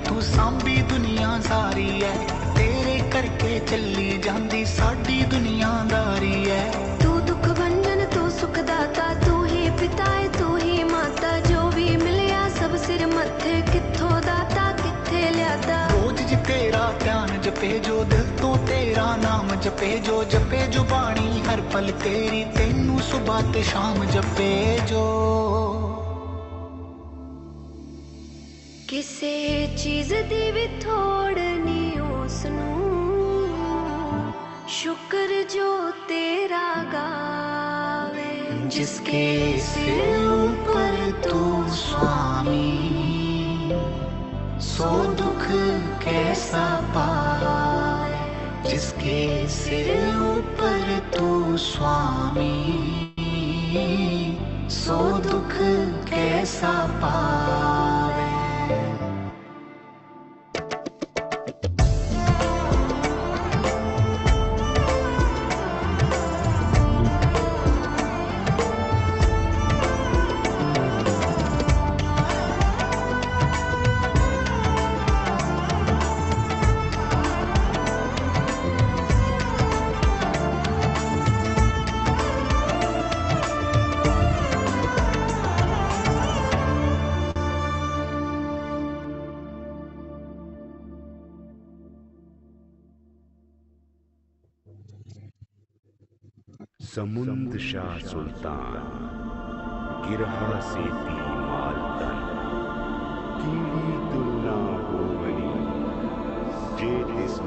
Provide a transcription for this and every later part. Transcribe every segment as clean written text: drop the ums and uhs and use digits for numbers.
तू सांभी दुनिया सारी है, तेरे करके चली जांदी साडी दुनियादारी है। तू दुख भंजन तू सुखदाता, तू ही पिता है तू ही माता, जो भी मिलया सब सिर मत्थे, कित्थों दाता कित्थे ल्यादा। रोज जी तेरा ध्यान जपे जो, दिल तो तेरा नाम जपे जो, जपे जो बाणी हर पल तेरी, तेनू सुबह ते शाम जपे जो। किसे चीज दी भी थोड़ नी उसनू, शुक्र जो तेरा गावे। जिसके सिर ऊपर तू स्वामी, सो दुख कैसा पाए। जिसके सिर ऊपर तू स्वामी, सो दुख कैसा पावे। समुंद शाह सुल्तान गिरहा से पी मालतन, कीड़ी तुलना हो गई जे तिस।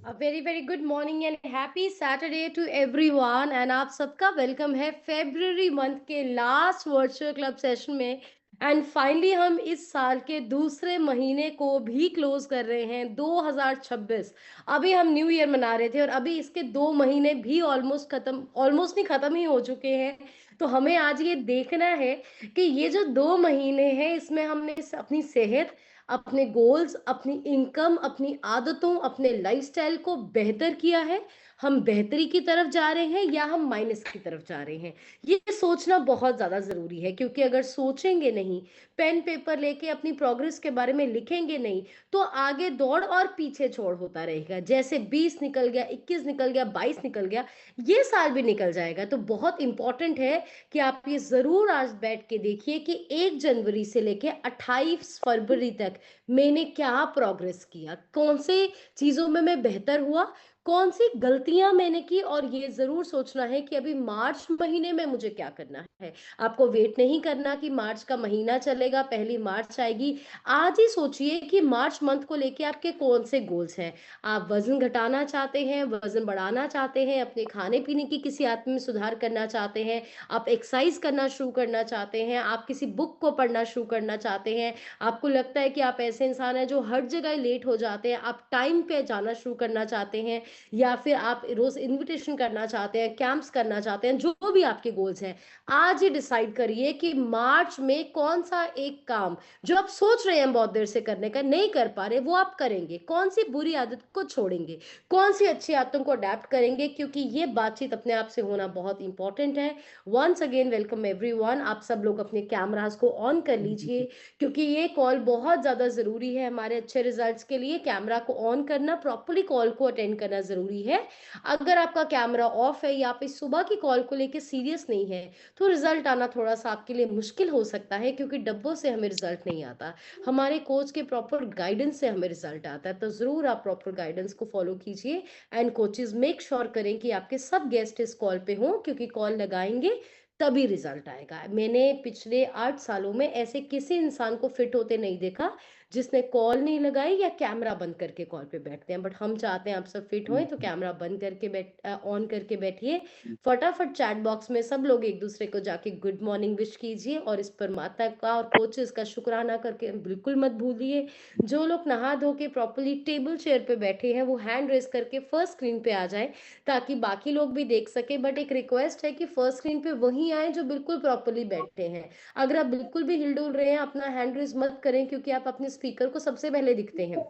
Very very good morning and happy Saturday to everyone and आप सबका वेलकम है फेब्रुअरी मंथ के लास्ट वर्चुअल क्लब सेशन में। एंड फाइनली हम इस साल के दूसरे महीने को भी क्लोज कर रहे हैं 2026। अभी हम न्यू ईयर मना रहे थे और अभी इसके 2 महीने भी ऑलमोस्ट नहीं खत्म ही हो चुके हैं। तो हमें आज ये देखना है कि ये जो 2 महीने हैं इसमें हमने अपनी सेहत, अपने गोल्स, अपनी इनकम, अपनी आदतों, अपने लाइफस्टाइल को बेहतर किया है, हम बेहतरी की तरफ जा रहे हैं या हम माइनस की तरफ जा रहे हैं। ये सोचना बहुत ज्यादा जरूरी है क्योंकि अगर सोचेंगे नहीं, पेन पेपर लेके अपनी प्रोग्रेस के बारे में लिखेंगे नहीं, तो आगे दौड़ और पीछे छोड़ होता रहेगा। जैसे 20 निकल गया, 21 निकल गया, 22 निकल गया, ये साल भी निकल जाएगा। तो बहुत इंपॉर्टेंट है कि आप ये जरूर आज बैठ के देखिए कि 1 जनवरी से लेके 28 फरवरी तक मैंने क्या प्रोग्रेस किया, कौन से चीजों में मैं बेहतर हुआ, कौन सी गलतियां मैंने की, और ये जरूर सोचना है कि अभी मार्च महीने में मुझे क्या करना है। आपको वेट नहीं करना कि मार्च का महीना चलेगा, पहली मार्च आएगी। आज ही सोचिए कि मार्च मंथ को लेके आपके कौन से गोल्स हैं। आप वजन घटाना चाहते हैं, वजन बढ़ाना चाहते हैं, अपने खाने पीने की किसी आदत में सुधार करना चाहते हैं, आप एक्सरसाइज करना शुरू करना चाहते हैं, आप किसी बुक को पढ़ना शुरू करना चाहते हैं, आपको लगता है कि आप ऐसे इंसान हैं जो हर जगह लेट हो जाते हैं, आप टाइम पे जाना शुरू करना चाहते हैं, या फिर आप रोज इनविटेशन करना चाहते हैं, कैंप्स करना चाहते हैं, जो भी आपके गोल्स हैं, आज ही डिसाइड करिए कि मार्च में कौन सा एक काम जो आप सोच रहे हैं बहुत देर से करने का नहीं कर पा रहे वो आप करेंगे, कौन सी बुरी आदत को छोड़ेंगे, कौन सी अच्छी आदतों को अडेप्ट करेंगे, क्योंकि ये बातचीत अपने आप से होना बहुत इंपॉर्टेंट है। वंस अगेन वेलकम एवरीवन, आप सब लोग अपने कैमरास को ऑन कर लीजिए क्योंकि ये कॉल बहुत ज्यादा जरूरी है हमारे अच्छे रिजल्ट्स के लिए। कैमरा को ऑन करना, प्रॉपर्ली कॉल को अटेंड करना जरूरी है। अगर आपका कैमरा ऑफ है या आप इस सुबह की कॉल को लेके सीरियस नहीं है, तो रिजल्ट आना थोड़ा सा आपके लिए मुश्किल हो सकता है, क्योंकि डब्बों से हमें रिजल्ट नहीं आता, हमारे कोच के प्रॉपर गाइडेंस से हमें रिजल्ट आता है। तो जरूर आप प्रॉपर गाइडेंस को फॉलो कीजिए एंड कोचेस मेक श्योर करें कि आपके सब गेस्ट इस कॉल पे हों, क्योंकि कॉल लगाएंगे तभी रिजल्ट आएगा। मैंने पिछले 8 सालों में ऐसे किसी इंसान को फिट होते नहीं देखा जिसने कॉल नहीं लगाई या कैमरा बंद करके कॉल पे बैठते हैं। बट हम चाहते हैं आप सब फिट होएं, तो कैमरा बंद करके ऑन करके बैठिए। फटाफट चैट बॉक्स में सब लोग एक दूसरे को जाके गुड मॉर्निंग विश कीजिए, और इस पर माता का और कोचेस का शुक्राना करके बिल्कुल मत भूलिए। जो लोग नहा धो के प्रॉपरली टेबल चेयर पे बैठे हैं वो हैंड रेस करके फर्स्ट स्क्रीन पे आ जाए ताकि बाकी लोग भी देख सके। बट एक रिक्वेस्ट है कि फर्स्ट स्क्रीन पे वही आए जो बिल्कुल प्रॉपरली बैठे हैं। अगर आप बिल्कुल भी हिल डुल रहे हैं, अपना हैंड रेस मत करें, क्योंकि आप अपने स्पीकर को सबसे पहले दिखते हैं,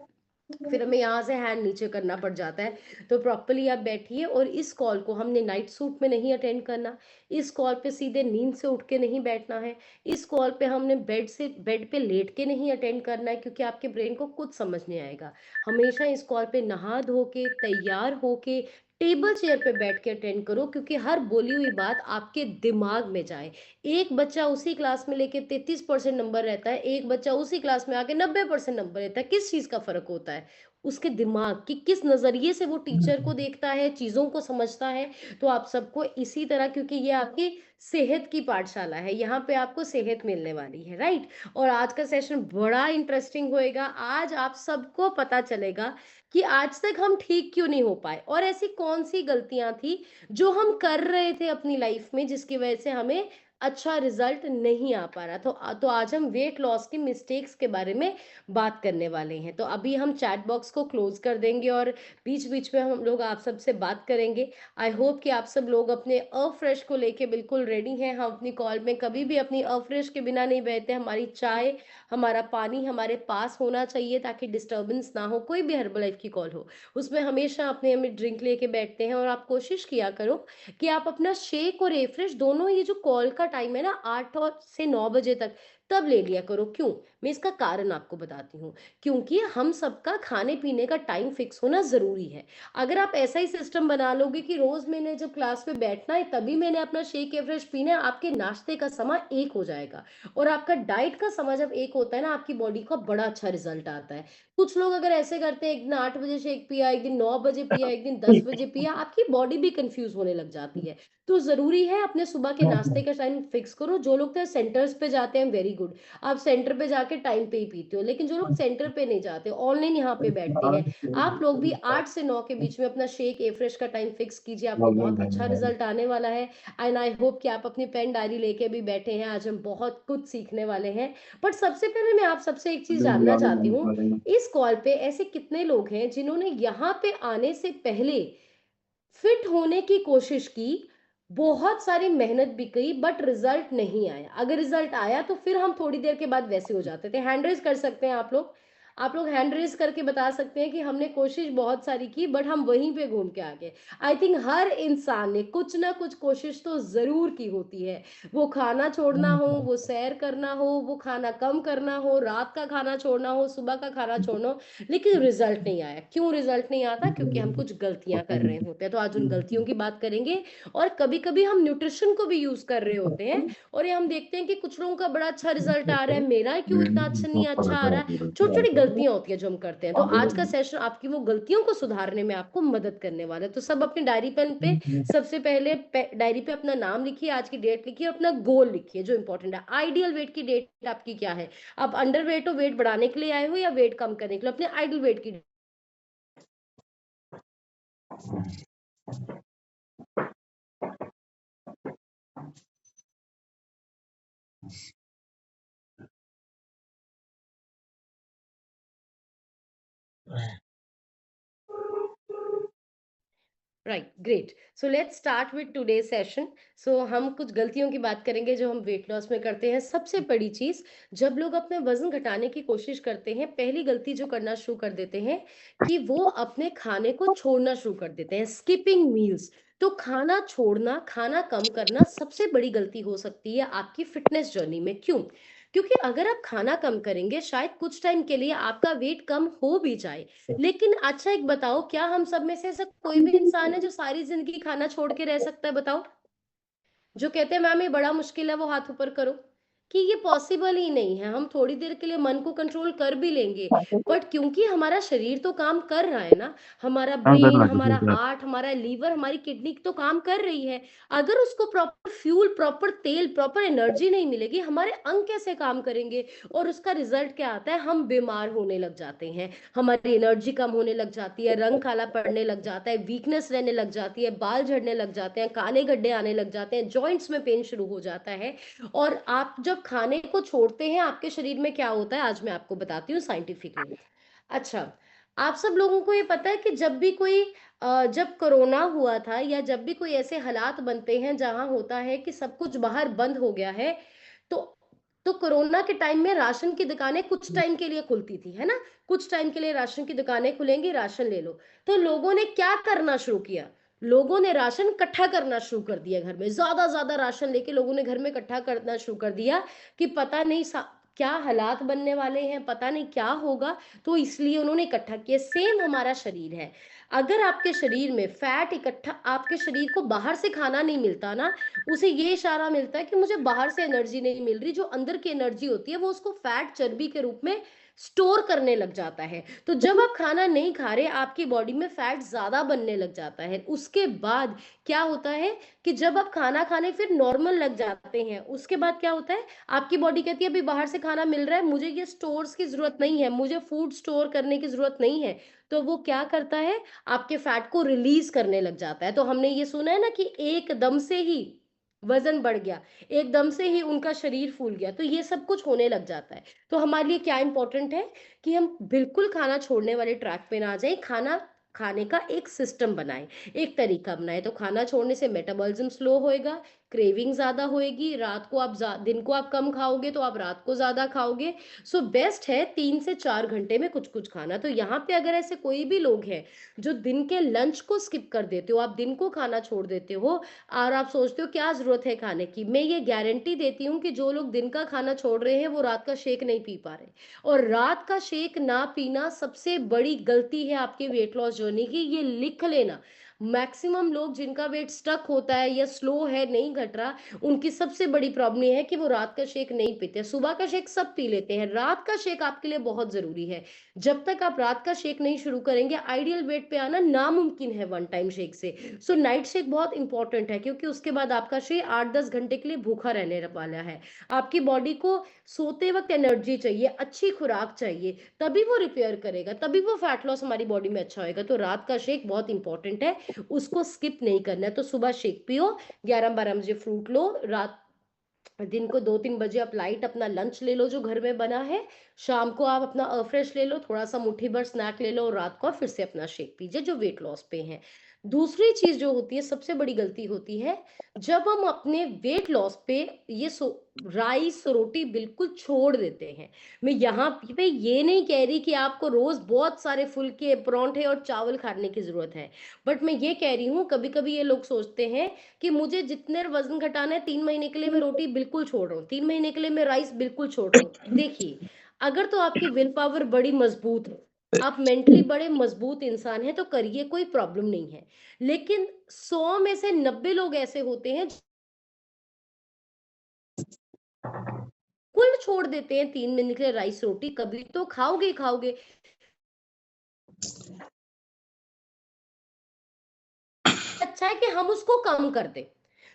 फिर हमें यहाँ से हैंड नीचे करना पड़ जाता है। तो प्रॉपरली आप बैठिए। और इस कॉल को हमने नाइट सूट में नहीं अटेंड करना, इस कॉल पे सीधे नींद से उठ के नहीं बैठना है, इस कॉल पे हमने बेड पे लेट के नहीं अटेंड करना है, क्योंकि आपके ब्रेन को कुछ समझ नहीं आएगा। हमेशा इस कॉल पे नहा धो के तैयार होके टेबल चेयर पे बैठ के अटेंड करो, क्योंकि हर बोली हुई बात आपके दिमाग में जाए। एक बच्चा उसी क्लास में लेके 33% नंबर रहता है, एक बच्चा उसी क्लास में आके 90% नंबर रहता है। किस चीज का फर्क होता है? उसके दिमाग की किस नजरिए से वो टीचर को देखता है, चीजों को समझता है। तो आप सबको इसी तरह, क्योंकि ये आपकी सेहत की पाठशाला है, यहाँ पे आपको सेहत मिलने वाली है, राइट। और आज का सेशन बड़ा इंटरेस्टिंग होएगा। आज आप सबको पता चलेगा कि आज तक हम ठीक क्यों नहीं हो पाए, और ऐसी कौन सी गलतियां थी जो हम कर रहे थे अपनी लाइफ में जिसकी वजह से हमें अच्छा रिजल्ट नहीं आ पा रहा। तो आज हम वेट लॉस की मिस्टेक्स के बारे में बात करने वाले हैं। तो अभी हम चैट बॉक्स को क्लोज कर देंगे और बीच बीच में हम लोग आप सबसे बात करेंगे। आई होप कि आप सब लोग अपने अफ्रेश को लेके बिल्कुल रेडी हैं। हम अपनी कॉल में कभी भी अपनी अफ्रेश के बिना नहीं बैठते। हमारी चाय, हमारा पानी हमारे पास होना चाहिए ताकि डिस्टर्बेंस ना हो। कोई भी हर्बल लाइफ की कॉल हो उसमें हमेशा अपने हमें ड्रिंक लेके बैठते हैं। और आप कोशिश किया करो कि आप अपना शेक और रिफ्रेश दोनों, ये जो कॉल का टाइम है ना 8 और से 9 बजे तक, तब ले लिया करो। क्यों? मैं इसका कारण आपको बताती हूँ। क्योंकि हम सबका खाने पीने का टाइम फिक्स होना जरूरी है। अगर आप ऐसा ही सिस्टम बना लोगे कि रोज मैंने जब क्लास में बैठना है तभी मैंने अपना शेक या फ्रेश पीना है, आपके नाश्ते का समय एक हो जाएगा। और आपका डाइट का समय जब एक होता है ना, आपकी बॉडी का बड़ा अच्छा रिजल्ट आता है। कुछ लोग अगर ऐसे करते हैं, एक दिन 8 बजे शेक पिया, एक दिन 9 बजे पिया, एक दिन 10 बजे पिया, आपकी बॉडी भी कंफ्यूज होने लग जाती है। तो जरूरी है अपने सुबह के नाश्ते का टाइम फिक्स करो। जो लोग तो सेंटर्स पे जाते हैं, वेरी गुड, आप सेंटर पे जाके टाइम पे ही पीते हो। लेकिन जो लोग सेंटर पे नहीं जाते, ऑनलाइन यहाँ पे बैठते हैं, आप लोग भी 8 से 9 के बीच में अपना शेक ए फ्रेश का टाइम फिक्स कीजिए, आपको बहुत अच्छा रिजल्ट आने वाला है। एंड आई होप कि आप अपनी पेन डायरी लेके भी बैठे हैं, आज हम बहुत कुछ सीखने वाले हैं। बट सबसे पहले मैं आप सबसे एक चीज जानना चाहती हूँ, इस कॉल पे ऐसे कितने लोग हैं जिन्होंने यहाँ पे आने से पहले फिट होने की कोशिश की, बहुत सारी मेहनत भी की, बट रिजल्ट नहीं आया? अगर रिजल्ट आया तो फिर हम थोड़ी देर के बाद वैसे हो जाते थे। हैंड रेज कर सकते हैं आप लोग हैंड रेज करके बता सकते हैं कि हमने कोशिश बहुत सारी की बट हम वहीं पे घूम के आ गए। आई थिंक हर इंसान ने कुछ ना कुछ कोशिश तो जरूर की होती है, वो खाना छोड़ना हो, वो सैर करना हो, वो खाना कम करना हो, रात का खाना छोड़ना हो, सुबह का खाना छोड़ना हो, लेकिन रिजल्ट नहीं आया। क्यों रिजल्ट नहीं आता? क्योंकि हम कुछ गलतियां कर रहे होते हैं। तो आज उन गलतियों की बात करेंगे। और कभी कभी हम न्यूट्रिशन को भी यूज कर रहे होते हैं और ये हम देखते हैं कि कुछ लोगों का बड़ा अच्छा रिजल्ट आ रहा है, मेरा क्यों इतना अच्छा नहीं अच्छा आ रहा है? छोटी छोटी गलतियां होती है जो हम करते हैं। तो आज का सेशन आपकी वो गलतियों को सुधारने में आपको मदद करने वाला है। तो सब अपनी डायरी पेन पे सबसे पहले डायरी पे अपना नाम लिखिए, आज की डेट लिखिए और अपना गोल लिखिए जो इंपॉर्टेंट है। आइडियल वेट की डेट आपकी क्या है? आप अंडर वेट हो, वेट बढ़ाने के लिए आए हो या वेट कम करने के लिए? अपने आइडियल वेट की right, great. So let's start with today session. So हम कुछ गलतियों की बात करेंगे जो हम वेट लॉस में करते हैं। सबसे बड़ी चीज, जब लोग अपने वजन घटाने की कोशिश करते हैं, पहली गलती जो करना शुरू कर देते हैं कि वो अपने खाने को छोड़ना शुरू कर देते हैं, स्किपिंग मील्स। तो खाना छोड़ना, खाना कम करना सबसे बड़ी गलती हो सकती है आपकी फिटनेस जर्नी में। क्यों? क्योंकि अगर आप खाना कम करेंगे, शायद कुछ टाइम के लिए आपका वेट कम हो भी जाए, लेकिन अच्छा एक बताओ, क्या हम सब में से ऐसा कोई भी इंसान है जो सारी जिंदगी खाना छोड़ के रह सकता है? बताओ। जो कहते हैं मैम ये बड़ा मुश्किल है, वो हाथ ऊपर करो। कि ये पॉसिबल ही नहीं है। हम थोड़ी देर के लिए मन को कंट्रोल कर भी लेंगे, बट क्योंकि हमारा शरीर तो काम कर रहा है ना, हमारा ब्रेन, हमारा हार्ट, हमारा लीवर, हमारी किडनी तो काम कर रही है। अगर उसको प्रॉपर फ्यूल, प्रॉपर तेल, प्रॉपर एनर्जी नहीं मिलेगी, हमारे अंग कैसे काम करेंगे? और उसका रिजल्ट क्या आता है? हम बीमार होने लग जाते हैं, हमारी एनर्जी कम होने लग जाती है, रंग काला पड़ने लग जाता है, वीकनेस रहने लग जाती है, बाल झड़ने लग जाते हैं, काले गड्ढे आने लग जाते हैं, जॉइंट्स में पेन शुरू हो जाता है। और आप जब खाने को छोड़ते हैं, आपके शरीर में क्या होता है, आज मैं आपको बताती हूँ साइंटिफिकली। अच्छा, आप सब लोगों को ये पता है कि जब भी कोई जब कोरोना हुआ था या जब भी कोई ऐसे हालात बनते हैं जहां होता है कि सब कुछ बाहर बंद हो गया है, तो कोरोना के टाइम में राशन की दुकानें कुछ टाइम के लिए खुलती थी, है ना? कुछ टाइम के लिए राशन की दुकानें खुलेंगी, राशन ले लो। तो लोगों ने क्या करना शुरू किया? लोगों ने राशन इकट्ठा करना शुरू कर दिया, घर में ज्यादा ज्यादा राशन लेके लोगों ने घर में इकट्ठा करना शुरू कर दिया कि पता नहीं क्या हालात बनने वाले हैं, पता नहीं क्या होगा, तो इसलिए उन्होंने इकट्ठा किया। सेम हमारा शरीर है। अगर आपके शरीर में फैट इकट्ठा, आपके शरीर को बाहर से खाना नहीं मिलता ना, उसे ये इशारा मिलता है कि मुझे बाहर से एनर्जी नहीं मिल रही, जो अंदर की एनर्जी होती है वो उसको फैट, चर्बी के रूप में स्टोर करने लग जाता है। तो जब आप खाना नहीं खा रहे, आपकी बॉडी में फैट ज्यादा बनने लग जाता है। उसके बाद क्या होता है कि जब आप खाना खाने फिर नॉर्मल लग जाते हैं, उसके बाद क्या होता है, आपकी बॉडी कहती है अभी बाहर से खाना मिल रहा है, मुझे ये स्टोर्स की जरूरत नहीं है, मुझे फूड स्टोर करने की जरूरत नहीं है। तो वो क्या करता है, आपके फैट को रिलीज करने लग जाता है। तो हमने ये सुना है ना कि एकदम से ही वजन बढ़ गया, एकदम से ही उनका शरीर फूल गया, तो ये सब कुछ होने लग जाता है। तो हमारे लिए क्या इंपॉर्टेंट है कि हम बिल्कुल खाना छोड़ने वाले ट्रैक पे ना जाए, खाना खाने का एक सिस्टम बनाएं, एक तरीका बनाएं। तो खाना छोड़ने से मेटाबॉलिज्म स्लो होएगा, क्रेविंग ज्यादा होएगी, रात को आप दिन को आप कम खाओगे तो आप रात को ज्यादा खाओगे। सो बेस्ट है 3 से 4 घंटे में कुछ कुछ खाना। तो यहाँ पे अगर ऐसे कोई भी लोग हैं जो दिन के लंच को स्किप कर देते हो, आप दिन को खाना छोड़ देते हो और आप सोचते हो क्या जरूरत है खाने की, मैं ये गारंटी देती हूँ कि जो लोग दिन का खाना छोड़ रहे हैं वो रात का शेक नहीं पी पा रहे। और रात का शेक ना पीना सबसे बड़ी गलती है आपके वेट लॉस जर्नी की, ये लिख लेना। मैक्सिमम लोग जिनका वेट स्टक होता है या स्लो है, नहीं घट रहा, उनकी सबसे बड़ी प्रॉब्लम ये है कि वो रात का शेक नहीं पीते। सुबह का शेक सब पी लेते हैं, रात का शेक आपके लिए बहुत जरूरी है। जब तक आप रात का शेक नहीं शुरू करेंगे, आइडियल वेट पे आना नामुमकिन है वन टाइम शेक से। सो नाइट शेक बहुत इंपॉर्टेंट है, क्योंकि उसके बाद आपका शरीर 8-10 घंटे के लिए भूखा रहने वाला है। आपकी बॉडी को सोते वक्त एनर्जी चाहिए, अच्छी खुराक चाहिए, तभी वो रिपेयर करेगा, तभी वो फैट लॉस हमारी बॉडी में अच्छा होगा। तो रात का शेक बहुत इंपॉर्टेंट है, उसको स्किप नहीं करना है। तो सुबह शेक पियो, 11-12 बजे फ्रूट लो, रात दिन को 2-3 बजे आप लाइट अपना लंच ले लो जो घर में बना है, शाम को आप अपना फ्रेश ले लो, थोड़ा सा मुट्ठी भर स्नैक ले लो, और रात को फिर से अपना शेक पीजिए जो वेट लॉस पे है। दूसरी चीज जो होती है, सबसे बड़ी गलती होती है, जब हम अपने वेट लॉस पे ये राइस रोटी बिल्कुल छोड़ देते हैं। मैं यहाँ पे ये नहीं कह रही कि आपको रोज बहुत सारे फुलके परांठे और चावल खाने की जरूरत है, बट मैं ये कह रही हूँ, कभी कभी ये लोग सोचते हैं कि मुझे जितने वजन घटाना है, 3 महीने के लिए मैं रोटी बिल्कुल छोड़ रहा हूँ, 3 महीने के लिए मैं राइस बिल्कुल छोड़ रहा हूँ। देखिए, अगर तो आपकी विल पावर बड़ी मजबूत है, आप मेंटली बड़े मजबूत इंसान हैं, तो करिए, कोई प्रॉब्लम नहीं है। लेकिन 100 में से 90 लोग ऐसे होते हैं कुल छोड़ देते हैं 3 महीने के लिए राइस रोटी। कभी तो खाओगे ही खाओगे। अच्छा है कि हम उसको कम कर दें।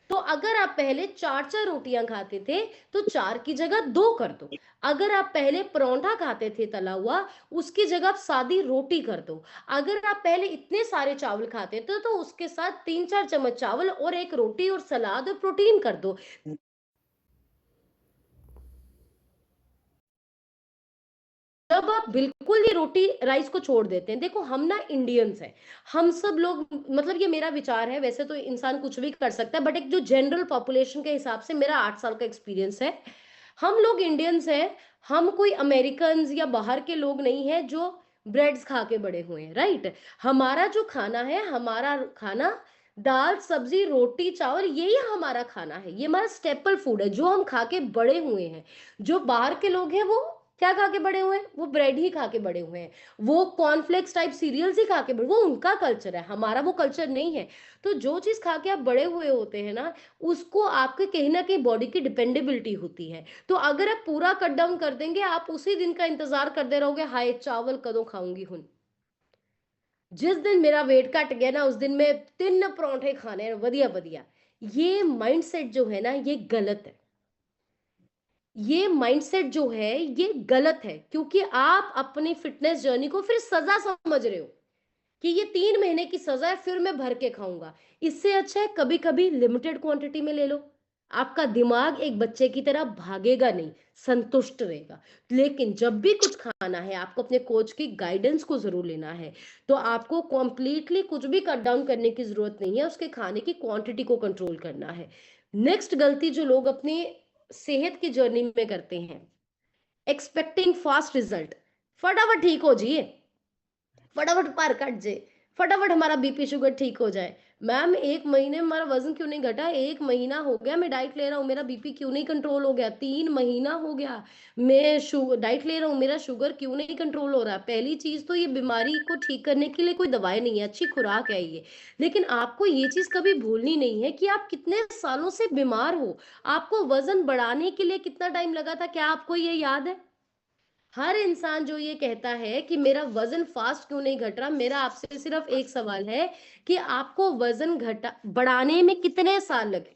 तो अगर आप पहले 4-4 रोटियां खाते थे, तो 4 की जगह 2 कर दो। अगर आप पहले परोंठा खाते थे तला हुआ, उसकी जगह आप सादी रोटी कर दो। अगर आप पहले इतने सारे चावल खाते थे, तो उसके साथ 3-4 चम्मच चावल और एक रोटी और सलाद और प्रोटीन कर दो। जब आप बिल्कुल ही रोटी राइस को छोड़ देते हैं, देखो हम ना इंडियंस हैं, हम सब लोग, मतलब ये मेरा विचार है, वैसे तो इंसान कुछ भी कर सकता है, बट एक जो जनरल पॉपुलेशन के हिसाब से मेरा 8 साल का एक्सपीरियंस है, हम लोग इंडियंस हैं। हम कोई अमेरिकन या बाहर के लोग नहीं है जो ब्रेड्स खा के बड़े हुए हैं, राइट। हमारा जो खाना है, हमारा खाना दाल सब्जी रोटी चावल, यही हमारा खाना है, ये हमारा स्टेपल फूड है जो हम खा के बड़े हुए हैं। जो बाहर के लोग हैं, वो क्या खा के बड़े हुए हैं? वो ब्रेड ही खा के बड़े हुए हैं, वो कॉर्नफ्लेक्स टाइप सीरियल्स ही खा के बड़े, वो उनका कल्चर है, हमारा वो कल्चर नहीं है। तो जो चीज खा के आप बड़े हुए होते हैं ना, उसको आपके कहीं ना कहीं बॉडी की डिपेंडेबिलिटी होती है। तो अगर आप पूरा कट डाउन कर देंगे, आप उसी दिन का इंतजार करते रहोगे, हाय चावल कदों खाऊंगी हुन। जिस दिन मेरा वेट घट गया ना, उस दिन मैं 3 परोंठे खाने हैं वधिया वधिया। ये माइंडसेट जो है ना, ये गलत है। ये माइंडसेट जो है ये गलत है, क्योंकि आप अपनी फिटनेस जर्नी को फिर सजा समझ रहे हो कि ये 3 महीने की सजा है, फिर मैं भर के खाऊंगा। इससे अच्छा है कभी कभी लिमिटेड क्वांटिटी में ले लो। आपका दिमाग एक बच्चे की तरह भागेगा नहीं, संतुष्ट रहेगा। लेकिन जब भी कुछ खाना है, आपको अपने कोच की गाइडेंस को जरूर लेना है। तो आपको कॉम्प्लीटली कुछ भी कट डाउन करने की जरूरत नहीं है, उसके खाने की क्वांटिटी को कंट्रोल करना है। नेक्स्ट गलती जो लोग अपनी सेहत की जर्नी में करते हैं, एक्सपेक्टिंग फास्ट रिजल्ट। फटाफट ठीक हो जाइए, फटाफट पार कट जाए, फटाफट हमारा बीपी शुगर ठीक हो जाए। मैम 1 महीने में हमारा वजन क्यों नहीं घटा? 1 महीना हो गया मैं डाइट ले रहा हूँ, मेरा बीपी क्यों नहीं कंट्रोल हो गया? 3 महीना हो गया मैं डाइट ले रहा हूँ, मेरा शुगर क्यों नहीं कंट्रोल हो रहा? पहली चीज तो ये बीमारी को ठीक करने के लिए कोई दवाई नहीं है, अच्छी खुराक है ये। लेकिन आपको ये चीज कभी भूलनी नहीं है कि आप कितने सालों से बीमार हो। आपको वजन बढ़ाने के लिए कितना टाइम लगा था, क्या आपको ये याद है? हर इंसान जो ये कहता है कि मेरा वजन फास्ट क्यों नहीं घट रहा, मेरा आपसे सिर्फ एक सवाल है कि आपको वजन घटा बढ़ाने में कितने साल लगे?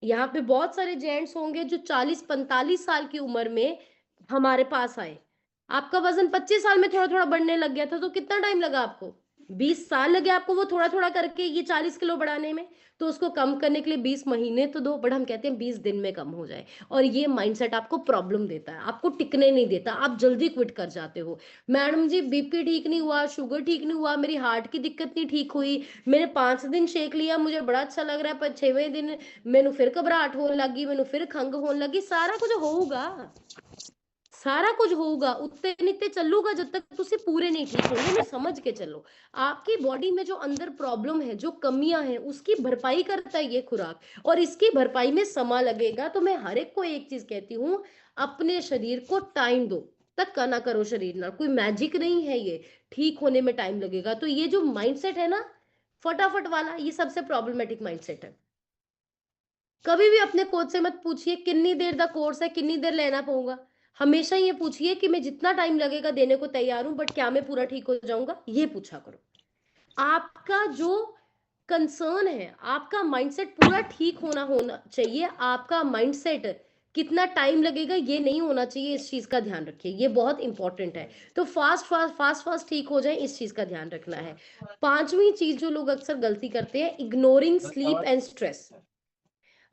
यहाँ पे बहुत सारे जेंट्स होंगे जो 40-45 साल की उम्र में हमारे पास आए। आपका वजन 25 साल में थोड़ा थोड़ा बढ़ने लग गया था, तो कितना टाइम लगा आपको? 20 साल लगे आपको वो थोड़ा थोड़ा करके ये 40 किलो बढ़ाने में। तो उसको कम करने के लिए 20 महीने तो दो, बट हम कहते हैं 20 दिन में कम हो जाए। और ये माइंडसेट आपको प्रॉब्लम देता है, आपको टिकने नहीं देता, आप जल्दी क्विट कर जाते हो। मैडम जी बीपी ठीक नहीं हुआ, शुगर ठीक नहीं हुआ, मेरी हार्ट की दिक्कत नहीं ठीक हुई, मैंने 5 दिन शेक लिया, मुझे बड़ा अच्छा लग रहा है, पर 6वें दिन मैनू फिर घबराहट होने लगी, मैनू फिर खंग होने लगी। सारा कुछ होगा, सारा कुछ होगा, उत्ते नित्ते चलूगा जब तक तुसी पूरे नहीं ठीक होंगे। मैं समझ के चलो, आपकी बॉडी में जो अंदर प्रॉब्लम है, जो कमियां हैं, उसकी भरपाई करता है ये खुराक, और इसकी भरपाई में समय लगेगा। तो मैं हर एक को एक चीज कहती हूँ, अपने शरीर को टाइम दो, धक्का ना करो शरीर ना, कोई मैजिक नहीं है ये, ठीक होने में टाइम लगेगा। तो ये जो माइंडसेट है ना, फटाफट वाला, ये सबसे प्रॉब्लमेटिक माइंडसेट है। कभी भी अपने कोच से मत पूछिए कितनी देर का कोर्स है, कितनी देर लेना पड़ूंगा। हमेशा ये पूछिए कि मैं जितना टाइम लगेगा देने को तैयार हूं, बट क्या मैं पूरा ठीक हो जाऊंगा, ये पूछा करो। आपका जो कंसर्न है, आपका माइंडसेट पूरा ठीक होना चाहिए। आपका माइंडसेट कितना टाइम लगेगा ये नहीं होना चाहिए, इस चीज का ध्यान रखिए, ये बहुत इंपॉर्टेंट है। तो फास्ट ठीक हो जाए, इस चीज का ध्यान रखना है। पांचवी चीज जो लोग अक्सर गलती करते हैं, इग्नोरिंग स्लीप एंड स्ट्रेस।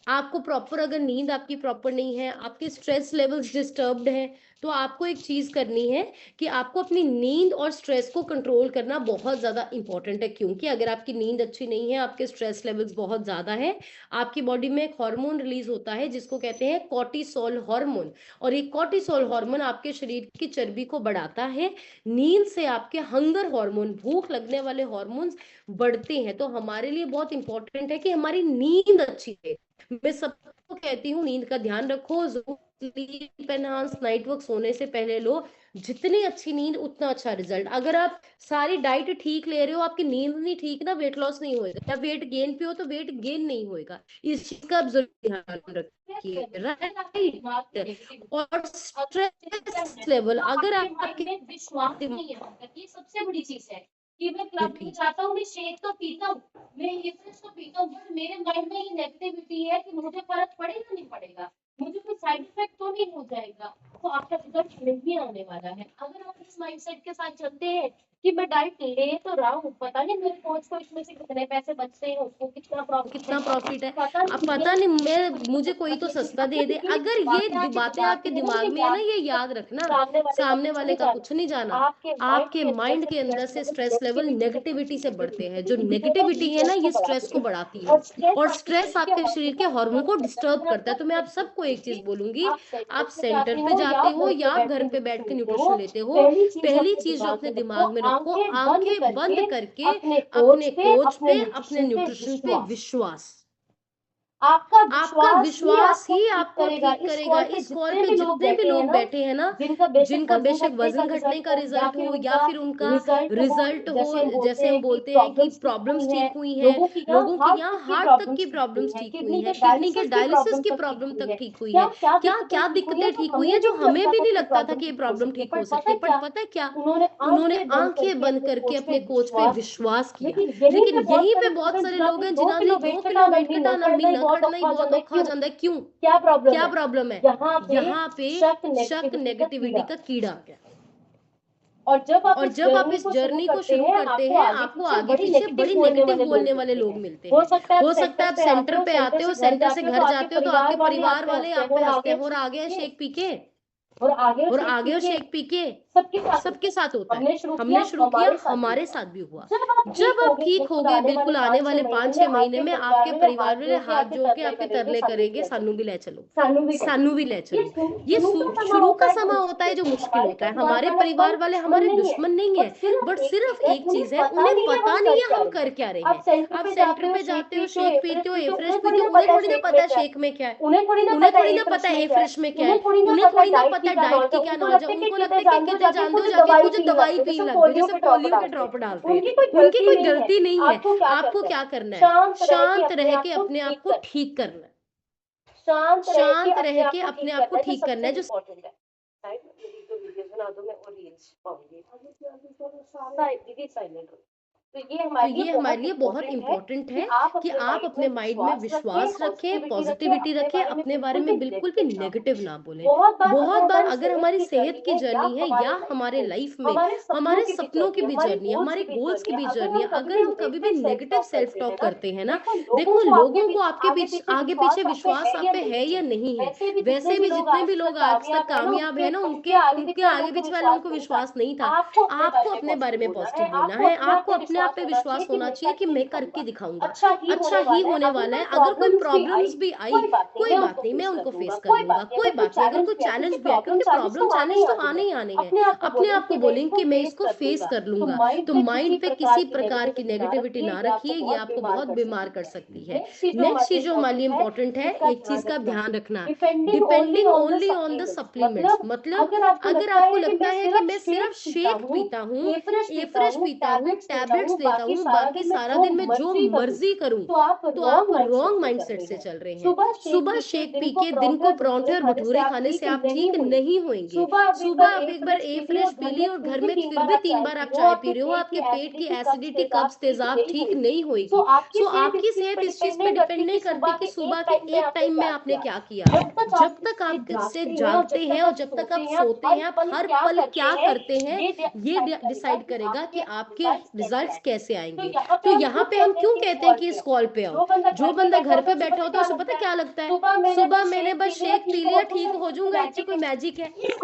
आपको प्रॉपर, अगर नींद आपकी प्रॉपर नहीं है, आपके स्ट्रेस लेवल्स डिस्टर्ब्ड हैं, तो आपको एक चीज करनी है कि आपको अपनी नींद और स्ट्रेस को कंट्रोल करना बहुत ज्यादा इंपॉर्टेंट है। क्योंकि अगर आपकी नींद अच्छी नहीं है, आपके स्ट्रेस लेवल्स बहुत ज्यादा है, आपकी बॉडी में एक हार्मोन रिलीज होता है जिसको कहते हैं कॉर्टिसोल हार्मोन, और ये कॉर्टिसोल हार्मोन आपके शरीर की चर्बी को बढ़ाता है। नींद से आपके हंगर हार्मोन, भूख लगने वाले हार्मोन्स बढ़ते हैं। तो हमारे लिए बहुत इंपॉर्टेंट है कि हमारी नींद अच्छी है। मैं सबको कहती हूँ नींद का ध्यान रखो, स्लीप एनहांस नाइट वर्क सोने से पहले लो। जितनी अच्छी नींद उतना अच्छा रिजल्ट। अगर आप सारी डाइट ठीक ले रहे हो, आपकी नींद नहीं ठीक ना, वेट लॉस नहीं होएगा, या वेट गेन पे हो तो वेट गेन नहीं होएगा। इस चीज का आप जरूर ध्यान रखिए, राइट। और स्ट्रेस लेवल, अगर आपके विश्वास नहीं है, ये सबसे बड़ी चीज है कि मैं क्लब में जाता हूँ, मैं शेक तो पीता हूँ, मैं ये तो पीता हूँ, बट मेरे माइंड में ये नेगेटिविटी है कि मुझे फर्क पड़ेगा नहीं पड़ेगा, मुझे कोई साइड इफेक्ट तो नहीं हो जाएगा, तो आपका रिजल्ट नहीं आने वाला है। अगर आप इस माइंडसेट के साथ चलते हैं कि मैं डाइट ले तो रहा हूँ, पता नहीं मेरे कोच को इसमें से कितने पैसे बचते हैं, उसको कितना प्रॉफिट है, अब पता नहीं, मैं मुझे कोई तो सस्ता दे दे। अगर ये बातें आपके दिमाग में है ना, ये याद रखना, सामने वाले का कुछ नहीं जाना। आपके माइंड के अंदर से स्ट्रेस लेवल नेगेटिविटी से बढ़ते हैं। जो नेगेटिविटी है ना, ये स्ट्रेस को बढ़ाती है, और स्ट्रेस आपके शरीर के हार्मोन को डिस्टर्ब करता है। तो मैं आप सबको एक चीज बोलूंगी, आप सेंटर पे जाते हो या आप घर पे बैठ के न्यूट्रिशन लेते हो, पहली चीज जो अपने दिमाग में रखो, आंखें बंद करके अपने कोच पे, अपने न्यूट्रिशन पे विश्वास। आपका विश्वास ही आपको ठीक करेगा। इस कॉल पे जितने भी लोग बैठे हैं ना, जिनका बेशक वजन घटने का रिजल्ट हो या फिर उनका रिजल्ट हो, जैसे हम बोलते हैं कि प्रॉब्लम्स ठीक हुई हैं, लोगों की यहाँ हार्ट तक की प्रॉब्लम्स ठीक हुई है, किडनी के डायलिसिस की प्रॉब्लम तक ठीक हुई है, क्या क्या दिक्कतें ठीक हुई है जो हमें भी नहीं लगता था कि ये प्रॉब्लम ठीक हो सकती है। पर पता है क्या, उन्होंने आंखें बंद करके अपने कोच पे विश्वास किया। लेकिन यहीं पे बहुत सारे लोग हैं जिन्होंने 2 किलो वेट घटाना, महीना खड़ना ही बहुत औखा हो जाता है। क्यों, क्या प्रॉब्लम है? यहाँ पे शक, नेगेटिविटी का कीड़ा आ गया। और जब आप इस जर्नी को शुरू करते हैं, आपको आगे पीछे बड़ी नेगेटिव बोलने वाले लोग मिलते हैं। हो सकता है आप सेंटर पे आते हो, सेंटर से घर जाते हो तो आपके परिवार वाले आप पे हंसते हैं, और आ गए शेक पी के, और आगे शेक पी के। सबके साथ होता है, हमने शुरू किया, हमारे साथ भी हुआ। जब आप ठीक हो गए, बिल्कुल आने वाले 5-6 महीने में आपके परिवार वाले हाथ जोड़ के आपके तरले करेंगे, सानू भी ले चलो, सानू भी ले चलो। ये शुरू का समय होता है जो मुश्किल होता है। हमारे परिवार वाले हमारे दुश्मन नहीं है, बट सिर्फ एक चीज है, उन्हें पता नहीं है हम कर क्या रहे हैं। आप सेंटर पे जाते हो, शेक पीते हो, एफ्रेश पीते हो, उन्हें थोड़ी ना पता है शेक में क्या है, उन्हें थोड़ी ना पता है एफ्रेश में क्या है, उन्हें थोड़ी ना पता है डाइट की क्या नॉलेज है। उनको लगता है कि कितने जानते हो, जाके कुछ दवाई पीने लग गए, जैसे पोलियो के ड्रॉप डालते हैं। उनकी कोई गलती नहीं है। आपको क्या करना है, शांत रह के अपने आप को ठीक करना है, शांत रह के अपने आप को ठीक करना है। जो तो ये हमारे लिए बहुत इंपॉर्टेंट है कि आप अपने माइंड में विश्वास रखें, पॉजिटिविटी रखें, अपने बारे में बिल्कुल भी नेगेटिव ना बोलें। बहुत बार अगर हमारी सेहत की जर्नी है या हमारे लाइफ में हमारे सपनों की भी जर्नी है, हमारे गोल्स की भी जर्नी है, अगर हम कभी भी नेगेटिव सेल्फ टॉक करते हैं ना, देखो लोगों को आपके पीछे आगे पीछे विश्वास आप पे है या नहीं है। वैसे भी जितने भी लोग आज तक कामयाब है ना, उनके आगे पीछे वाले लोगों को विश्वास नहीं था। आपको अपने बारे में पॉजिटिव बोलना है, आपको अपने आप पे विश्वास होना चाहिए कि मैं करके दिखाऊंगा, अच्छा ही होने वाला है। अगर कोई प्रॉब्लम्स भी आई, कोई बात नहीं, मैं उनको फेस कर लूंगा, कोई बात नहीं। अगर कोई चैलेंज भी आए, क्योंकि प्रॉब्लम चैलेंज तो आने ही आने हैं, अपने आप को बोलेंगे कि मैं इसको फेस कर लूंगा। तो माइंड पे किसी प्रकार की नेगेटिविटी ना रखिए, ये आपको बहुत बीमार कर सकती है। नेक्स्ट चीज जो हमारे लिए इंपॉर्टेंट है, एक चीज का ध्यान रखना, depending only on the supplements. मतलब अगर आपको लगता है कि मैं सिर्फ शेक पीता हूँ, एफ्रेश पीता हूँ, टैबलेट्स टैब्लेट्स लेता हूँ, बाकी सारा दिन मैं जो मर्जी करूँ, तो आप तो आप रॉन्ग रॉन्ग माइंडसेट माइंडसेट से से चल चल रहे रहे हैं। हैं। सुबह शेक पी पी के दिन को पराठे और भटूरे खाने से आप ठीक नहीं होंगे। सुबह आप एक बार ए फ्रेश पी लिए और घर में फिर भी 3 बार आप चाय पी रहे हो, आपके पेट की एसिडिटी, कब्ज, तेजाब ठीक नहीं होगी। सो सो आपकी सेहत इस चीज पे डिपेंड नहीं करती कि सुबह के एक टाइम में आपने क्या किया। जब तक आप इससे जागते हैं और जब तक आप सोते हैं, आप हर पल क्या करते हैं, ये डिसाइड करेगा कि आपके रिजल्ट्स कैसे आएंगे। तो यहाँ पे हम क्यों कहते हैं कि इस कॉल पे आओ। जो बंदा घर पे बैठा होता है उसे पता क्या लगता है, सुबह मैंने बस शेक पी लिया ठीक हो जाऊंगा, इससे कोई मैजिक है। इस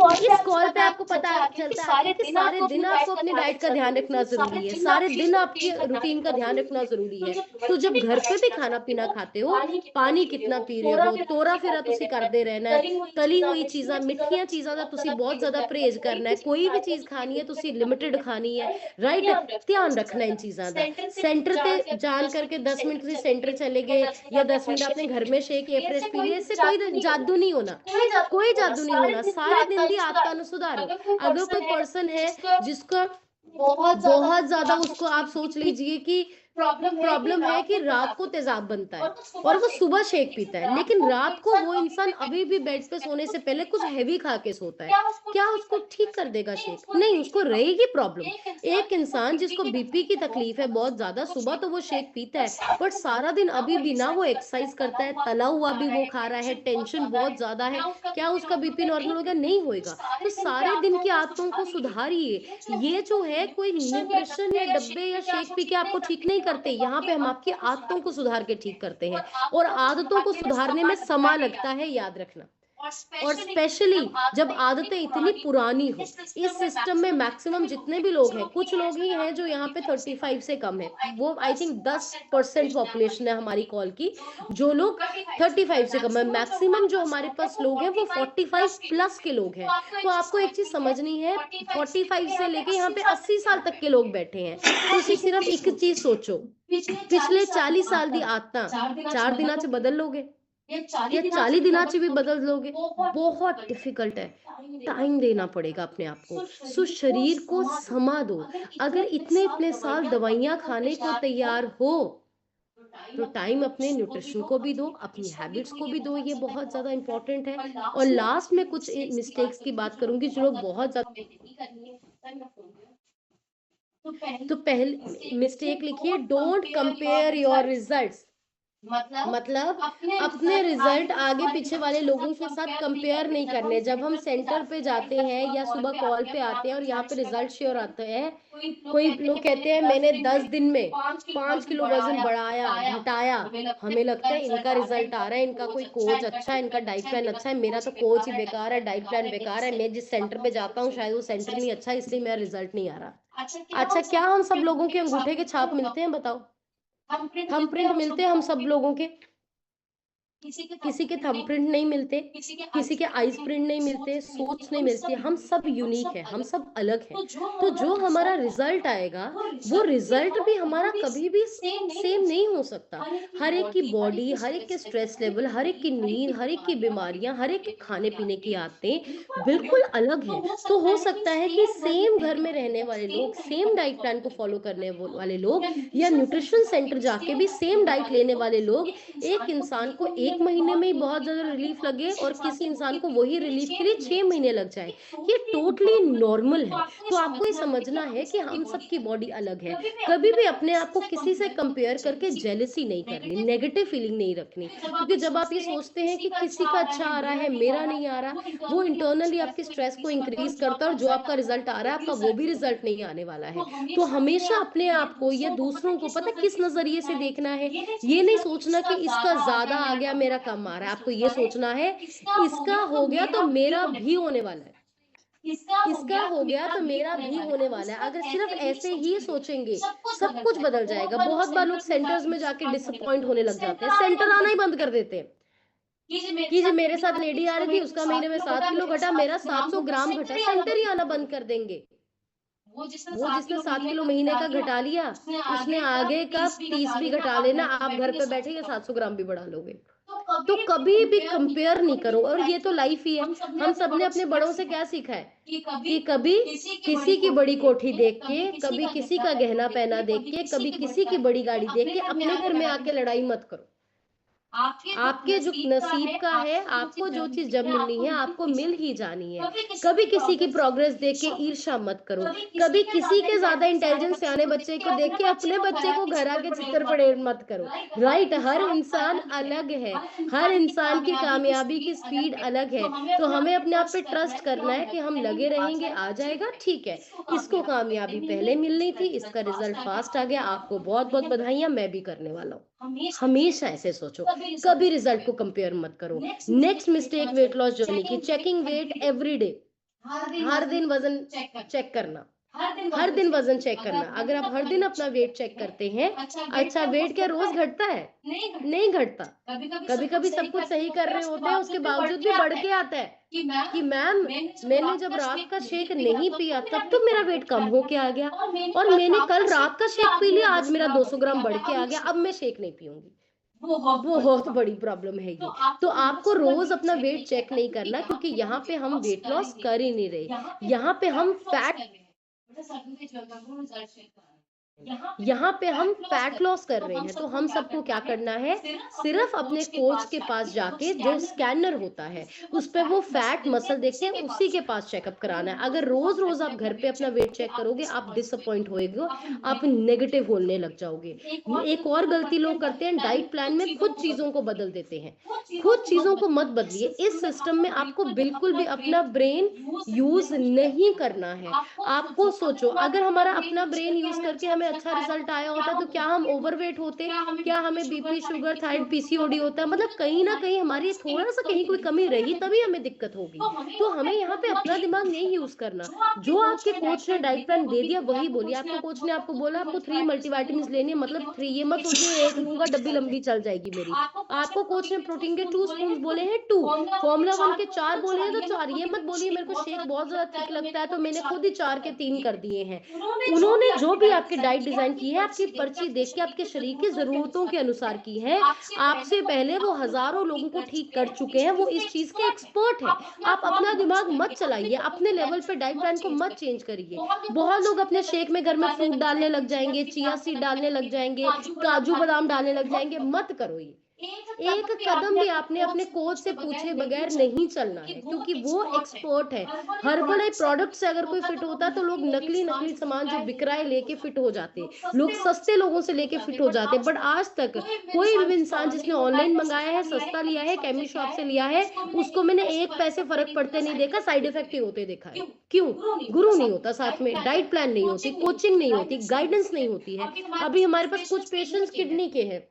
कॉल पे आपको पता चलता है कि सारे दिन आपको अपनी डाइट का ध्यान रखना जरूरी है, सारे दिन आपकी रूटीन का ध्यान रखना जरूरी है। तो जब घर पे भी खाना पीना खाते हो, पानी कितना पी रहे हो, तोरा फिरा तुसी करते रहना है, तली हुई चीज़ां, मिठियां चीज़ां दा तुसी बहुत ज्यादा परहेज करना है। कोई भी चीज खानी है तुसी लिमिटेड खानी है, राइट। ध्यान रखना इन चीज़ां दा। सेंटर ते जान करके 10 मिनट तुसी सेंटर चले गए या 10 मिनट आपने घर में शेक या फ्रेश पी लिया, इससे कोई जादू नहीं होना, कोई जादू नहीं होना। सारे दिन दी आदतां नु सुधारो। अगर कोई पर्सन है जिसका बहुत ज्यादा, उसको आप सोच लीजिए कि प्रॉब्लम है कि रात को तेजाब बनता है और वो सुबह शेक पीता है, लेकिन रात को वो इंसान अभी भी बेड पे सोने से पहले कुछ हैवी खा के सोता है, क्या उसको ठीक कर देगा शेक? नहीं, उसको रहेगी प्रॉब्लम। एक इंसान जिसको बीपी की तकलीफ है बहुत ज्यादा, सुबह तो वो शेक पीता है, बट सारा दिन अभी भी ना वो एक्सरसाइज करता है, तला हुआ भी वो खा रहा है, टेंशन बहुत ज्यादा है, क्या उसका बीपी नॉर्मल होगा? नहीं होगा। तो सारे दिन की आदतों को सुधारिए। ये जो है कोई न्यूट्रिशन या डब्बे या शेक पी के आपको ठीक नहीं करते, यहाँ पे हम आपकी आदतों को सुधार के ठीक करते हैं, और आदतों को सुधारने में समय लगता है, याद रखना। और स्पेशली जब आदतें इतनी पुरानी हो। इस सिस्टम में मैक्सिमम जितने भी लोग हैं, कुछ लोग ही हैं जो यहाँ पे 35 से कम है, वो आई थिंक 10% पॉपुलेशन है हमारी कॉल की, जो लोग 35 से कम है। मैक्सिमम जो हमारे पास लोग हैं वो 45 प्लस के लोग हैं। तो आपको एक चीज समझनी है, 45 से लेके यहाँ पे 80 साल तक के लोग बैठे हैं। तो सिर्फ एक चीज सोचो, पिछले 40 साल की आदतां 4 दिना च बदल लोगे या 40 दिनाची भी बदल लोगे? बहुत डिफिकल्ट है, टाइम देना पड़ेगा अपने आप को। सो शरीर को समा दो। अगर इतने साल दवाइयां खाने को तैयार हो तो टाइम अपने न्यूट्रिशन को भी दो, अपनी हैबिट्स को भी दो, ये बहुत ज्यादा इंपॉर्टेंट है। और लास्ट में कुछ मिस्टेक्स की बात करूंगी जो लोग बहुत ज्यादा, तो पहले मिस्टेक लिखिए, डोंट कंपेयर योर रिजल्ट्स। मतलब अपने रिजल्ट आगे पीछे वाले लोगों के साथ कंपेयर नहीं करने। जब हम सेंटर पे जाते हैं या सुबह कॉल पे आते हैं और यहाँ पे रिजल्ट शेयर आते हैं, कोई लोग कहते हैं मैंने 10 दिन में 5 किलो वजन बढ़ाया, घटाया, हमें लगता है इनका रिजल्ट आ रहा है, इनका कोई कोच अच्छा है, इनका डाइट प्लान अच्छा है, मेरा तो कोच ही बेकार है, डाइट प्लान बेकार है, मैं जिस सेंटर पे जाता हूँ शायद वो सेंटर नहीं अच्छा, इसलिए मेरा रिजल्ट नहीं आ रहा। अच्छा, क्या हम सब लोगों के अंगूठे के छाप मिलते हैं? बताओ। हम प्रिंट मिलते हैं हम सब लोगों के? किसी के थंब प्रिंट नहीं मिलते, किसी के आईज प्रिंट नहीं मिलते, सोच नहीं मिलती। हम सब यूनिक है, हम सब अलग है। तो जो हमारा रिजल्ट आएगा वो रिजल्ट भी हमारा कभी भी सेम नहीं हो सकता। हर एक की बॉडी, हर एक के स्ट्रेस लेवल, हर एक की नींद, हर एक की बीमारियां, हर एक के खाने पीने की आदतें बिल्कुल अलग है। तो हो सकता है कि सेम घर में रहने वाले लोग, सेम डाइट प्लान को फॉलो करने वाले लोग या न्यूट्रिशन सेंटर जाके भी सेम डाइट लेने वाले लोग, एक इंसान को 1 महीने में ही बहुत ज्यादा रिलीफ लगे और किसी इंसान को वही रिलीफ के लिए 6 महीने लग जाए। ये टोटली नॉर्मल है। तो आपको ये समझना है कि हम सबकी बॉडी अलग है। कभी भी अपने आप को किसी से कंपेयर करके जेलसी नहीं करनी, नेगेटिव फीलिंग नहीं रखनी, क्योंकि जब आप ये सोचते हैं कि किसी का अच्छा आ रहा है, मेरा नहीं आ रहा, वो इंटरनली आपके स्ट्रेस को इंक्रीज करता है और जो आपका रिजल्ट आ रहा है आपका वो भी रिजल्ट नहीं आने वाला है। तो हमेशा अपने आप को या दूसरों को पता किस नजरिए से देखना है। ये नहीं सोचना कि इसका ज्यादा आ गया मेरा कम आ रहा है, आपको ये सोचना है इसका हो गया तो मेरा भी होने वाला है, इसका हो गया तो मेरा भी होने वाला है। अगर सिर्फ ऐसे ही सोचेंगे सब कुछ बदल जाएगा। बहुत बार लोग सेंटर्स में जाके डिसअपॉइंट होने लग जाते हैं, सेंटर आना ही बंद कर देते हैं। कि जो मेरे साथ लेडी आ रही थी उसका महीने में 7 किलो घटा, मेरा 700 ग्राम घटा, सेंटर ही आना बंद कर देंगे। वो जिसने वो 7 जिसने किलो 7 महीने किलो का महीने घटा का लिया, घटा लिया, उसने उसने आगे आगे का का 30 30 भी भी घटा लेना, आप घर पे बैठे बैठेंगे 700 ग्राम भी बढ़ा लोगे। तो तो कभी कभी भी कंपेयर नहीं कंपेयर नहीं करो, और ये तो लाइफ ही है। हम सबने हम अपने सबने बड़ों अपने से बड़ों से क्या सीखा है कि कि कभी किसी की बड़ी कोठी देख के, किसी कभी का किसी का गहना पहना देख के, कभी किसी की बड़ी गाड़ी देख के अपने घर में आके लड़ाई मत करो। आपके जो नसीब का है, आपको जो चीज जब मिलनी है आपको मिल ही जानी है। कभी किसी की प्रोग्रेस देख के ईर्ष्या मत करो। कभी किसी के ज्यादा इंटेलिजेंट सियाने बच्चे को देख के अपने बच्चे को घर आके चित्तर पड़ेल मत करो। राइट, हर इंसान अलग है, हर इंसान की कामयाबी की स्पीड अलग है। तो हमें अपने आप पे ट्रस्ट करना है कि हम लगे रहेंगे, आ जाएगा, ठीक है। इसको कामयाबी पहले मिलनी थी, इसका रिजल्ट फास्ट आ गया, आपको बहुत बहुत बधाइयां, मैं भी करने वाला हूँ। हमेशा ऐसे सोचो, कभी रिजल्ट को कंपेयर मत करो। Next mistake weight loss journey की, चेकिंग वेट एवरी डे। हर दिन वजन चेक करना, हर दिन वजन चेक करना। अगर आप हर दिन अपना वेट चेक करते हैं, अच्छा वेट क्या रोज घटता है? नहीं घटता। कभी कभी सब कुछ सही कर रहे होते हैं, उसके बावजूद भी बढ़ के आता है कि मैम मैंने जब रात का शेक नहीं पिया तब तो मेरा वेट कम होके आ गया, और मैंने कल रात का शेक पी लिया, आज मेरा 200 ग्राम बढ़ के आ गया, अब मैं शेक नहीं पीऊंगी। बहुत बड़ी प्रॉब्लम है ये। तो आपको रोज अपना वेट चेक नहीं करना, क्योंकि यहाँ पे हम वेट लॉस कर ही नहीं रहे, यहाँ पे हम फैट यहाँ पे हम फैट लॉस कर रहे हैं। तो हम सबको क्या करना है, सिर्फ अपने कोच के पास जाके, जो स्कैनर होता है उस पे वो फैट मसल देखते हैं, उसी के पास चेकअप कराना है। अगर रोज रोज आप घर पे अपना वेट चेक करोगे, आप डिसअपॉइंट होएगे, आप नेगेटिव होने लग जाओगे। एक और गलती लोग करते हैं, डाइट प्लान में खुद चीजों को बदल देते हैं। खुद चीजों को मत बदलिए। इस सिस्टम में आपको बिल्कुल भी अपना ब्रेन यूज नहीं करना है। आपको सोचो, अगर हमारा अपना ब्रेन यूज करके हमें अच्छा रिजल्ट आया होता तो क्या हम ओवरवेट होते? क्या हमें बीपी, शुगर, थायराइड, पीसीओडी होता? मतलब कहीं ना कहीं हमारी थोड़ा सा कहीं कोई कमी रही, तभी हमें दिक्कत होगी। तो हमें यहाँ पे अपना दिमाग नहीं यूज करना। जो आपके कोच ने डाइट प्लान दे दिया वही बोलिए। आपको कोच ने आपको बोला आपको 3 मल्टीविटामिन लेनी है, मतलब 3, ये मत सोचिए 1 लूंगा डब्बी लंबी चल जाएगी मेरी। आपको कोच ने प्रोटीन के 2 स्पून बोले हैं, 2। फॉर्मूला 1 के 4 बोले हैं तो 4। ये मत बोलिए मेरे को शेक बहुत ज्यादा थिक लगता है तो मैंने खुद ही 4 के 3 कर दिए हैं। उन्होंने जो भी आपकी डाइट डिजाइन की है, आपकी पर्ची देख के आपके शरीर की जरूरतों के अनुसार की है। आपसे पहले वो हजारों लोगों को ठीक कर चुके हैं, वो इस चीज के एक्सपर्ट हैं। आप अपना दिमाग मत चलाइए, अपने लेवल पे डाइट प्लान को मत चेंज करिए। बहुत लोग अपने शेक में घर में फ्रूट डालने लग जाएंगे, चिया सीड डालने लग जाएंगे, काजू बादाम डालने लग जाएंगे। मत करो ये। एक कदम भी आपने अपने कोच से पूछे बगैर नहीं चलना है, क्योंकि वो एक्सपर्ट है। हर्बल प्रोडक्ट से अगर कोई फिट होता तो लोग नकली सामान जो बिक रहा है लेके फिट हो जाते, लोग सस्ते लोगों से लेके फिट हो जाते। बट आज तक कोई भी इंसान जिसने ऑनलाइन मंगाया है, सस्ता लिया है, केमी शॉप से लिया है, उसको मैंने 1 पैसे फर्क पड़ते नहीं देखा, साइड इफेक्ट ही होते देखा है। क्यों? गुरु नहीं होता साथ में, डाइट प्लान नहीं होती, कोचिंग नहीं होती, गाइडेंस नहीं होती है। अभी हमारे पास कुछ पेशेंट्स किडनी के हैं,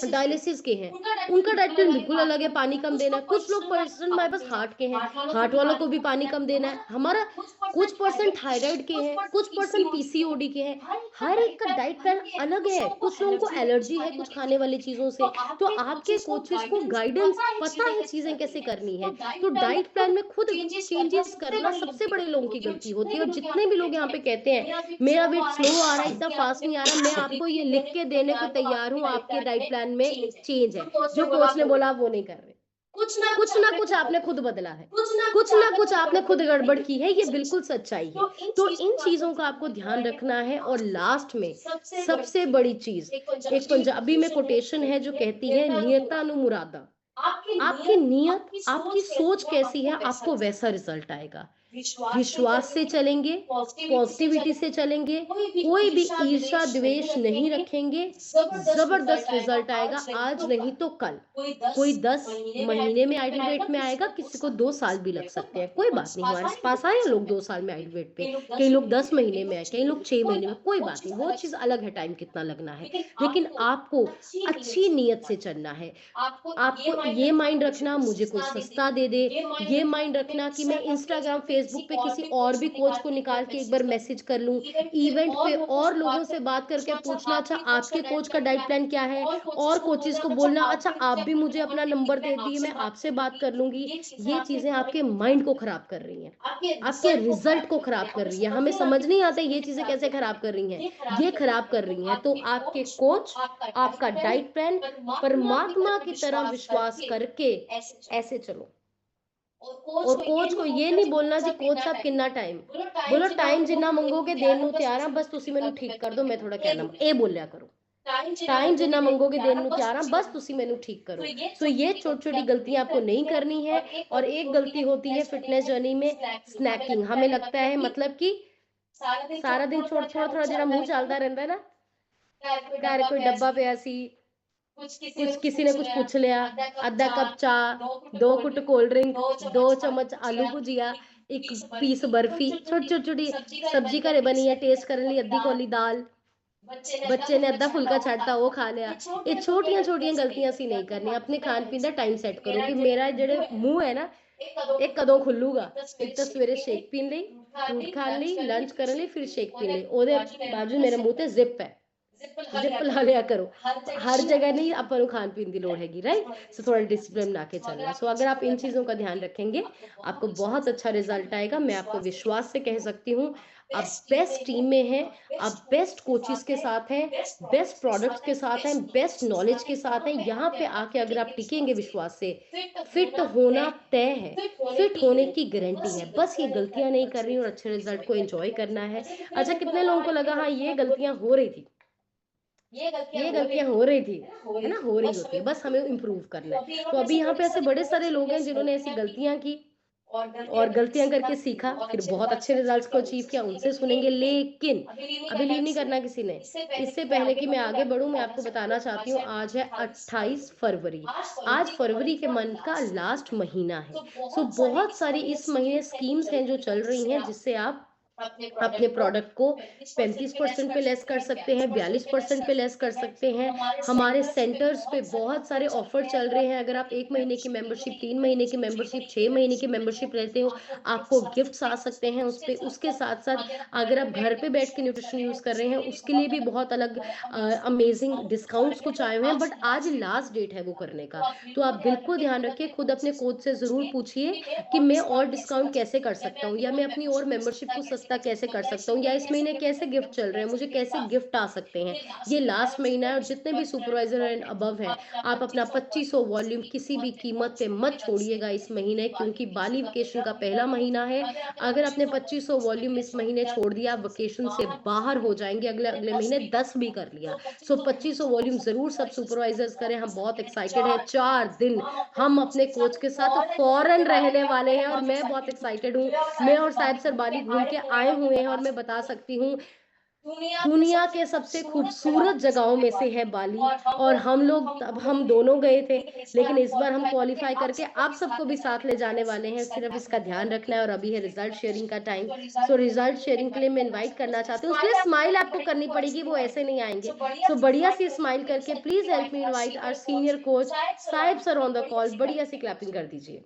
डायलिसिस के हैं, उनका डाइट प्लान बिल्कुल अलग है, पानी कम देना है। कुछ लोग पर्सन हमारे पास हार्ट के हैं, हार्ट वालों को भी पानी कम देना है। हमारा कुछ पर्सन थायराइड के हैं, कुछ पर्सन पीसीओडी के हैं। हर एक का डाइट प्लान अलग है। कुछ लोगों को एलर्जी है कुछ खाने वाली चीजों से, तो आपके कोचेस को गाइडेंस पता है चीजें कैसे करनी है। तो डाइट प्लान में खुद चेंजेस करना सबसे बड़े लोगों की गलती होती है। और जितने भी लोग यहाँ पे कहते हैं मेरा वेट स्लो आ रहा है, इतना फास्ट नहीं आ रहा, मैं आपको ये लिख के देने को तैयार हूँ, आपके डाइट प्लान में चेंज है। जो कोच ने बोला वो नहीं कर रहे। कुछ ना कुछ आपने खुद बदला है, कुछ ना कुछ आपने खुद गड़बड़ की है, ये बिल्कुल सच्चाई है। तो इन चीजों का आपको ध्यान रखना है। और लास्ट में सबसे बड़ी चीज, एक पंजाबी में कोटेशन है जो कहती है नियतानुमुरादा। आपकी नियत, आपकी सोच कैसी है, आपको वैसा रिजल्ट आएगा। विश्वास से चलेंगे, पॉजिटिविटी से चलेंगे, कोई भी ईर्ष्या द्वेष नहीं रखेंगे, जबरदस्त रिजल्ट आएगा। आज नहीं तो कल। कोई 10 महीने में आइडियल वेट में आएगा, किसी को 2 साल भी लग सकते हैं, कोई बात नहीं। हमारे पास आए लोग 2 साल में आइडियल वेट पे, कई लोग 10 महीने में आए, कई लोग 6 महीने में, कोई बात नहीं। वो चीज अलग है, टाइम कितना लगना है, लेकिन आपको अच्छी नीयत से चलना है। आपको ये माइंड रखना मुझे कोई सस्ता दे दे, ये माइंड रखना कि मैं इंस्टाग्राम, फेसबुक पे किसी और भी कोच को निकाल के एक बार मैसेज कर लूं, इवेंट पे और लोगों से बात करके पूछना अच्छा आपके कोच का डाइट प्लान क्या है, और कोचेस को बोलना अच्छा आप भी मुझे अपना नंबर दे दिए, मैं आपसे बात कर लूंगी। ये चीजें आपके माइंड को खराब कर रही हैं, आपके रिजल्ट को खराब कर रही है। हमें समझ नहीं आता ये चीजें कैसे खराब कर रही हैं, ये खराब कर रही हैं। तो आपके कोच, आपका डाइट प्लान, परमात्मा की तरह विश्वास करके ऐसे चलो। और कोच को ये नहीं बोलना जी कोच साहब कितना टाइम, बोलो टाइम जिन्ना मंगोगे देन ਨੂੰ ਤਿਆਰ ਹਾਂ, बस ਤੁਸੀਂ ਮੈਨੂੰ ਠੀਕ ਕਰ ਦਿਓ, मैं थोड़ा कहना ਇਹ ਬੋਲਿਆ ਕਰੋ। टाइम जिन्ना मंगोगे देन ਨੂੰ ਤਿਆਰ ਹਾਂ, बस ਤੁਸੀਂ ਮੈਨੂੰ ठीक करो। सो ये छोटी छोटी गलतियां आपको नहीं करनी है। और एक गलती होती है फिटनेस जर्नी में, स्नैकिंग। हमें लगता है मतलब कि सारा दिन थोड़ा थोड़ा ਜਿਹੜਾ ਮੂੰਹ ਚੱਲਦਾ ਰਹਿੰਦਾ ਨਾ, ਘਰ ਕੋਈ ਡੱਬਾ ਪਿਆ ਸੀ, कुछ किसी ने कुछ पूछ लिया, आधा कप चाह, 2 घुट कोल्ड ड्रिंक, 2 चम्मच आलू भुजिया, 1 पीस बर्फी, छोटी छोटी सब्जी घरे बनी है, टेस्ट करने लिए अद्धी कौली दाल, बच्चे ने अद्धा फुलका छाड़ता वो खा लिया। ये छोटियां छोटियां गलतियां सी नहीं करनी। अपने खान पीन का टाइम सेट करो कि मेरा जेड़े मुंह है ना एक कदों खुलूगा। एक तो सवेरे शेक पीन लई, फ्रूट खान लई, लंच करन लई, फिर शेक पीन लई, ओदे बाजू मेरे मुंह ते जिप है, जिप ला लिया करो। हर जगह नहीं अपन को खान पीन की लोड़ हैगी, राइट। सो थोड़ा डिसिप्लिन ला के चलना। सो अगर आप इन चीजों का ध्यान रखेंगे आपको बहुत अच्छा रिजल्ट आएगा। मैं आपको विश्वास से कह सकती हूँ आप बेस्ट टीम में हैं, आप बेस्ट कोचेस के साथ हैं, बेस्ट प्रोडक्ट्स के साथ हैं, बेस्ट नॉलेज के साथ हैं। यहाँ पे आके अगर आप टिकेंगे विश्वास से, फिट होना तय है, फिट होने की गारंटी है। बस ये गलतियां नहीं करनी और अच्छे रिजल्ट को एंजॉय करना है। अच्छा कितने लोगों को लगा हाँ ये गलतियां हो रही थी, ये गलतियां हो रही थी, है ना, हो रही होती है, बस हमें इम्प्रूव करना है। तो अभी यहाँ पे ऐसे बड़े सारे लोग हैं जिन्होंने ऐसी गलतियां की और गलतियां करके सीखा, फिर बहुत अच्छे रिजल्ट्स को अचीव किया, उनसे सुनेंगे। लेकिन अभी लीव नहीं करना किसी ने। इससे पहले कि मैं आगे बढ़ूं मैं आपको बताना चाहती हूँ आज है 28 फरवरी। आज फरवरी के मंथ का लास्ट महीना है। सो बहुत सारी इस महीने स्कीम्स हैं जो चल रही हैं जिससे आप अपने प्रोडक्ट को 35% पे लेस कर सकते हैं, 42% पे लेस कर सकते हैं। हमारे सेंटर्स पे बहुत सारे ऑफर चल रहे हैं। अगर आप 1 महीने की मेंबरशिप, 3 महीने की मेंबरशिप, 6 महीने की मेंबरशिप लेते हो आपको गिफ्ट्स आ सकते हैं उस पे। उसके साथ साथ अगर आप घर पे बैठ के न्यूट्रिशन यूज कर रहे हैं उसके लिए भी बहुत अलग अमेजिंग डिस्काउंट्स कुछ आए हुए हैं। बट आज लास्ट डेट है वो करने का, तो आप बिल्कुल ध्यान रखिए। खुद अपने कोच से जरूर पूछिए कि मैं और डिस्काउंट कैसे कर सकता हूँ, या मैं अपनी और मेंबरशिप को सस्ता कैसे कर सकता हूँ, या इस महीने कैसे गिफ्ट चल रहे हैं, मुझे कैसे गिफ्ट आ सकते हैं। ये लास्ट महीना है और जितने भी सुपरवाइजर एंड अबव हैं आप अपना 2500 वॉल्यूम किसी भी कीमत पे मत छोड़िएगा इस महीने, क्योंकि बाली वेकेशन का पहला महीना है। अगर आपने 2500 वॉल्यूम इस महीने छोड़ दिया वेकेशन से बाहर हो जाएंगे। अगले महीने 10 भी कर लिया। सो 2500 वॉल्यूम जरूर सब सुपरवाइजर्स करें। हम बहुत एक्साइटेड हैं, 4 दिन हम अपने कोच के साथ फॉरेन रहने वाले हैं और मैं बहुत एक्साइटेड हूँ। मैं और साहिब सर बाली घूम के आए हुए हैं और मैं बता सकती हूँ दुनिया के सबसे खूबसूरत जगहों में से है बाली। और हम लोग तब हम दोनों गए थे, लेकिन इस बार हम क्वालिफाई करके आप सबको भी साथ ले जाने वाले हैं। सिर्फ इसका ध्यान रखना है। और अभी है रिजल्ट शेयरिंग का टाइम। सो रिजल्ट शेयरिंग के लिए मैं इनवाइट करना चाहती हूँ। उसके लिए स्माइल आपको करनी पड़ेगी, वो ऐसे नहीं आएंगे। सो बढ़िया सी स्माइल करके please help me invite our senior coach साहिब सर ऑन द कॉल। बढ़िया सी क्लैपिंग कर दीजिए।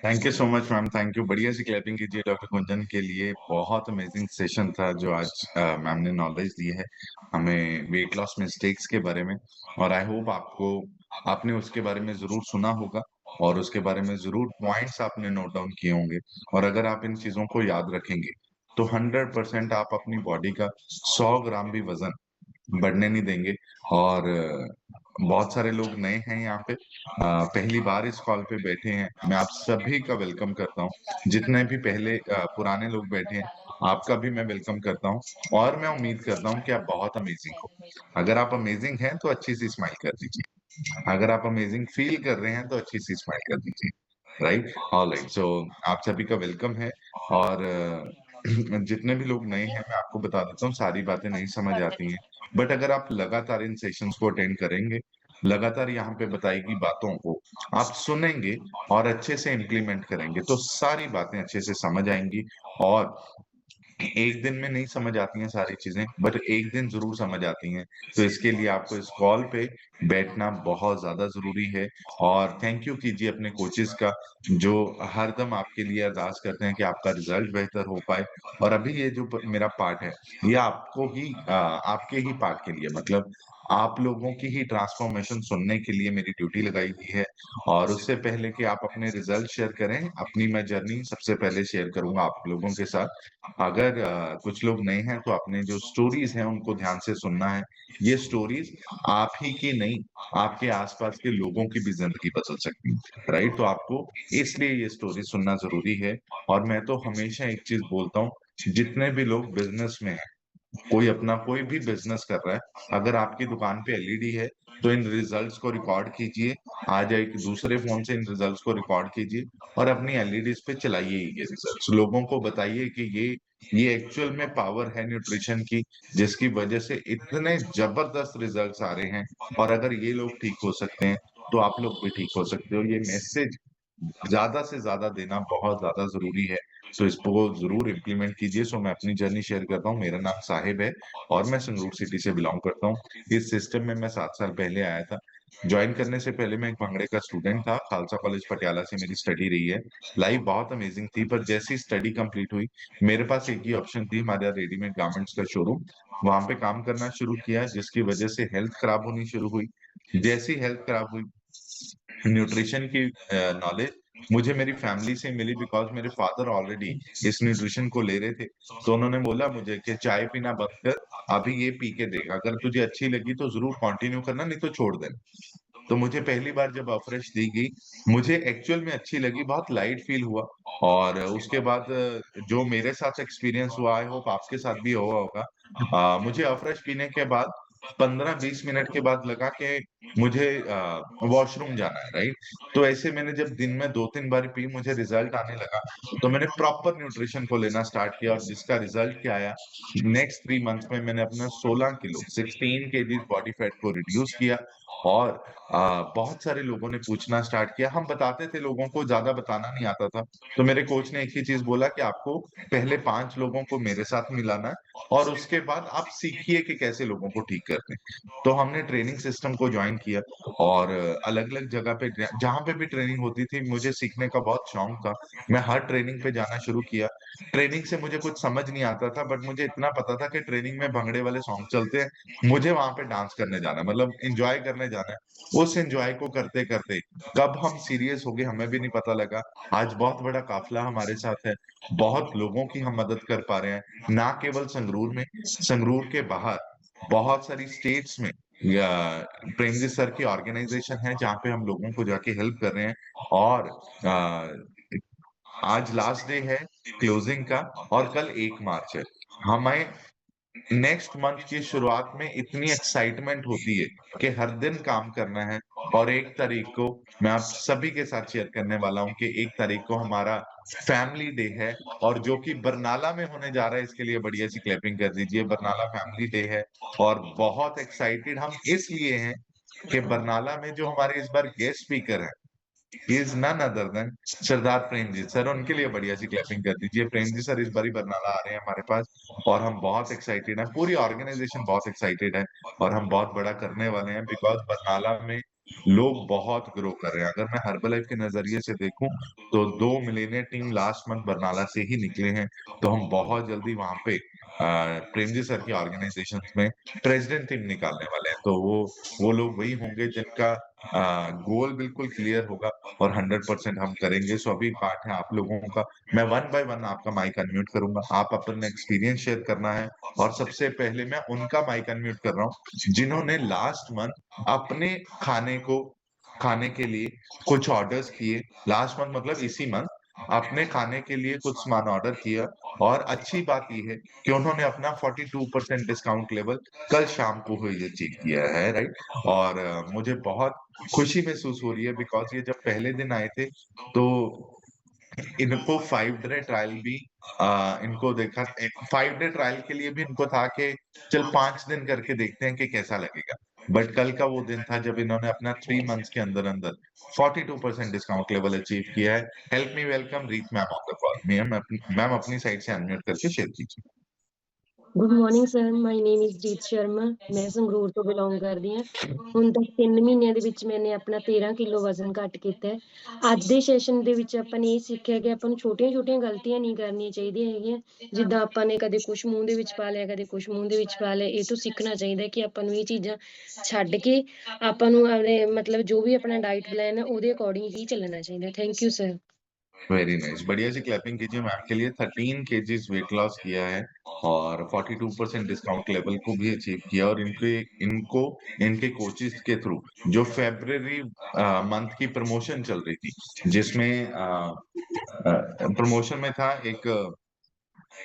Thank you so much ma'am, thank you. बढ़िया सी क्लैपिंग कीजिए डॉक्टर कुंजन के लिए। बहुत अमेजिंग सेशन था जो आज मैम ने नॉलेज दी है हमें वेट लॉस मिस्टेक्स के बारे में। और आई होप आपने उसके बारे में जरूर सुना होगा और उसके बारे में जरूर पॉइंट्स आपने नोट डाउन किए होंगे। और अगर आप इन चीजों को याद रखेंगे तो 100% आप अपनी बॉडी का 100 ग्राम भी वजन बढ़ने नहीं देंगे। और बहुत सारे लोग नए हैं यहाँ पे, पहली बार इस कॉल पे बैठे हैं। मैं आप सभी का वेलकम करता हूँ। जितने भी पहले पुराने लोग बैठे हैं आपका भी मैं वेलकम करता हूँ। और मैं उम्मीद करता हूँ कि आप बहुत अमेजिंग हो। अगर आप अमेजिंग हैं तो अच्छी सी स्माइल कर दीजिए। अगर आप अमेजिंग फील कर रहे हैं तो अच्छी सी स्माइल कर दीजिए। Right, alright. सो आप सभी का वेलकम है। और जितने भी लोग नए हैं मैं आपको बता देता हूँ, सारी बातें नहीं समझ आती हैं, बट अगर आप लगातार इन सेशंस को अटेंड करेंगे, लगातार यहाँ पे बताई गई बातों को आप सुनेंगे और अच्छे से इम्प्लीमेंट करेंगे तो सारी बातें अच्छे से समझ आएंगी। और एक दिन में नहीं समझ आती हैं सारी चीजें, बट एक दिन जरूर समझ आती हैं। तो इसके लिए आपको इस कॉल पे बैठना बहुत ज्यादा जरूरी है। और थैंक यू कीजिए अपने कोचेस का, जो हरदम आपके लिए अरदास करते हैं कि आपका रिजल्ट बेहतर हो पाए। और अभी ये जो मेरा पार्ट है, ये आपके ही पार्ट के लिए, मतलब आप लोगों की ही ट्रांसफॉर्मेशन सुनने के लिए मेरी ड्यूटी लगाई हुई है। और उससे पहले कि आप अपने रिजल्ट शेयर करें, अपनी मैं जर्नी सबसे पहले शेयर करूंगा आप लोगों के साथ। अगर कुछ लोग नए हैं तो अपने जो स्टोरीज हैं उनको ध्यान से सुनना है। ये स्टोरीज आप ही की नहीं, आपके आसपास के लोगों की भी जिंदगी बदल सकती है, राइट? तो आपको इसलिए ये स्टोरी सुनना जरूरी है। और मैं तो हमेशा एक चीज बोलता हूँ, जितने भी लोग बिजनेस में हैं, कोई अपना कोई भी बिजनेस कर रहा है, अगर आपकी दुकान पे एलईडी है तो इन रिजल्ट्स को रिकॉर्ड कीजिए। आज एक दूसरे फोन से इन रिजल्ट्स को रिकॉर्ड कीजिए और अपनी एलईडीज पे चलाइए ये रिजल्ट्स, लोगों को बताइए कि ये एक्चुअल में पावर है न्यूट्रिशन की, जिसकी वजह से इतने जबरदस्त रिजल्ट्स आ रहे हैं। और अगर ये लोग ठीक हो सकते हैं तो आप लोग भी ठीक हो सकते हो। ये मैसेज ज्यादा से ज्यादा देना बहुत ज्यादा जरूरी है। तो इसको जरूर इम्प्लीमेंट कीजिए। सो मैं अपनी जर्नी शेयर करता हूँ। मेरा नाम साहिब है और मैं संगरूर सिटी से बिलोंग करता हूँ। इस सिस्टम में मैं 7 साल पहले आया था। ज्वाइन करने से पहले मैं एक भंगड़े का स्टूडेंट था। खालसा कॉलेज पटियाला से मेरी स्टडी रही है। लाइफ बहुत अमेजिंग थी, पर जैसी स्टडी कंप्लीट हुई, मेरे पास एक ही ऑप्शन थी, हमारा रेडीमेड गारमेंट्स का शोरूम। वहां पे काम करना शुरू किया, जिसकी वजह से हेल्थ खराब होनी शुरू हुई। जैसी हेल्थ खराब हुई, न्यूट्रिशन की नॉलेज मुझे मेरी फैमिली से मिली, बिकॉज मेरे फादर ऑलरेडी इस न्यूट्रिशन को ले रहे थे। तो उन्होंने बोला मुझे कि चाय पीना बंद कर, अभी ये पी के देख, अगर तुझे अच्छी लगी तो जरूर कंटिन्यू करना, नहीं तो छोड़ देना। तो मुझे पहली बार जब अफ्रेश दी गई, मुझे एक्चुअल में अच्छी लगी, बहुत लाइट फील हुआ। और उसके बाद जो मेरे साथ एक्सपीरियंस हुआ, आई होप आपके साथ भी हुआ होगा। मुझे अफ्रेश पीने के बाद 15-20 मिनट के बाद लगा कि मुझे वॉशरूम जाना है, राइट? तो ऐसे मैंने जब दिन में 2-3 बार पी, मुझे रिजल्ट आने लगा। तो मैंने प्रॉपर न्यूट्रिशन को लेना स्टार्ट किया, और जिसका रिजल्ट क्या आया, नेक्स्ट 3 मंथ्स में मैंने अपना 16 किलो 16 kg बॉडी फैट को रिड्यूस किया। और बहुत सारे लोगों ने पूछना स्टार्ट किया। हम बताते थे, लोगों को ज्यादा बताना नहीं आता था। तो मेरे कोच ने एक ही चीज बोला कि आपको पहले 5 लोगों को मेरे साथ मिलाना है, और उसके बाद आप सीखिए कि कैसे लोगों को ठीक करते हैं। तो हमने ट्रेनिंग सिस्टम को ज्वाइन किया, और अलग अलग जगह पे जहां पे भी ट्रेनिंग होती थी, मुझे सीखने का बहुत शौक था। मैं हर ट्रेनिंग पे जाना शुरू किया। ट्रेनिंग से मुझे कुछ समझ नहीं आता था, बट मुझे इतना पता था कि ट्रेनिंग में भंगड़े वाले सॉन्ग चलते हैं, मुझे वहां पे डांस करने जाना है, मतलब एंजॉय करने जाना है। उस एंजॉय को करते करते कब हम सीरियस हो गए हमें भी नहीं पता लगा। आज बहुत बड़ा काफिला हमारे साथ है, बहुत लोगों की हम मदद कर पा रहे हैं, ना केवल संगरूर में, संगरूर के बाहर बहुत सारी स्टेट्स में या प्रेमजी सर की ऑर्गेनाइजेशन है जहाँ पे हम लोगों को जाके हेल्प कर रहे हैं। और आज लास्ट डे है क्लोजिंग का, और कल 1 मार्च है। हमें नेक्स्ट मंथ की शुरुआत में इतनी एक्साइटमेंट होती है कि हर दिन काम करना है। और 1 तारीख को मैं आप सभी के साथ शेयर करने वाला हूँ कि 1 तारीख को हमारा फैमिली डे है, और जो कि बरनाला में होने जा रहा है। इसके लिए बढ़िया सी क्लैपिंग कर दीजिए। बरनाला फैमिली डे है, और बहुत एक्साइटेड हम इसलिए हैं कि बरनाला में जो हमारे इस बार गेस्ट स्पीकर है, is none other than Sardar Premjeet sir. उनके लिए बढ़िया सी क्लैपिंग कर दीजिए। प्रेमजीत सर इस बारी बरनाला आ रहे हैं हमारे पास, और हम बहुत एक्साइटेड हैं, पूरी ऑर्गेनाइजेशन बहुत एक्साइटेड है। और हम बहुत बड़ा करने वाले हैं, बिकॉज बरनाला में लोग बहुत ग्रो कर रहे हैं। अगर मैं हर्बलाइफ के नजरिए से देखूं, तो 2 millionaire team last month Barnala से ही निकले हैं। तो हम बहुत जल्दी वहां पे प्रेमजी सर की ऑर्गेनाइजेशन में प्रेसिडेंट टीम निकालने वाले हैं। तो वो लोग वही होंगे जिनका गोल बिल्कुल क्लियर होगा, और 100% हम करेंगे। सो अभी पार्ट है आप लोगों का। मैं 1 बाय 1 आपका माइक अनम्यूट करूंगा, आप अपना एक्सपीरियंस शेयर करना है। और सबसे पहले मैं उनका माइक अनम्यूट कर रहा हूँ जिन्होंने लास्ट मंथ अपने खाने के लिए कुछ ऑर्डर्स किए। लास्ट मंथ मतलब इसी मंथ अपने खाने के लिए कुछ सामान ऑर्डर किया। और अच्छी बात यह है कि उन्होंने अपना 42% डिस्काउंट लेवल कल शाम को ही अचीव किया है, राइट? और मुझे बहुत खुशी महसूस हो रही है, बिकॉज ये जब पहले दिन आए थे, तो इनको 5 डे ट्रायल भी इनको देखा, 5 डे ट्रायल के लिए भी इनको था कि चल 5 दिन करके देखते हैं कि कैसा लगेगा। बट कल का वो दिन था जब इन्होंने अपना 3 मंथ्स के अंदर अंदर 42% डिस्काउंट लेवल अचीव किया है। हेल्प मी वेलकम रीत ma'am on the call. Ma'am अपनी साइड से अनम्यूट करके शेयर कीजिए। Good morning sir, my name is ਰੀਤ ਸ਼ਰਮਾ। ਮੈਂ ਸੰਗਰੂਰ ਤੋਂ ਬਿਲੋਂਗ ਕਰਦੀ ਹਾਂ। ਹੁਣ ਤੱਕ 3 ਮਹੀਨਿਆਂ ਦੇ ਵਿੱਚ ਮੈਨੇ ਆਪਣਾ 13 ਕਿਲੋ ਵਜ਼ਨ ਘੱਟ ਕੀਤਾ ਹੈ। ਅੱਜ ਦੇ ਸੈਸ਼ਨ ਦੇ ਵਿੱਚ ਆਪਾਂ ਨੇ ਇਹ ਸਿੱਖਿਆ ਕਿ ਆਪਾਂ ਨੂੰ ਛੋਟੀਆਂ-ਛੋਟੀਆਂ ਗਲਤੀਆਂ ਨਹੀਂ ਕਰਨੀਆਂ ਚਾਹੀਦੀਆਂ ਹੈਗੀਆਂ। ਜਿੱਦਾਂ ਆਪਾਂ ਨੇ ਕਦੇ ਕੁਛ ਮੂੰਹ ਦੇ ਵਿੱਚ ਪਾ ਲਿਆ, ਕਦੇ ਕੁਛ ਮੂੰਹ ਦੇ ਵਿੱਚ ਪਾ ਲਿਆ। ਇਹ ਤੋਂ ਸਿੱਖਣਾ ਚਾਹੀਦਾ ਕਿ ਆਪਾਂ ਨੂੰ ਇਹ ਚੀਜ਼ਾਂ ਛੱਡ ਕੇ ਆਪਾਂ ਨੂੰ ਆਪਣੇ ਮਤਲਬ ਜੋ ਵੀ ਆਪਣਾ ਡਾइट प्लान है ਉਹਦੇ ਅਕੋਰਡਿੰਗ ਹੀ ਚੱਲਣਾ ਚਾਹੀਦਾ। Thank you sir. Very nice, बढ़िया सी क्लैपिंग कीजिए मैम के लिए। 13 केजीज वेट लॉस किया है और 42% डिस्काउंट लेवल को भी अचीव किया और इनको इनके कोचेस के थ्रू जो फेब्रुअरी मंथ की प्रमोशन चल रही थी, जिसमें प्रमोशन में था एक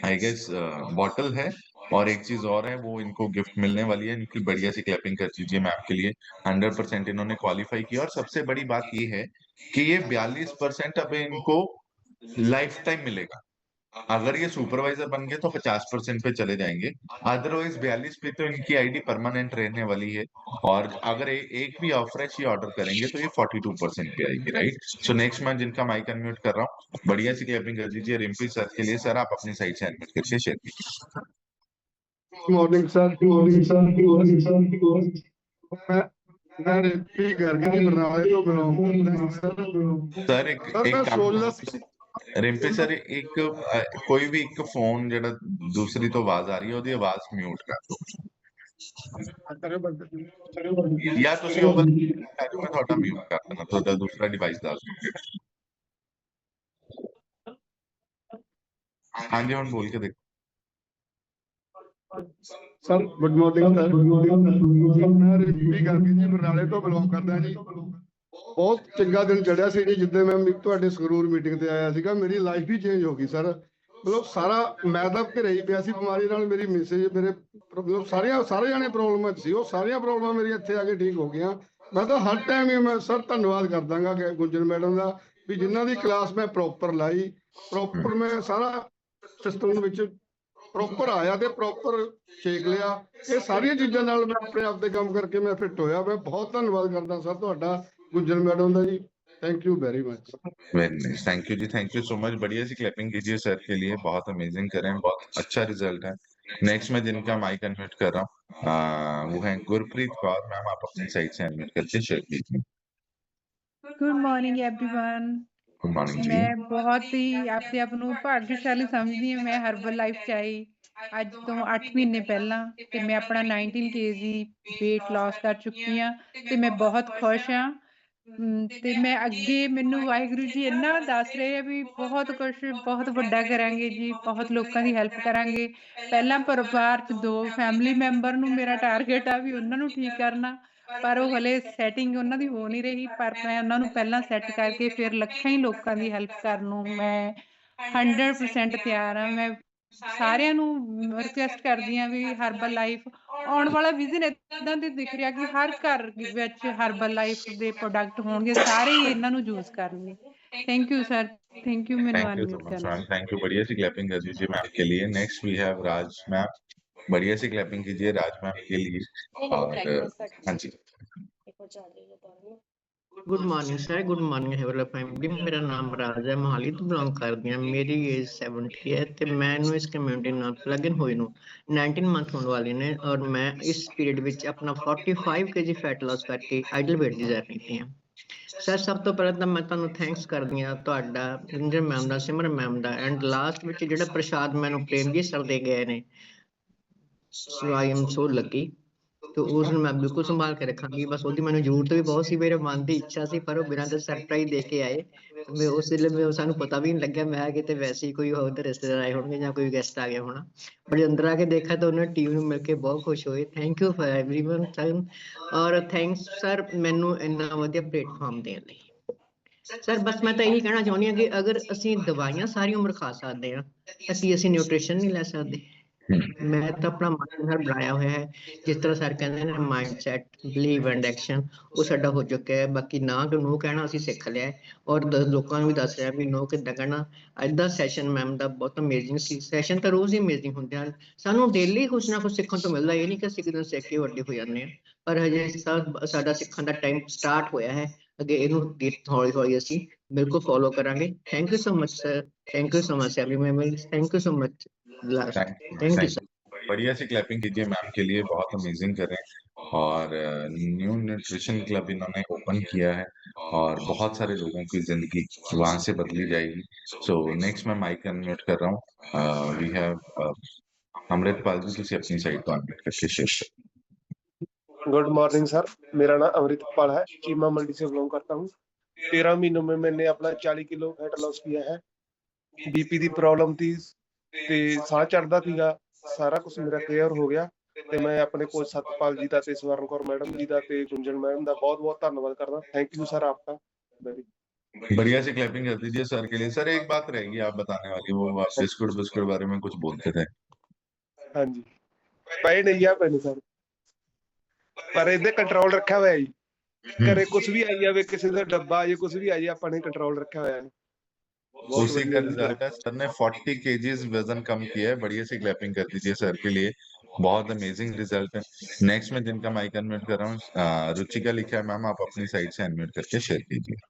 आई गेस बॉटल है और एक चीज और है, वो इनको गिफ्ट मिलने वाली है। इनकी बढ़िया सी क्लैपिंग कर दीजिए मैम के लिए। 100% इन्होंने क्वालिफाई किया और सबसे बड़ी बात ये है कि ये 42% अब इनको लाइफ टाइम मिलेगा। अगर ये सुपरवाइजर बन गए तो 50% पे चले जाएंगे, अदरवाइज 42 पे तो इनकी आईडी परमानेंट रहने वाली है। और अगर एक भी फ्रेश ही ऑर्डर करेंगे तो ये 42% पे आएगी, राइट। सो नेक्स्ट मैं जिनका माइक अनम्यूट कर रहा हूँ, बढ़िया सी क्लैपिंग कर दीजिए रिम्पी सर के लिए। सर आप अपनी साइड से अनम्यूट करके शेयर कीजिए। Morning sir. मैं रिम्पी करके बरनाले तो बिलोंग करता हूं सर। सर एक काम रिम्पी सर, एक कोई भी एक फोन जेड़ा दूसरी तो आवाज आ रही है, ओदी आवाज म्यूट कर दो या ਤੁਸੀਂ ਉਹ ਮੈਂ ਤੁਹਾਡਾ म्यूट कर देना, ਤੁਹਾਡਾ दूसरा डिवाइस ਦੱਸ ਦਿਓ। ਹਾਂਜੀ ਹੁਣ बोल के देखो सर। Good morning sir. मैं रिम्पी करके जी बरनाले तो बिलोंग करदा जी। बहुत चंगा दिन चढ़िया सी जी जिद्दे मैं ਤੁਹਾਡੇ ਸੰਗਰੂਰ ਮੀਟਿੰਗ ਤੇ ਆਇਆ ਸੀਗਾ। ਮੇਰੀ ਲਾਈਫ ਹੀ ਚੇਂਜ ਹੋ ਗਈ ਸਰ। ਮਤਲਬ ਸਾਰਾ ਮੈਂ ਤਾਂ ਘਰੇ ਹੀ ਪਿਆ ਸੀ ਬਿਮਾਰੀ ਨਾਲ। ਮੇਰੀ ਮਿਸੇਜ ਮੇਰੇ ਮਤਲਬ ਸਾਰੇ ਜਾਣੇ ਪ੍ਰੋਬਲਮਾਂ ਸੀ, ਉਹ ਸਾਰੀਆਂ ਪ੍ਰੋਬਲਮਾਂ ਮੇਰੀਆਂ ਇੱਥੇ ਆ ਕੇ ਠੀਕ ਹੋ ਗਈਆਂ। ਮੈਂ ਤਾਂ ਹਰ ਟਾਈਮ ਹੀ ਮੈਂ ਸਰ ਧੰਨਵਾਦ ਕਰਦਾਂਗਾ ਕਿ ਗੁੰਜਨ ਮੈਡਮ ਦਾ ਵੀ ਜਿਨ੍ਹਾਂ ਦੀ ਕਲਾਸ ਮੈਂ ਪ੍ਰੋਪਰ ਲਾਈ, ਪ੍ਰੋਪਰ ਮੈਂ ਸਾਰਾ ਸਿਸਟਮ ਵਿੱਚ ਪ੍ਰੋਪਰ ਆਇਆ ਤੇ ਪ੍ਰੋਪਰ ਛੇਕ ਲਿਆ। ਇਹ ਸਾਰੀਆਂ ਚੀਜ਼ਾਂ ਨਾਲ ਮੈਂ ਆਪਣੇ ਆਪ ਤੇ ਕੰਮ ਕਰਕੇ ਮੈਂ ਫਿੱਟ ਹੋਇਆ। ਮੈਂ ਬਹੁਤ ਧੰਨਵਾਦ ਕਰਦਾ ਸਰ ਤੁਹਾਡਾ गुंजन मैडम दा ji. Thank you very much. Very nice, thank you ji, thank you so much. बढ़िया सी क्लैपिंग कीजिए सर के लिए, बहुत अमेजिंग करें, बहुत अच्छा रिजल्ट है। नेक्स्ट मैं जिनका माइक अनम्यूट कर रहा हूँ वो है गुरप्रीत कौर। मैम आप अपनी साइड से अनम्यूट करके शेयर कीजिए। Good morning everyone. Good morning ji. मैं बहुत ही अपने आप ਨੂੰ ਭਾਗਸ਼ਾਲੀ ਸਮਝਦੀ ਹਾਂ। ਮੈਂ ਹਰਬਲ ਲਾਈਫ ਚ ਆਈ ਅੱਜ ਤੋਂ 8 ਮਹੀਨੇ ਪਹਿਲਾਂ ਤੇ ਮੈਂ ਆਪਣਾ 19 kg weight loss ਕਰ ਚੁੱਕੀ ਹਾਂ ਤੇ ਮੈਂ ਬਹੁਤ ਖੁਸ਼ ਹਾਂ। ਤੇ ਮੈਂ ਅੱਗੇ ਮੈਨੂੰ ਵਾਹਿਗੁਰੂ ਜੀ ਇੰਨਾ ਦੱਸ ਰਹੇ ਆ ਵੀ ਬਹੁਤ ਕੁਛ ਬਹੁਤ ਵੱਡਾ ਕਰਾਂਗੇ ਜੀ, ਬਹੁਤ ਲੋਕਾਂ ਦੀ ਹੈਲਪ ਕਰਾਂਗੇ। ਪਹਿਲਾਂ ਪਰਿਵਾਰ ਚ 2 ਫੈਮਿਲੀ ਮੈਂਬਰ ਨੂੰ ਮੇਰਾ ਟਾਰਗੇਟ ਆ ਵੀ ਉਹਨਾਂ ਨੂੰ ਠੀਕ ਕਰਨਾ, ਪਰ ਉਹ ਹਲੇ ਸੈਟਿੰਗ ਉਹਨਾਂ ਦੀ ਹੋ ਨਹੀਂ ਰਹੀ। ਪਰ ਮੈਂ ਉਹਨਾਂ ਨੂੰ ਪਹਿਲਾਂ ਸੈੱਟ ਕਰਕੇ ਫਿਰ ਲੱਖਾਂ ਹੀ ਲੋਕਾਂ ਦੀ ਹੈਲਪ ਕਰਨ ਨੂੰ ਮੈਂ 100% ਤਿਆਰ ਹਾਂ। ਮੈਂ ਸਾਰਿਆਂ ਨੂੰ ਰਿਕੁਐਸਟ ਕਰਦੀ ਹਾਂ ਵੀ ਹਰਬਲ ਲਾਈਫ ਆਉਣ ਵਾਲਾ ਵਿਜ਼ਨ ਏਦਾਂ ਦੇ ਦਿਖ ਰਿਹਾ ਕਿ ਹਰ ਘਰ ਵਿੱਚ ਹਰਬਲ ਲਾਈਫ ਦੇ ਪ੍ਰੋਡਕਟ ਹੋਣਗੇ, ਸਾਰੇ ਹੀ ਇਹਨਾਂ ਨੂੰ ਯੂਜ਼ ਕਰਨਗੇ। Thank you sir, thank you. मैंने thank you so much ma'am, thank you. बढ़िया सी क्लैपिंग कर दीजिए मैम के लिए। Next we have Raj ma'am, बढ़िया सी क्लैपिंग कीजिए राज मैम के लिए। और हाँ जी, good morning sir. Good morning हेवल फैमिली। मेरा नाम राज है, मोहाली तो बिलोंग करदी हां। मेरी एज 70 है ते मैनू इस कम्यूनिटी नाल लगिन होए नू 19 मंथ होने वाले ने और मैं इस पीरियड विच अपना 45 kg फैट लॉस करके आइडल वेट दी जर्नी ते हां। सर सब तो पहले तो मैं तुहानू थैंक्स करदी हां तुहाडा गुंजन मैम दा, सिमरन मैम दा एंड लास्ट विच जिहड़ा प्रसाद मैनू प्रेम जी सर दे गए ने। सो आई एम सो लकी। तो उस मैं बिल्कुल संभाल के रखांगी। बस ਉਹਦੀ ਮੈਨੂੰ ਜ਼ਰੂਰਤ ਵੀ ਬਹੁਤ ਸੀ, ਮੇਰੇ ਮਨ ਦੀ ਇੱਛਾ ਸੀ, ਪਰ ਉਹ ਬਿਨਾਂ ਤੇ ਸਰਪ੍ਰਾਈਜ਼ ਦੇ ਕੇ ਆਏ। ਮੈਂ ਉਸ ਵੇਲੇ ਮੈਂ ਸਾਨੂੰ ਪਤਾ ਵੀ ਨਹੀਂ ਲੱਗਿਆ ਮੈਂ ਕਿਤੇ ਵੈਸੇ ਹੀ ਕੋਈ ਹੋਰ ਰਿਸ਼ਤੇਦਾਰ ਆਏ ਹੋਣਗੇ ਜਾਂ ਕੋਈ ਗੈਸਟ ਆ ਗਿਆ ਹੋਣਾ। ਪਰ ਅੰਦਰ ਆ ਕੇ ਦੇਖਿਆ ਤਾਂ ਉਹਨਾਂ ਟੀਮ ਨੂੰ ਮਿਲ ਕੇ ਬਹੁਤ ਖੁਸ਼ ਹੋਏ। Thank you for everyone sir. ਔਰ ਥੈਂਕਸ ਸਰ ਮੈਨੂੰ ਇੰਨਾ ਵਧੀਆ ਪਲੇਟਫਾਰਮ ਦੇਣ ਲਈ। ਸਰ ਬਸ ਮੈਂ ਤਾਂ ਇਹੀ ਕਹਿਣਾ ਚਾਹੁੰਦੀ ਹਾਂ ਕਿ ਅਗਰ ਅਸੀਂ ਦਵਾਈਆਂ ਸਾਰੀ ਉਮਰ ਖਾ ਸਕਦੇ ਹਾਂ ਤਾਂ ਕੀ ਅਸੀਂ ਨਿਊਟ੍ਰੀਸ਼ਨ ਨਹੀਂ ਲੈ ਸਕਦੇ? ਮੈਂ ਤਾਂ ਆਪਣਾ ਮਾਈਂਡ ਸਰ ਬਣਾਇਆ ਹੋਇਆ ਹੈ, ਜਿਸ ਤਰ੍ਹਾਂ ਸਰ ਕਹਿੰਦੇ ਨੇ mind set, believe and action, ਉਹ ਸਾਡਾ ਹੋ ਚੁੱਕਿਆ ਹੈ। ਬਾਕੀ ਨਾ ਕਿ ਨੋ ਕਹਿਣਾ ਅਸੀਂ ਸਿੱਖ ਲਿਆ ਹੈ ਔਰ ਲੋਕਾਂ ਨੂੰ ਵੀ ਦੱਸ ਰਿਹਾ ਵੀ ਨੋ ਕਿੱਦਾਂ ਕਹਿਣਾ। ਅੱਜ ਦਾ ਸੈਸ਼ਨ ਮੈਮ ਦਾ ਬਹੁਤ ਅਮੇਜ਼ਿੰਗ ਸੀ। ਸੈਸ਼ਨ ਤਾਂ ਰੋਜ਼ ਹੀ ਅਮੇਜ਼ਿੰਗ ਹੁੰਦੇ ਹਨ, ਸਾਨੂੰ ਡੇਲੀ ਕੁਛ ਨਾ ਕੁਛ ਸਿੱਖਣ ਤੋਂ ਮਿਲਦਾ। ਇਹ ਨਹੀਂ ਕਿ ਅਸੀਂ ਇੱਕ ਦਿਨ ਸਿੱਖ ਕੇ ਵੱਡੇ ਹੋ ਜਾਂਦੇ ਹਾਂ, ਪਰ ਹਜੇ ਸਾਡਾ ਸਿੱਖਣ ਦਾ ਟਾਈਮ ਸਟਾਰਟ ਹੋਇਆ ਹੈ। ਅੱਗੇ ਇਹਨੂੰ ਹੌਲੀ ਹੌਲੀ ਅਸੀਂ ਬਿਲਕੁਲ ਫੋਲੋ ਕਰਾਂਗੇ। Thank you so much sir, thank you so much every member, thank you so much last, thank you sir. बढ़िया से क्लैपिंग कीजिए मैम के लिए, बहुत अमेजिंग कर रहे हैं। और न्यू न्यूट्रिशन क्लब इन्होंने ओपन किया है और बहुत सारे लोगों की जिंदगी वहां से बदली जाएगी। सो नेक्स्ट मैं माइक अनम्यूट कर रहा हूँ। वी हैव अमृतपाल जी, तुसी अपनी साइड तो अनम्यूट करके शेयर करो। गुड मॉर्निंग सर, मेरा नाम अमृतपाल है, चीमा मंडी से बिलोंग करता हूँ। 13 महीनों में मैंने अपना 40 किलो फैट लॉस किया है। बीपी की प्रॉब्लम थी ते साह चढ़ता थीगा, सारा कुछ मेरा क्लियर हो गया। ਤੇ ਮੈਂ ਆਪਣੇ ਕੋਚ सतपाल जी का ते स्वर्ण कौर मैडम जी का ते गुंजन मैडम का बहुत बहुत धन्यवाद करता। थैंक यू सर आपका। बढ़िया से क्लैपिंग कर दीजिए सर के लिए। सर एक बात रहेगी आप बताने वाली, वो आप बिस्कुट बिस्कुट बारे में कुछ बोलते थे। हाँ जी, पए नहीं आ पैने सर, पर ਇਹਦੇ ਕੰਟਰੋਲ ਰੱਖਿਆ ਹੋਇਆ ਜੀ। ਘਰੇ ਕੁਝ ਵੀ ਆਈ ਜਾਵੇ, ਕਿਸੇ ਦਾ ਡੱਬਾ ਜੇ ਕੁਝ ਵੀ ਆ ਜਾਏ, ਆਪਾਂ ਨੇ ਕੰਟਰੋਲ ਰੱਖਿਆ होया है। उसी का रिजल्ट है, सर ने 40 केजीज वजन कम किया है। बढ़िया से क्लैपिंग कर दीजिए सर के लिए, बहुत अमेजिंग रिजल्ट है। नेक्स्ट में जिनका माइक अनम्यूट कर रहा हूँ, रुचिका लिखा है मैम, आप अपनी साइड से अनम्यूट करके शेयर कीजिए।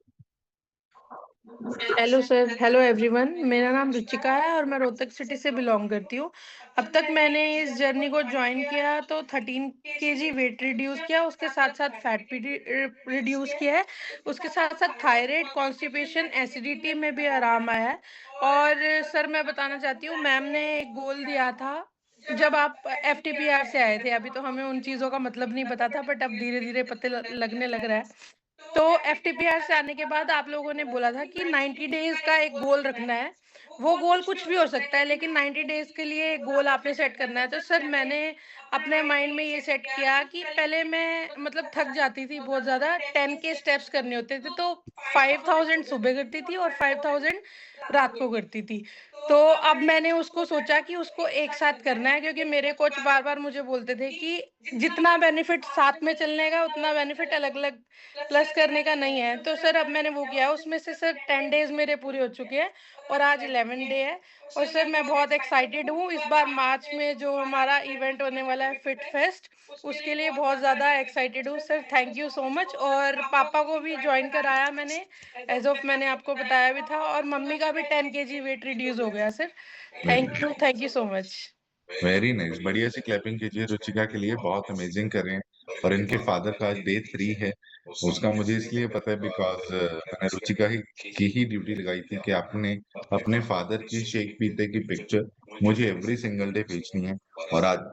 हेलो सर, हेलो एवरीवन, मेरा नाम रुचिका है और मैं रोहतक सिटी से बिलोंग करती हूँ। अब तक मैंने इस जर्नी को ज्वाइन किया तो 13 केजी वेट रिड्यूस किया, उसके साथ साथ फैट भी रिड्यूस किया है, उसके साथ साथ थायराइड, कॉन्स्टिपेशन, एसिडिटी में भी आराम आया है। और सर मैं बताना चाहती हूँ, मैम ने एक गोल दिया था जब आप FTPR से आए थे। अभी तो हमें उन चीज़ों का मतलब नहीं पता था, बट अब धीरे धीरे पता लगने लग रहा है। तो FTPR से आने के बाद आप लोगों ने बोला था कि 90 डेज का एक गोल रखना है। वो गोल कुछ भी हो सकता है, लेकिन 90 डेज के लिए गोल आपने सेट करना है। तो सर मैंने अपने माइंड में ये सेट किया कि पहले मैं मतलब थक जाती थी बहुत ज़्यादा, 10 के स्टेप्स करने होते थे, तो 5000 सुबह करती थी और 5000 रात को करती थी। तो अब मैंने उसको सोचा कि उसको एक साथ करना है, क्योंकि मेरे कोच बार बार मुझे बोलते थे कि जितना बेनिफिट साथ में चलने का, उतना बेनिफिट अलग अलग प्लस करने का नहीं है। तो सर अब मैंने वो किया, उसमें से सर 10 डेज मेरे पूरे हो चुके हैं और आज 11 डे है। और सर मैं बहुत एक्साइटेड हूँ, इस बार मार्च में जो हमारा इवेंट होने वाला है फिट फेस्ट, उसके लिए बहुत ज़्यादा एक्साइटेड हूँ। Sir thank you so much. और पापा को भी ज्वाइन कराया मैंने, एज ऑफ मैंने आपको बताया भी था, और मम्मी का भी 10 केजी वेट रिड्यूस हो गया sir. Thank you so much. Very nice, बढ़िया से क्लैपिंग कीजिए रुचिका के लिए, बहुत अमेजिंग कर रहे हैं। और इनके फादर का आज डे 3 है। उसका मुझे इसलिए पता है बिकॉज मैंने रुचिका की ही ड्यूटी लगाई थी कि आपने अपने फादर की शेक पीते की पिक्चर मुझे एवरी सिंगल डे भेजनी है। और आज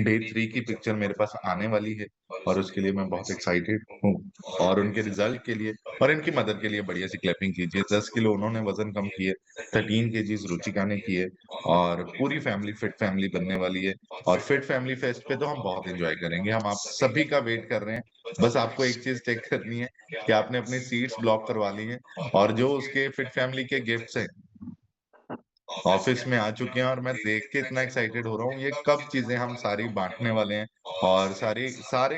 डे 3 की पिक्चर मेरे पास आने वाली है और उसके लिए मैं बहुत एक्साइटेड हूँ। और उनके रिजल्ट के लिए और इनकी मदद के लिए बढ़िया सी क्लैपिंग कीजिए। 10 किलो उन्होंने वजन कम किए, 13 केजीज रुचिका ने किए, और पूरी फैमिली फिट फैमिली बनने वाली है। और फिट फैमिली फेस्ट पे तो हम बहुत एंजॉय करेंगे। हम आप सभी का वेट कर रहे हैं। बस आपको एक चीज चेक करनी है कि आपने अपनी सीट्स ब्लॉक करवा ली हैं, और जो उसके फिट फैमिली के गिफ्ट्स हैं ऑफिस में आ चुके हैं। और मैं देख के इतना एक्साइटेड हो रहा हूँ, ये कब चीजें हम सारी बांटने वाले हैं। और सारे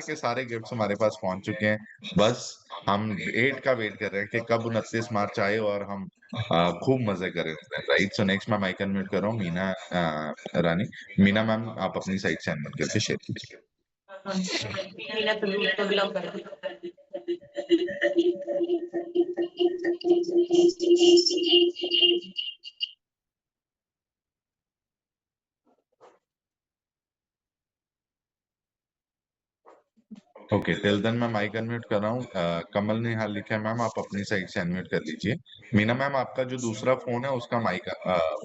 के सारे गिफ्ट्स हमारे पास पहुंच चुके हैं। बस हम डेट का वेट कर रहे हैं कि कब 29 मार्च आए और हम खूब मजे करें, राइट। सो नेक्स्ट मैं माइक अनम्यूट कर रहा हूँ मीना रानी। मीना मैम, आप अपनी साइड से अनम्यूट करके शेयर कीजिए। मीना तो बिलोंग करती हूँ। ओके, टिल देन मैं माइक अनम्यूट कर रहा हूँ। कमल ने यहाँ लिखा है मैम, आप अपनी साइड से अनम्यूट कर लीजिए। मीना मैम, आपका जो दूसरा फोन है उसका माइक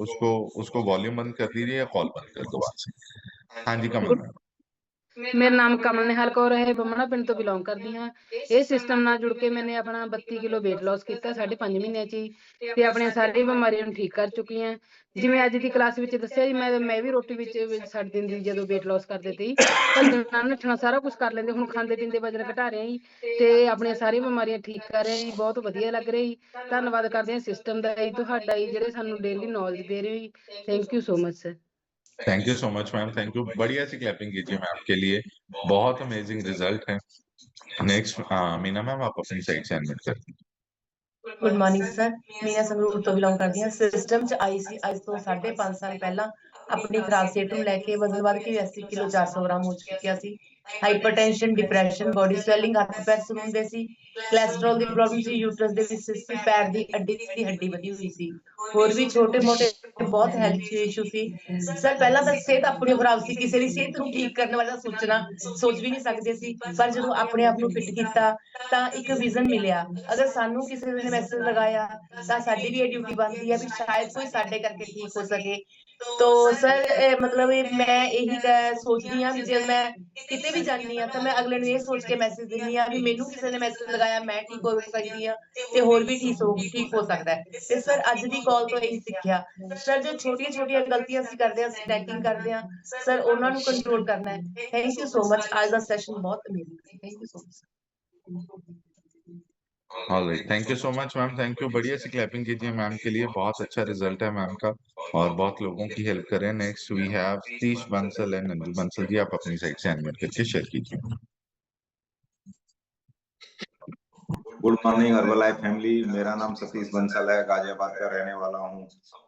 उसको वॉल्यूम बंद कर दीजिए या कॉल बंद कर दो वहां से। हाँ जी कमल मैम। मेरा नाम कमल निहाल कौर है, बमना पिंड तो बिलोंग करदी हाँ। इस सिस्टम ਨਾਲ जुड़ के मैंने अपना 32 किलो वेट लॉस किया 5.5 ਮਹੀਨਿਆਂ ਚ ਹੀ, ਤੇ ਆਪਣੀਆਂ ਸਾਰੀਆਂ ਬਿਮਾਰੀਆਂ ਨੂੰ ਠੀਕ ਕਰ ਚੁੱਕੀ ਹਾਂ। ਜਿਵੇਂ ਅੱਜ ਦੀ ਕਲਾਸ ਵਿੱਚ ਦੱਸਿਆ ਜੀ, ਮੈਂ ਵੀ ਰੋਟੀ ਵਿੱਚ ਛੱਡ ਦਿੰਦੀ ਜਦੋਂ weight loss ਕਰਦੇ ਤੇ, ਭੱਜਣਾ ਨੱਠਣਾ ਸਾਰਾ ਕੁਝ ਕਰ ਲੈਂਦੇ, ਹੁਣ ਖਾਂਦੇ ਪੀਂਦੇ ਵਜਨ ਘਟਾ ਰਹੇ ਜੀ ਤੇ ਆਪਣੀਆਂ ਸਾਰੀਆਂ ਬਿਮਾਰੀਆਂ ਠੀਕ ਕਰ ਰਹੇ ਜੀ। ਬਹੁਤ ਵਧੀਆ ਲੱਗ ਰਿਹਾ ਜੀ। ਧੰਨਵਾਦ ਕਰਦੇ ਹਾਂ ਸਿਸਟਮ ਦਾ ਜੀ, ਤੁਹਾਡਾ ਜੀ, ਜਿਹੜੇ ਸਾਨੂੰ ਡੇਲੀ ਨੌਲੇਜ ਦੇ ਰਹੇ ਹੋ ਜੀ। Thank you so much sir. Thank you so much ma'am, thank you. बढ़िया सी क्लैपिंग कीजिए मैम के लिए, बहुत अमेजिंग रिजल्ट है। नेक्स्ट मीना मैम, आप अपनी साइड से एडमिट कर दीजिए। Good morning sir, Meena Sangrur ਤੋਂ ਬਿਲੋਂਗ ਕਰਦੀ ਹਾਂ। ਸਿਸਟਮ ਚ ਆਈ ਸੀ ਅੱਜ ਤੋਂ 5.5 ਸਾਲ ਪਹਿਲਾਂ। ਆਪਣੀ ਖਰਾਬ ਸਿਹਤ ਨੂੰ ਲੈ ਕੇ ਵਜ਼ਨ ਵੱਧ ਕੇ 80 ਕਿਲੋ 400 ਗ੍ਰਾਮ ਹੋ ਚੁੱਕਿਆ ਸੀ। ਹਾਈਪਰਟੈਂਸ਼ਨ, ਡਿਪਰੈਸ਼ਨ, ਬੋਡੀ ਸਵੈਲਿੰਗ, ਹੱਥ ਪੈਰ ਸੁੰਨਦੇ ਸੀ, ਕੋਲੇਸਟ੍ਰੋਲ ਦੀ ਪ੍ਰੋਬਲਮ ਸੀ, ਯੂਟਰਸ ਦੇ ਵਿੱਚ ਸਿਸਟ ਸੀ, ਪੈਰ ਦੀ ਅੱਡੀ ਦੀ ਹੱਡੀ ਵਧੀ ਹੋਈ ਸੀ, ਹੋਰ ਵੀ ਛੋਟੇ ਮੋਟੇ ਬਹੁਤ ਹੈਲਥ ਇਸ਼ੂ ਸੀ। ਸਰ ਪਹਿਲਾਂ ਤਾਂ ਸਿਹਤ ਆਪਣੀ ਖਰਾਬ ਸੀ, ਕਿਸੇ ਦੀ ਸਿਹਤ ਨੂੰ ਠੀਕ ਕਰਨ ਵਾਲਾ ਸੋਚ ਵੀ ਨਹੀਂ ਸਕਦੇ ਸੀ, ਪਰ ਜਦੋਂ ਆਪਣੇ ਆਪ ਨੂੰ ਫਿੱਟ ਕੀਤਾ ਤਾਂ ਇੱਕ ਵਿਜ਼ਨ ਮਿਲਿਆ। ਅਗਰ ਸਾਨੂੰ ਕਿਸੇ ਨੇ ਮੈਸੇਜ ਲਗਾਇਆ ਤਾਂ ਸਾਡੀ ਵੀ ਇਹ ਡਿਊਟੀ ਬਣਦੀ ਹੈ ਵੀ ਸ਼ਾਇਦ ਕੋਈ ਸਾਡੇ ਕਰਕੇ ਠੀਕ ਹੋ ਸਕੇ। ਤੋ ਸਰ ਮਤਲਬ ਮੈਂ ਇਹੀ ਸੋਚਦੀ ਹਾਂ ਵੀ ਜੇ ਮੈਂ ਕਿਤੇ ਵੀ ਜਾਂਦੀ ਹਾਂ ਤਾਂ ਮੈਂ ਅਗਲੇ ਨੂੰ ਇਹ ਸੋਚ ਕੇ ਮੈਸੇਜ ਦਿੰਦੀ ਹਾਂ ਵੀ ਮੈਨੂੰ ਕਿਸੇ ਨੇ ਮੈਸੇਜ ਲਗਾਇਆ, ਮੈਂ ਠੀਕ ਹੋ ਸਕਦੀ ਹਾਂ ਤੇ ਹੋਰ ਵੀ ਠੀਕ ਹੋ ਸਕਦਾ ਹੈ। ਤੇ ਸਰ ਅੱਜ ਦੀ ਕਾਲ ਤੋਂ ਇਹੀ ਸਿੱਖਿਆ ਸਰ, ਜੋ ਛੋਟੀਆਂ ਛੋਟੀਆਂ ਗਲਤੀਆਂ ਅਸੀਂ ਕਰਦੇ ਹਾਂ, ਸਨੈਕਿੰਗ ਕਰਦੇ ਹਾਂ ਸਰ, ਉਹਨਾਂ ਨੂੰ ਕੰਟਰੋਲ ਕਰਨਾ ਹੈ। ਥੈਂਕ ਯੂ ਸੋ ਮਚ, ਅੱਜ ਦਾ ਸੈਸ਼ਨ ਬਹੁਤ amazing C. Thank you so much. Alright, thank you so much ma'am, thank you. बढ़िया सी क्लैपिंग कीजिए मैम के लिए, बहुत अच्छा रिजल्ट है मैम का और बहुत लोगों की हेल्प कर रहे हैं। Next we have Satish Bansal and Nandu Bansal ji, आप अपनी साइड से एडमिट करके शेयर कीजिए। गुड मॉर्निंग हर्बलाइफ फैमिली, मेरा नाम सतीश बंसल है, गाजियाबाद का रहने वाला हूँ।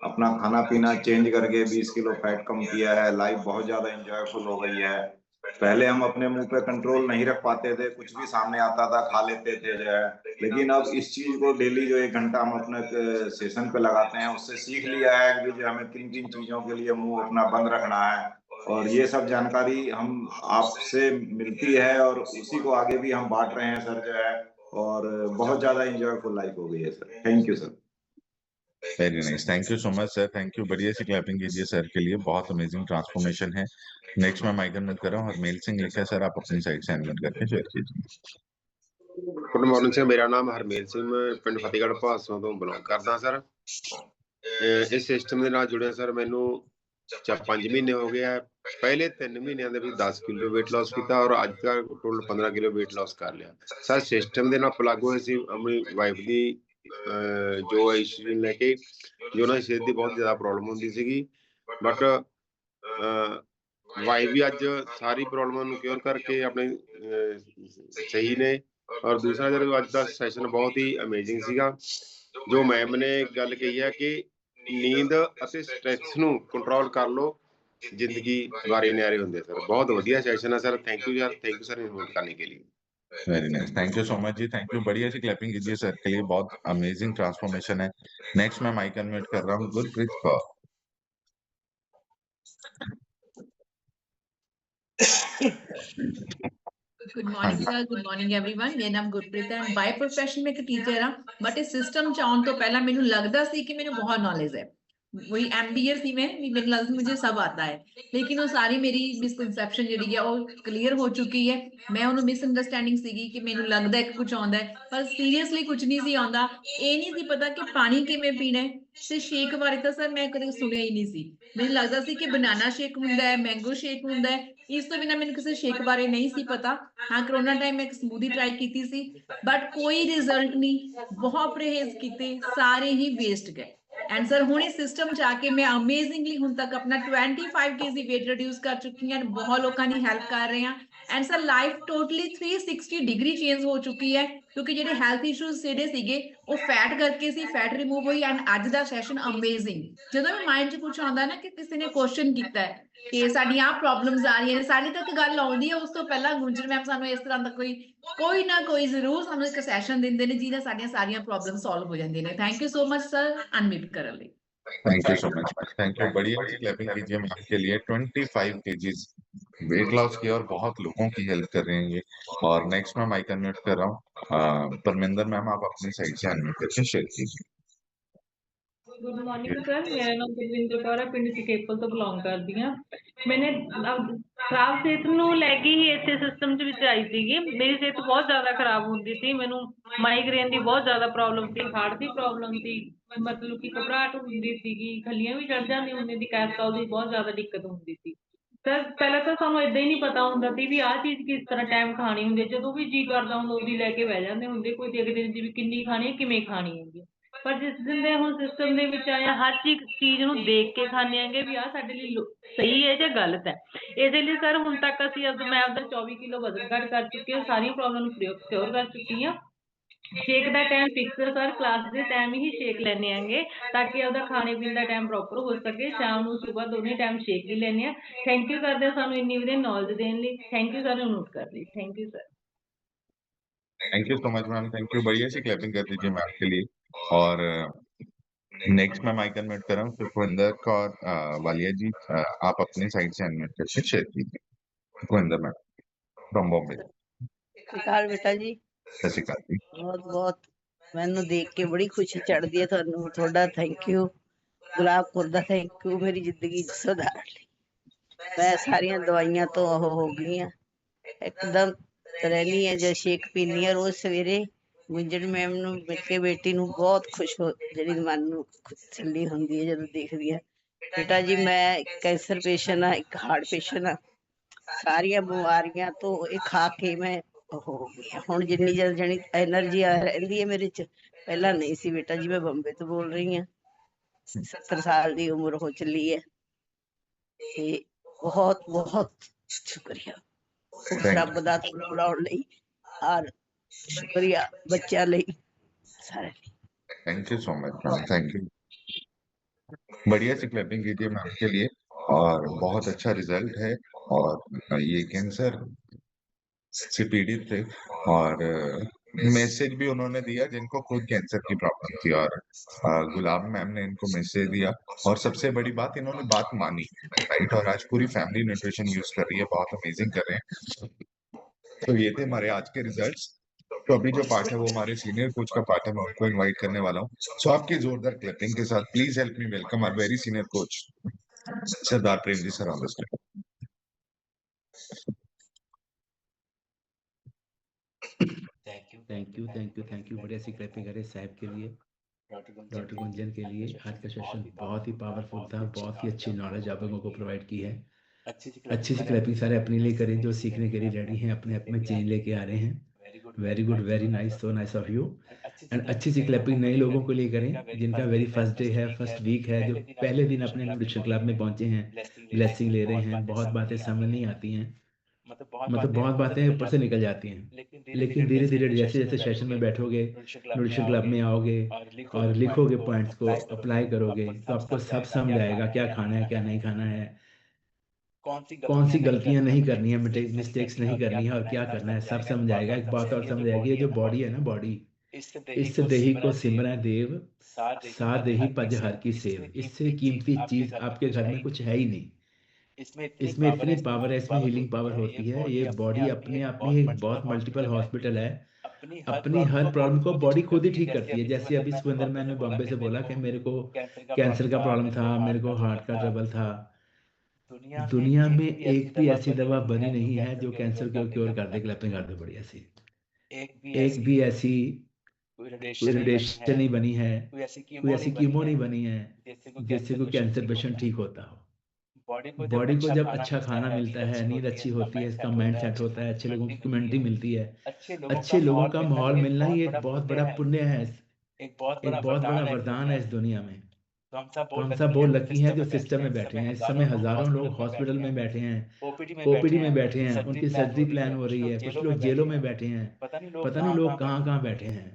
अपना खाना पीना चेंज करके 20 किलो फैट कम किया है। लाइफ बहुत ज्यादा एंजॉयफुल हो गई है। पहले हम अपने मुंह पे कंट्रोल नहीं रख पाते थे, कुछ भी सामने आता था खा लेते थे जो है, लेकिन अब इस चीज को डेली जो 1 घंटा हम अपने सेशन पे लगाते हैं, उससे सीख लिया है कि जो हमें किन किन चीजों के लिए मुंह अपना बंद रखना है। और ये सब जानकारी हम आपसे मिलती है और उसी को आगे भी हम बांट रहे हैं सर जो है, और बहुत ज्यादा एंजॉयफुल लाइफ हो गई है sir. Thank you sir. Very nice, thank you so much sir, thank you. बढ़िया सी क्लैपिंग कीजिए सर के लिए, बहुत अमेजिंग ट्रांसफॉर्मेशन है। नेक्स्ट मैं माइक अनम्यूट कर रहा हूँ और मेल सिंह लिखा है सर, आप अपनी साइड से अनम्यूट करके शेयर कीजिए। गुड मॉर्निंग सर, मेरा नाम हरमेल सिंह, मैं पिंड फतेहगढ़ ਭਾਸੋਂ ਤੋਂ ਬਿਲੋਂਗ ਕਰਦਾ ਸਰ। ਇਸ ਸਿਸਟਮ ਦੇ ਨਾਲ ਜੁੜਿਆ ਸਰ ਮੈਨੂੰ 5 ਮਹੀਨੇ ਹੋ ਗਏ ਆ। ਪਹਿਲੇ 3 ਮਹੀਨਿਆਂ ਦੇ ਵਿੱਚ 10 ਕਿਲੋ weight loss ਕੀਤਾ ਔਰ ਅੱਜ ਤੱਕ ਟੋਟਲ 15 ਕਿਲੋ weight loss ਕਰ ਲਿਆ ਸਰ। ਸਿਸਟਮ ਦੇ ਨਾਲ ਪਲੱਗ ਹੋਏ ਸੀ ਆਪਣੀ ਵਾਈਫ ਦੀ ਜੋ ਇਸ਼ੂ ਲੈ ਕੇ, ਜੋ ਉਹਨਾਂ ਦੀ ਸਿਹਤ ਦੀ ਬਹੁਤ ਜ਼ਿਆਦਾ ਪ੍ਰੋਬਲਮ ਹੁੰਦੀ ਸੀਗੀ, ਬਟ ਵਾਈਫ ਵੀ ਅੱਜ ਸਾਰੀ ਪ੍ਰੋਬਲਮਾਂ ਨੂੰ ਕਿਉਰ ਕਰਕੇ ਆਪਣੇ ਸਹੀ ਨੇ। ਔਰ ਦੂਸਰਾ ਜਦੋਂ ਅੱਜ ਦਾ ਸੈਸ਼ਨ ਬਹੁਤ ਹੀ ਅਮੇਜ਼ਿੰਗ ਸੀਗਾ। ਜੋ ਮੈਮ ਨੇ ਗੱਲ ਕਹੀ ਹੈ ਕਿ ਨੀਂਦ ਅਤੇ ਸਟ੍ਰੈਸ ਨੂੰ ਕੰਟਰੋਲ ਕਰ ਲਓ, ਜ਼ਿੰਦਗੀ ਬਾਰੇ ਨਿਆਰੇ ਹੁੰਦੇ ਸਰ। ਬਹੁਤ ਵਧੀਆ ਸੈਸ਼ਨ ਹੈ ਸਰ, ਥੈਂਕ ਯੂ ਯਾਰ, थैंक यू सर इन्वाइट करने के लिए। Very nice, thank you so much जी, थैंक यू। बढ़िया सी क्लैपिंग कीजिए सर के लिए, बहुत अमेजिंग ट्रांसफॉर्मेशन है। नेक्स्ट मैं माइक अनम्यूट कर रहा हूँ Gurpreet Kaur. Good morning sir, good morning everyone. मेरा नाम गुरप्रीत है, बाय प्रोफेशन में एक टीचर हाँ, बट इस सिस्टम च आउण तो पहला मैनू लगदा सी कि मैनू बहुत नॉलेज है। वही एमबीए थी मैं, मेरे लगता मुझे सब आता है, लेकिन वो सारी मेरी मिसकंसेप्शन जी है वो क्लीयर हो चुकी है। मैं उन्होंने मिसअंडरस्टैंडिंग सी कि मैनू लगता है कि कुछ आता है, पर सीरियसली कुछ नहीं सी आता। ये नहीं सी पता कि पानी किवें पीना है, ते शेक बारे तो सर मैं कदे सुनिया ही नहीं सी। मैनू लगता सी कि बनाना शेक हुंदा है, मैंगो शेक हुंदा है, इस तो बिना मैनू किसी शेक बारे नहीं सी पता। हाँ, कोरोना टाइम में एक स्मूदी ट्राई की सी, बट कोई रिजल्ट नहीं। बहुत परहेज किए, सारे ही वेस्ट गए। एंड सर हुणे सिस्टम च आके मैं अमेजिंगली हुण तक अपना 25 kg वेट रिड्यूस कर चुकी हूँ, बहुत लोगों की हेल्प कर रहे हैं। And sir life totally 360 degree change हो चुकी है, क्योंकि जो हेल्थ इशूज जेडे सीगे वो फैट करके सी, फैट रिमूव हुई। एंड अज दा सैशन अमेजिंग। जदों भी माइंड च कुछ आंदा ना कि किसी ने क्वेश्चन कीता है कि साडी आ प्रॉब्लम्स आ रही है, साडी तक गल आउंदी है, उस तो पहला गुंजन मैम सानू इस तरह दा कोई ना कोई जरूर सानू एक सैशन दिंदे ने जिहदे साडीआं सारियां प्रॉब्लम सॉल्व हो जांदियां ने। Thank you so much sir unmute करन लई। Thank you so much, thank you. बढ़िया सी क्लैपिंग कीजिए मैम के लिए। 25 kg वेट लॉस किया और बहुत लोगों की हेल्प कर रहे हैं ये। और नेक्स्ट मैं माइक अनम्यूट कर रहा हूँ परमिंदर मैम, आप अपनी साइड से अनम्यूट करके शेयर कीजिए। गुड मॉर्निंग सर, मेरा नाम गुरविंदर कौर है, पिंड चकेपल तो बिलोंग करती हाँ। मैंने खराब सेहत ਨੂੰ ਲੈ ਕੇ ਹੀ ਇਸੇ ਸਿਸਟਮ ਦੇ ਵਿੱਚ ਆਈ ਸੀਗੀ। ਮੇਰੀ ਸਿਹਤ ਬਹੁਤ ਜ਼ਿਆਦਾ ਖਰਾਬ ਹੁੰਦੀ ਸੀ, ਮੈਨੂੰ ਮਾਈਗ੍ਰੇਨ ਦੀ ਬਹੁਤ ਜ਼ਿਆਦਾ ਪ੍ਰੋਬਲਮ ਸੀ, ਹਾਰਟ ਦੀ ਪ੍ਰੋਬਲਮ ਸੀ, ਮਤਲਬ ਕਿ ਘਬਰਾਹਟ ਹੁੰਦੀ ਸੀਗੀ, ਖੱਲੀਆਂ ਵੀ ਚੜ ਜਾਂਦੀ ਹੁੰਦੀ ਸੀ, ਕੈਸਟਰੋਲ ਦੀ ਬਹੁਤ ਜ਼ਿਆਦਾ ਦਿੱਕਤ ਹੁੰਦੀ ਸੀ। ਸਰ ਪਹਿਲਾਂ ਤਾਂ ਸਾਨੂੰ ਇਦਾਂ ਹੀ ਨਹੀਂ ਪਤਾ ਹੁੰਦਾ ਸੀ ਵੀ ਆਹ ਚੀਜ਼ ਕਿਸ ਤਰ੍ਹਾਂ ਟਾਈਮ ਖਾਣੀ ਹੁੰਦੀ ਹੈ, ਜਦੋਂ ਵੀ ਜੀ ਕਰਦਾ ਹੁੰਦਾ ਉਹਦੀ ਲੈ ਕੇ ਬਹਿ ਜਾਂਦੇ ਹੁੰਦੇ, ਕੋਈ ਦੇਖਦੇ ਨਹੀਂ ਸੀ ਵੀ ਕਿੰਨੀ ਖਾਣੀ ਹੈ, ਕਿਵੇਂ ਖਾਣੀ ਹੈਗੀ। ਪਰ ਜਿਸ ਦਿਨ ਦੇ ਹੁਣ ਸਿਸਟਮ ਦੇ ਵਿੱਚ ਆਇਆ ਹਰ ਚੀਜ਼ ਨੂੰ ਦੇਖ ਕੇ ਖਾਂਦੇ ਆਂਗੇ ਵੀ ਆਹ ਸਾਡੇ ਲਈ ਸਹੀ ਹੈ ਜਾਂ ਗਲਤ ਹੈ। ਇਹਦੇ ਲਈ ਸਰ ਹੁਣ ਤੱਕ ਅਸੀਂ ਮੈਂ ਆਪਦਾ 24 ਕਿਲੋ ਵਜ਼ਨ ਘੱਟ ਕਰ ਚੁੱਕੀ ਹਾਂ, ਸਾਰੀਆਂ ਪ੍ਰੋਬਲਮ ਨੂੰ ਕਿਉਰ ਕਰ ਚੁੱਕੀ ਹਾਂ। ਸ਼ੇਕ ਦਾ ਟਾਈਮ ਫਿਕਸ ਹੈ ਸਰ, ਕਲਾਸ ਦੇ ਟਾਈਮ ਹੀ ਸ਼ੇਕ ਲੈਣੇ ਆਂਗੇ ਤਾਂ ਕਿ ਉਹਦਾ ਖਾਣੇ ਪੀਣ ਦਾ ਟਾਈਮ ਪ੍ਰੋਪਰ ਹੋ ਸਕੇ। ਸ਼ਾਮ ਨੂੰ ਸੁਬਾਹ ਦੋਨੇ ਟਾਈਮ ਸ਼ੇਕ ਵੀ ਲੈਣੇ ਆ। ਥੈਂਕ ਯੂ ਕਰਦੇ ਹਾਂ ਸਾਨੂੰ ਇੰਨੀ ਵਧੀਆ ਨੌਲੇਜ ਦੇਣ ਲਈ। ਥੈਂਕ ਯੂ ਸਾਨੂੰ ਨੋਟ ਕਰ ਲਈ। Thank you sir. Thank you so much ma'am, thank you. बढ़िया सी क्लैपिंग कर दीजिए मैम के लिए। और नेक्स्ट मैम आइकन मेट कर रहा हूँ सुखविंदर कौर वालिया जी, आप अपनी साइड से अनम्यूट करके शेयर कीजिए। Sukhwinder ma'am from Bombay. ਕਾਲ ਬੇਟਾ ਜੀ, सत श्री अकाल जी। ਬਹੁਤ ਬਹੁਤ ਮੈਨੂੰ ਦੇਖ ਕੇ ਬੜੀ ਖੁਸ਼ੀ ਚੜ੍ਹਦੀ ਹੈ। ਤੁਹਾਨੂੰ ਤੁਹਾਡਾ thank you. Gulab Kaur the thank you, ਮੇਰੀ ਜ਼ਿੰਦਗੀ ਸੁਧਾਰ ਲਈ। ਮੈਂ ਸਾਰੀਆਂ ਦਵਾਈਆਂ ਤੋਂ ਉਹ ਹੋ ਗਈ ਹਾਂ, ਇੱਕਦਮ ਰਹਿਣੀ ਹੈ। ਜਦ ਸ਼ੇਕ ਪੀਂਦੀ ਹਾਂ ਰੋਜ਼ ਸਵੇਰੇ, ਗੁੰਜਨ ਮੈਮ ਨੂੰ ਮਿਲ ਕੇ ਬੇਟੀ ਨੂੰ ਬਹੁਤ ਖੁਸ਼ ਹੋ, ਜਿਹੜੀ ਮਨ ਨੂੰ ਤਸੱਲੀ ਹੁੰਦੀ ਹੈ ਜਦੋਂ ਦੇਖਦੀ ਹੈ। ਬੇਟਾ ਜੀ ਮੈਂ ਇੱਕ ਕੈਂਸਰ ਪੇਸ਼ੈਂਟ ਹਾਂ, ਇੱਕ ਹਾਰਟ ਪੇਸ਼ੈਂਟ ਹਾਂ। ਸਾਰੀਆਂ ਬਿਮਾਰੀਆਂ ਤੋਂ ਇਹ ਖਾ ਕੇ ਮੈਂ ਹੋ ਗਈ ਹਾਂ। ਹੁਣ ਜਿੰਨੀ ਜਲਦੀ ਜਾਣੀ ਐਨਰਜੀ ਰਹਿੰਦੀ ਹੈ ਮੇਰੇ ਚ, ਪਹਿਲਾਂ ਨਹੀਂ ਸੀ ਬੇਟਾ ਜੀ। ਮੈਂ ਬੰਬੇ ਤੋਂ ਬੋਲ ਰਹੀ ਹਾਂ, 70 ਸਾਲ ਦੀ ਉਮਰ ਹੋ ਚੱਲੀ ਹੈ ਤੇ ਬਹੁਤ ਬਹੁਤ ਸ਼ੁਕਰੀਆ ਉਸ ਰੱਬ ਦਾ ਤੁਹਾਨੂੰ ਬਣਾਉਣ ਲਈ, ਔਰ शुक्रिया बच्चा ਲਈ सारे। Thank you so much ma'am, thank you. बढ़िया सी क्लैपिंग कीजिए मैम के लिए। और बहुत अच्छा रिजल्ट है। और ये कैंसर से पीड़ित थे और मैसेज भी उन्होंने दिया जिनको खुद कैंसर की प्रॉब्लम थी। और गुलाब मैम ने इनको मैसेज दिया और सबसे बड़ी बात इन्होंने बात मानी, राइट। और आज पूरी फैमिली न्यूट्रिशन यूज कर रही है, बहुत अमेजिंग कर रहे हैं। तो ये थे हमारे आज के रिजल्ट्स। तो अभी जो पार्ट है वो हमारे सीनियर कोच का पार्ट है, मैं उनको इनवाइट करने वाला हूँ। सो आपकी जोरदार क्लैपिंग के साथ please help me welcome our very senior coach Sardar Prem ji sir on the stage. Thank you. बढ़िया सी क्लैपिंग करे साहब के लिए, डॉक्टर गुंजन के लिए। आज का सेशन बहुत ही पावरफुल था, बहुत ही अच्छी नॉलेज आप लोगों को प्रोवाइड की है। अच्छी सी क्लैपिंग सारे अपने लिए करें जो सीखने के लिए रेडी हैं, अपने आप में चेंज लेके आ रहे हैं। Very good, very nice, so nice of you. And अच्छी सी क्लैपिंग नए लोगों को लिए करें जिनका वेरी फर्स्ट डे है, फर्स्ट वीक है, जो पहले दिन अपने न्यूट्रिशन क्लब में पहुंचे हैं, ब्लेसिंग ले रहे हैं। बहुत बातें समझ नहीं आती हैं, मतलब बहुत बातें ऊपर से निकल जाती हैं, लेकिन धीरे धीरे जैसे जैसे सेशन में बैठोगे, न्यूट्रिशन क्लब में आओगे और लिखोगे पॉइंट्स को, अप्लाई करोगे, तो आपको सब समझ आएगा क्या खाना है क्या नहीं खाना है, कौन सी गलतियां नहीं करनी है, मिस्टेक्स नहीं करनी है और क्या करना है, सब समझ आएगा। एक बात और समझ आएगी, ये जो बॉडी है ना, बॉडी इस देही को सिमरा देव, सा देही पज हर की सेव। इससे कीमती चीज आपके घर में कुछ है ही नहीं। इसमें इतनी पावर है, इसमें हीलिंग पावर होती है। ये बॉडी अपने आप में एक बहुत मल्टीपल हॉस्पिटल है। अपनी हर प्रॉब्लम को बॉडी खुद ही ठीक करती है। जैसे अभी सुखविंदर मैंने बॉम्बे से बोला कि मेरे को कैंसर का प्रॉब्लम था, मेरे को हार्ट का ट्रबल था। दुनिया में एक भी ऐसी दवा बनी नहीं है जो कैंसर को क्योर कर दे। क्लैपिंग कर दो बढ़िया सी। एक भी ऐसी रेडिएशन नहीं बनी है, कोई ऐसी कीमो नहीं बनी है जिससे कोई कैंसर पेशेंट ठीक होता हो। बॉडी को जब अच्छा खाना मिलता है, नींद अच्छी होती है, इसका माइंड सेट होता है, अच्छे लोगों की कम्युनिटी मिलती है, अच्छे लोगों का माहौल मिलना ही एक बहुत बड़ा पुण्य है, एक बहुत बड़ा वरदान है इस दुनिया में। तो हम सब बहुत लकी हैं जो सिस्टम में बैठे हैं। इस समय हजारों लोग हॉस्पिटल में बैठे हैं, ओपीडी में बैठे हैं, उनकी सर्जरी प्लान हो रही है, कुछ लोग जेलों में बैठे हैं, पता नहीं लोग कहाँ बैठे हैं।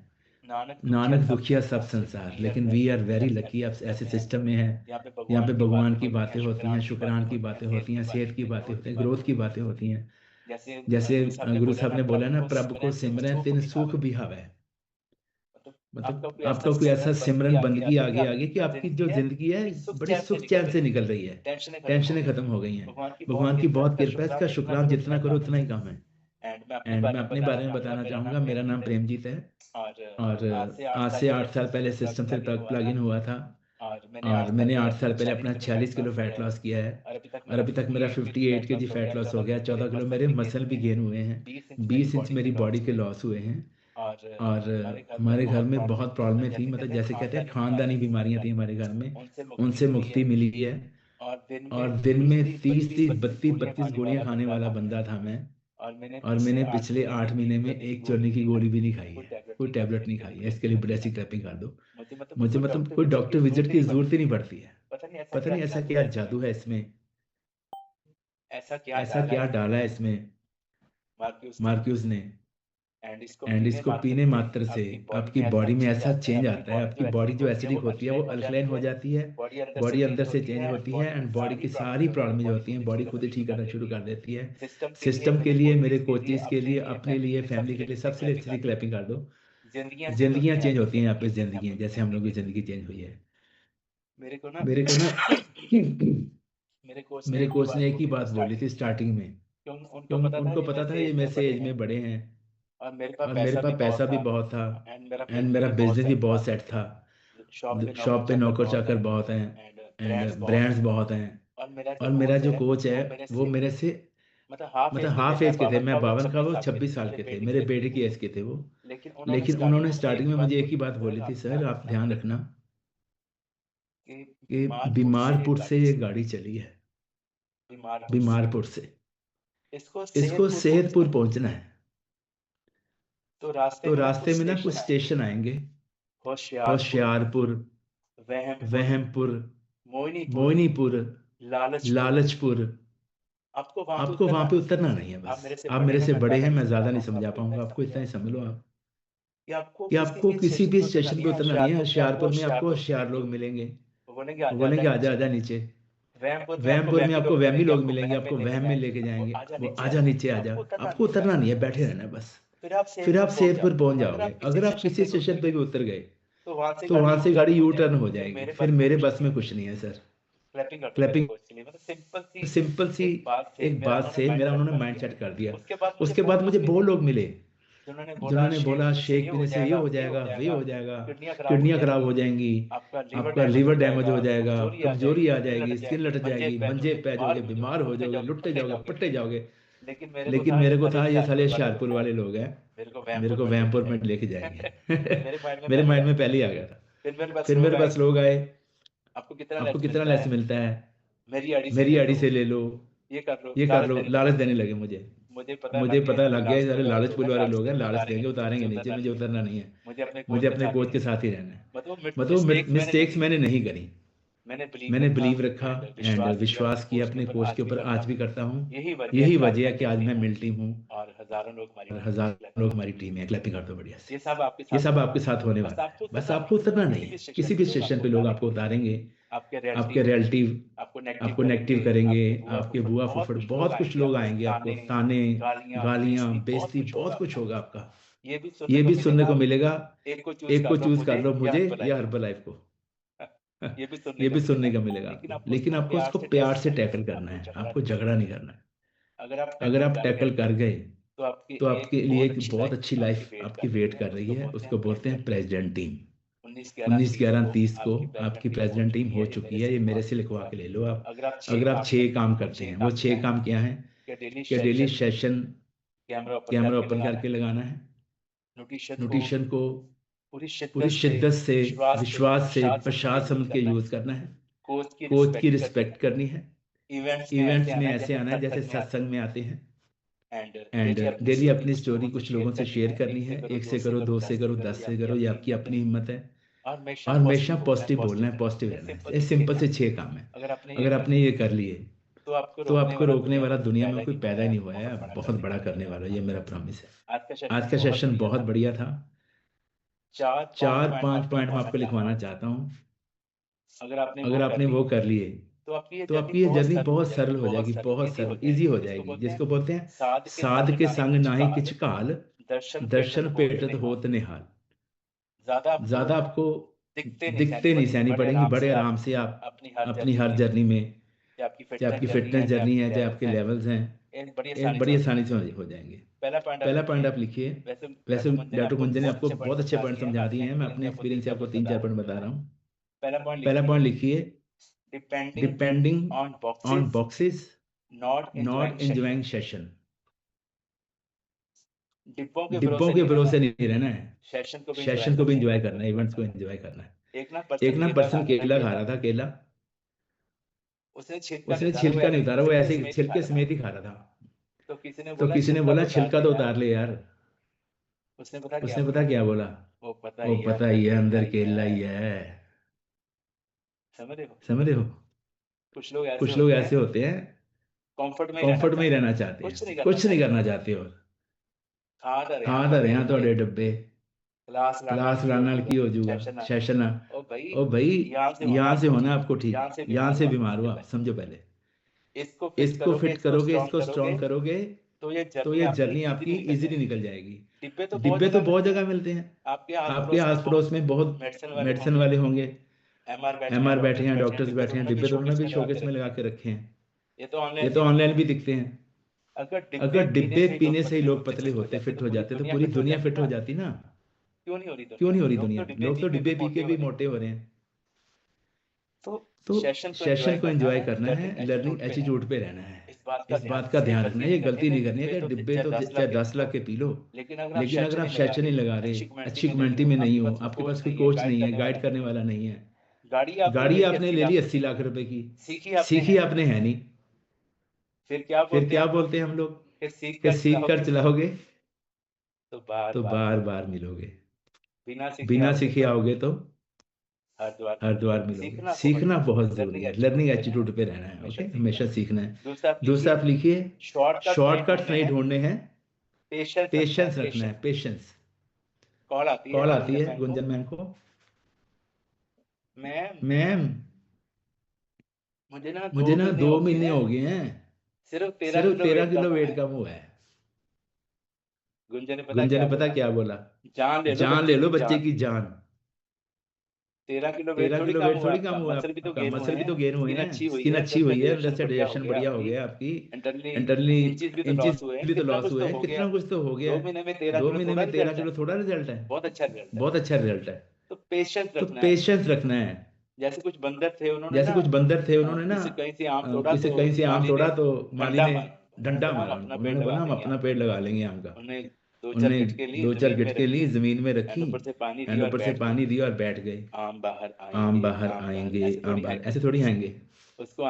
नानक दुखिया सब संसार, लेकिन वी आर वेरी लकी अब ऐसे सिस्टम में है। यहाँ पे भगवान की बातें होती हैं, शुक्रान की बातें होती हैं, सेहत की बातें होती हैं, ग्रोथ की बातें होती हैं। जैसे गुरु साहब ने बोला ना, प्रभु को सिमरन तिन सुख भी हवै। मतलब आपका कोई ऐसा सिमरन बंदगी आगे आगे कि आपकी जो जिंदगी है बड़ी सुख चैन से निकल रही है, टेंशनें खत्म हो गई हैं। भगवान की बहुत कृपा है, इसका शुक्रान जितना करो उतना ही कम है। एंड मैं अपने बारे में बताना चाहूँगा, मेरा नाम प्रेमजीत है और आज से 8 साल पहले सिस्टम से प्लग इन हुआ था और मैंने 8 साल पहले अपना 46 किलो फैट लॉस किया है और अभी तक मेरा 58 kg फैट लॉस हो गया। 14 किलो मेरे मसल भी गेन हुए हैं, 20 इंच मेरी बॉडी के लॉस हुए हैं। और हमारे घर में बहुत प्रॉब्लमें थी, मतलब जैसे कहते हैं खानदानी बीमारियां थी हमारे घर में, उनसे मुक्ति मिली है। और दिन में 30-32 गोलियां खाने वाला बंदा था मैं, और मैंने पिछले 8 महीने में एक चूर्ने की गोली भी नहीं खाई है, कोई टैबलेट नहीं खाई है। इसके लिए ब्लेसिंग क्लैपिंग कर दो। मुझे मतलब कोई डॉक्टर विजिट की जरूरत ही नहीं पड़ती है। पता नहीं ऐसा क्या जादू है इसमें, ऐसा क्या डाला है इसमें मार्क्यूस ने। एंड इसको पीने मात्र से आपकी बॉडी में ऐसा चेंज आता है, आपकी बॉडी जो एसिडिक होती है वो अल्कलाइन हो जाती है, बॉडी अंदर से चेंज होती है एंड बॉडी की सारी प्रॉब्लम जो होती हैं बॉडी खुद ही ठीक करना शुरू कर देती है। सिस्टम के लिए, मेरे कोचेस के लिए, अपने लिए, फैमिली के लिए, सबसे अच्छी क्लैपिंग कर दो। जिंदगियां चेंज होती हैं यहाँ पे, जिंदगियां जैसे हम लोग की जिंदगी चेंज हुई है। मेरे को ना मेरे कोच ने एक ही बात बोली थी स्टार्टिंग में, उनको पता था ये मेरे से एज में बड़े हैं और मेरे पास पैसा भी बहुत था एंड मेरा बिजनेस भी बहुत सेट था, शॉप पे नौकर चाकर बहुत हैं एंड ब्रांड्स बहुत हैं। और मेरा जो कोच है वो मेरे से मतलब हाफ एज के थे, मैं 52 का, वो 26 साल के थे, मेरे बेटे की एज के थे वो। लेकिन उन्होंने स्टार्टिंग में मुझे एक ही बात बोली थी, सर आप ध्यान रखना कि बीमारपुर से ये गाड़ी चली है, बीमारपुर से इसको सेहतपुर पहुंचना है। तो रास्ते में ना कुछ स्टेशन आएंगे, होशियारपुर, वहमपुर, मोइनीपुर, लालचपुर। आपको वहां पे उतरना नहीं है बस। आप मेरे से बड़े हैं, मैं ज्यादा नहीं समझा पाऊंगा आपको, इतना ही समझ लो आप कि आपको किसी भी स्टेशन पे उतरना नहीं है। होशियारपुर में आपको होशियार लोग मिलेंगे, बोलेंगे आजा आजा नीचे। वहमपुर में आपको वहमी लोग मिलेंगे, आपको वहम में लेके जाएंगे, वो आजा नीचे आजा। आपको उतरना नहीं है, बैठे रहना है बस। फिर आप सेहतपुर पहुंच जाओगे। अगर आप किसी स्टेशन पे भी उतर गए तो वहां से गाड़ी यू टर्न हो जाएगी, फिर मेरे बस में कुछ नहीं है सर। क्लैपिंग सिंपल सी एक बात से मेरा उन्होंने माइंड सेट कर दिया। उसके बाद मुझे बहुत लोग मिले जिन्होंने बोला शेक पीने से ये हो जाएगा, वे हो जाएगा, किडनियां खराब हो जाएंगी, आपका लीवर डैमेज हो जाएगा, कमजोरी आ जाएगी, स्किन लट जाएगी, मंजे पे जाओगे, बीमार हो जाओगे, लुट्टे जाओगे, पट्टे जाओगे। लेकिन मेरे को था ये साले होशियारपुर वाले लोग हैं, मेरे को वहमपुर में लेके जाएंगे। मेरे माइंड में पहले ही आ गया था। फिर मेरे पास लोग आए, आपको कितना लेस मिलता है, मेरी आईडी से ले लो, ये कर लो, लालच देने लगे मुझे पता लग गया सारे लालचपुर वाले लोग हैं, लालच देंगे, उतारेंगे नीचे, मुझे उतरना नहीं है, मुझे अपने कोच के साथ ही रहना है। मतलब मिस्टेक्स मैंने नहीं करी, मैंने बिलीव रखा एंड विश्वास किया अपने कोच के ऊपर, आज भी करता हूँ। यही वजह है कि आज मैं मिल टीम हूँ और हजारों लोग हमारी टीम है। क्लैपिंग कर दो बढ़िया से। ये सब आपके साथ होने वाला है, बस आपको उतरना नहीं है। किसी भी स्टेशन पे लोग आपको उतारेंगे, आपके रिलेटिव आपको नेगेटिव करेंगे, आपके बुआ फुफड़, बहुत कुछ लोग आएंगे, आपको ताने गालियां बेइज्जती बहुत कुछ होगा आपका। ये भी सुनने को मिलेगा। एक को चूज कर लो, मुझे या हर्बल लाइफ को, ये भी सुनने का मिलेगा। लेकिन आपको उसको प्यार से टैकल करना है, आपको झगड़ा नहीं करना है। अगर आप टैकल कर गए तो आपके लिए एक बहुत अच्छी लाइफ आपकी वेट कर रही है। उसको बोलते हैं प्रेसिडेंट टीम। 19/11/30 को आपकी प्रेसिडेंट टीम हो चुकी है, ये मेरे से लिखवा के ले लो आप। अगर आप 6 काम करते हैं, वो 6 काम क्या है कि डेली सेशन कैमरा ओपन करके लगाना है, न्यूट्रिशन को पूरी शिद्दत से, विश्वास से, प्रसाद समझ के यूज करना है, कोच की रिस्पेक्ट करनी है, इवेंट्स में ऐसे आना है जैसे सत्संग में आते हैं, एंड डेली अपनी स्टोरी कुछ लोगों से शेयर करनी है। 1 से करो, 2 से करो, 10 से करो, ये आपकी अपनी हिम्मत है। और हमेशा पॉजिटिव बोलना है, पॉजिटिव रहना है। ये सिंपल से 6 काम है। अगर आपने ये कर लिए तो आपको रोकने वाला दुनिया में कोई पैदा ही नहीं हुआ है, बहुत बड़ा करने वाला, ये मेरा प्रॉमिस है। आज का सेशन बहुत बढ़िया था। 4-5 पॉइंट मैं आपको लिखवाना चाहता हूँ। अगर आपने वो कर लिए तो आपकी ये जर्नी बहुत सरल हो जाएगी, बहुत सरल, इजी हो जाएगी। जिसको बोलते हैं साध के संग नाही किछ काल, दर्शन पेटत होत निहाल। ज्यादा आपको दिखते नहीं सहनी पड़ेंगी, बड़े आराम से आप अपनी हर जर्नी में, चाहे आपकी फिटनेस जर्नी है, चाहे आपके लेवल्स हैं, एक बड़ी आसानी से हो जाएंगे। पहला पॉइंट आप लिखिए। वैसे डॉक्टर कुंजन ने आपको बहुत अच्छे पॉइंट समझा दिए हैं, मैं अपने एक्सपीरियंस से आपको 3-4 पॉइंट बता रहा हूँ। पहला पॉइंट लिखिए, depending on boxes not enjoying session. डिब्बों के भरोसे नहीं रहना है, सेशन को भी एंजॉय करना है, इवेंट्स को एंजॉय करना है। एक ना पर्सन केला खा रहा था, केला उसने छिलका नहीं उतारा, वो ऐसे ही छिलके समेत ही खा रहा था। तो किसी ने बोला छिलका तो उतार ले यार। उसने पता क्या बोला, वो पता वो ही है पता अंदर ही है अंदर केला केला ही ही है। है। समझ रहे हो? समझ रहे हो? कुछ लोग ऐसे कुछ लोग होते ऐसे हैं होते हैं कंफर्ट में ही रहना कंफर्ट में ही चाहते रहना हैं, चाहते कुछ नहीं हैं, करना कुछ नहीं चाहते। करना चाहते। और ਖਾ ਤਾਂ ਰਿਹਾ ਖਾ ਤਾਂ ਤੁਹਾਡੇ ਰਿਹਾ ਡੱਬੇ, ਤੁਹਾਡੇ ਡੱਬੇ, क्लास लाने क्लास की हो लाना जाएगा की हो जाऊगा सेशन। सेशन। ओ भाई ओ भाई यहाँ से होना यहाँ से आपको होना ठीक, आपको ठीक, यहाँ से यहाँ बीमार से हुआ बीमार समझो हुआ पहले। समझो पहले। इसको फिट इसको करोगे, फिट करोगे, स्ट्रॉन्ग इसको करोगे, स्ट्रॉन्ग करोगे तो ये तो जर्नी ये आपकी जर्नी आपकी इजीली निकल इजीली जाएगी। निकल जाएगी। डिब्बे तो बहुत डिब्बे तो जगह बहुत मिलते जगह हैं। मिलते हैं। आपके आस आपके पड़ोस में आस पड़ोस में बहुत मेडिसिन वाले होंगे, एमआर बैठे एमआर हैं, बैठे हैं, डॉक्टर्स डॉक्टर्स बैठे हैं, बैठे डिब्बे हैं, तो उन्होंने भी शोकेस शोकेस में में लगा लगा के रखे हैं। ये तो ये ऑनलाइन तो ऑनलाइन भी दिखते हैं। अगर अगर डिब्बे पीने से ही लोग होते, पतले होते, फिट हो जाते, तो दुनिया पूरी फिट हो दुनिया जाती फिट हो ना। जाती ना। क्यों नहीं हो रही क्यों नहीं हो रही लोग दुनिया? लोग तो डिब्बे पी के भी मोटे हो रहे हैं। तो सेशन को एंजॉय करना है, लर्निंग एटीट्यूड पे रहना है। इस बात का ध्यान रखना है, ये गलती नहीं करनी है कि डिब्बे तो चाहे 10 लाख के पी लो, लेकिन अगर आप सेशन नहीं लगा रहे, अच्छी कम्युनिटी में नहीं हो, आपके पास कोई कोच नहीं है, गाइड करने वाला नहीं है, गाड़ी आपने ले ली 80 लाख रुपए की, सीखी आपने है नहीं, फिर क्या बोलते हैं हम लोग कि सीख कर चलाओगे तो तो बार बार मिलोगे, बिना बिना सीखे आओगे तो हरिद्वार हरिद्वार मिलोगे। सीखना बहुत जरूरी है, लर्निंग एटीट्यूड पे रहना है। ओके, हमेशा सीखना है। दूसरा आप लिखिए, शॉर्टकट्स नहीं ढूंढने हैं, पेशेंस रखना है, पेशेंस। कॉल आती है गुंजन मैम को, मैम मुझे ना 2 महीने हो गए हैं, सिर्फ 13 किलो वेट कम हुआ है। गुंजन गुंजन ने पता क्या बोला? जान ले लो बच्चे की जान। 13 किलो 13 किलो वेट थोड़ी कम हुआ, मसल भी तो मसल भी तो गेन हुए हैं, स्किन है, अच्छी हुई है, अंदर से बढ़िया डाइजेशन हो बढ़िया गया हो गया आपकी, इंटरनली इंटरनली इंचेस भी तो इंचेस लॉस हुए भी तो लॉस हुए हैं, हो कितना गया। कुछ तो हो गया। 2 महीने में 13 2 महीने में 13 किलो थोड़ा रिजल्ट है, बहुत अच्छा रिजल्ट है। बहुत अच्छा रिजल्ट है। तो पेशेंस तो रखना है। पेशेंस रखना है। जैसे कुछ बंदर थे उन्होंने जैसे कुछ बंदर थे उन्होंने ना किसी कहीं से आम तोड़ा किसी तो कहीं से आम माली तोड़ा ने तो माली ने डंडा बोला, मारा हम अपना उनको। पेड़ उन्होंने बोला लगा हम देंगे अपना पेड़ लगा लेंगे आम का। उन्हें 2-4 उन्होंने झटके लिए 2-4 जमीन में झटके लिए जमीन में रखी, ऊपर से पानी एंड दिया और ऊपर से बैठ पानी गए। दिया और बैठ गए। आम बाहर आम बाहर आएंगे, आम बाहर ऐसे थोड़ी आएंगे। उसको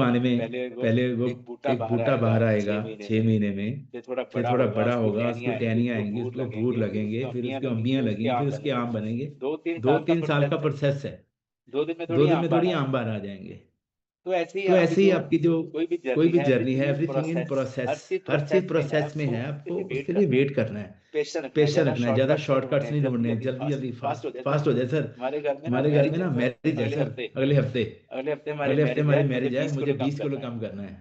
आने में पहले वो एक एक बूटा बाहर आएगा 6 6 महीने में, फिर थोड़ा फिर थोड़ा बड़ा होगा, उसको टहनियाँ आएंगी, उसको भूर लगेंगे, फिर उसकी अम्बियाँ लगेंगी, फिर उसके आम बनेंगे। 2-3 साल का प्रोसेस है, 2 दिन में 2 दिन में थोड़ी आम बाहर आ जाएंगे। तो ऐसे ही आपकी जो कोई भी जर्नी है, everything एवरीथिंग इन प्रोसेस, हर चीज प्रोसेस में है। आपको उसके लिए उसके लिए वेट करना है, पेशेंस रखना है, ज्यादा शॉर्टकट्स नहीं ढूंढने, जल्दी फास्ट हो जाए। सर हमारे घर में ना मैरिज है सर, अगले हफ्ते हमारी मैरिज है, मुझे 20 किलो कम करना है।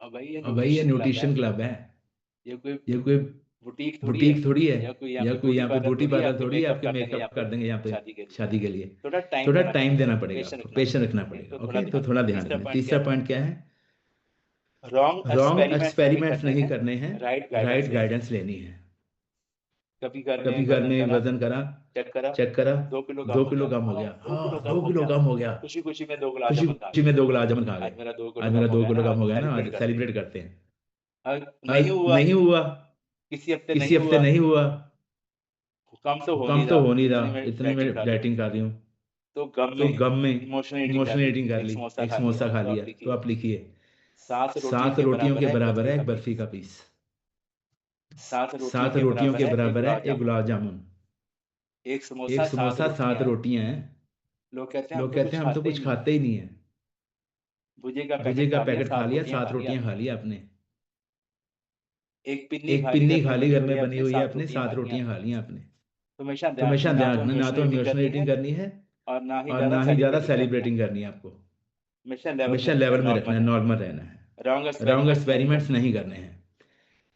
और भाई ये न्यूट्रिशन क्लब है, ये कोई बुटीक थोड़ी है, या कोई यहाँ पे ब्यूटी पार्लर थोड़ी है आपके मेकअप कर देंगे यहाँ पे शादी के लिए। थोड़ा टाइम देना पड़ेगा, पेशेंस रखना पड़ेगा। ओके, तो थोड़ा ध्यान रखना। तीसरा पॉइंट क्या है? रॉन्ग एक्सपेरिमेंट्स नहीं करने हैं, राइट गाइडेंस लेनी है। कभी घर में वजन करा, चेक करा 2 किलो कम हो गया, हाँ 2 किलो कम हो गया, खुशी में 2 गुलाब जामुन खा गए, आज मेरा 2 किलो कम हो गया ना, आज सेलिब्रेट करते हैं। नहीं हुआ, किसी हफ्ते नहीं हुआ, कम तो हो नहीं रहा, इतने में डाइटिंग कर रही हूँ, तो गम में इमोशनल ईटिंग कर ली, एक समोसा खा लिया। तो आप लिखिए 7 रोटियों के बराबर है एक बर्फी का पीस, 7 रोटियों के बराबर है एक गुलाब जामुन। एक समोसा 7 रोटियां हैं। लोग कहते हैं हम तो कुछ खाते ही नहीं है। भुजे का पैकेट खा लिया, 7 रोटियां खा लिया आपने। एक पिन्नी खा ली घर में बनी हुई है आपने, 7 रोटियां खा ली आपने। तो हमेशा ध्यान रखना, ना तो इमोशनल ईटिंग करनी है और ना ही ज्यादा सेलिब्रेटिंग करनी है। आपको हमेशा लेवल में रखना है, नॉर्मल रहना है। रॉन्ग एक्सपेरिमेंट्स नहीं करने हैं।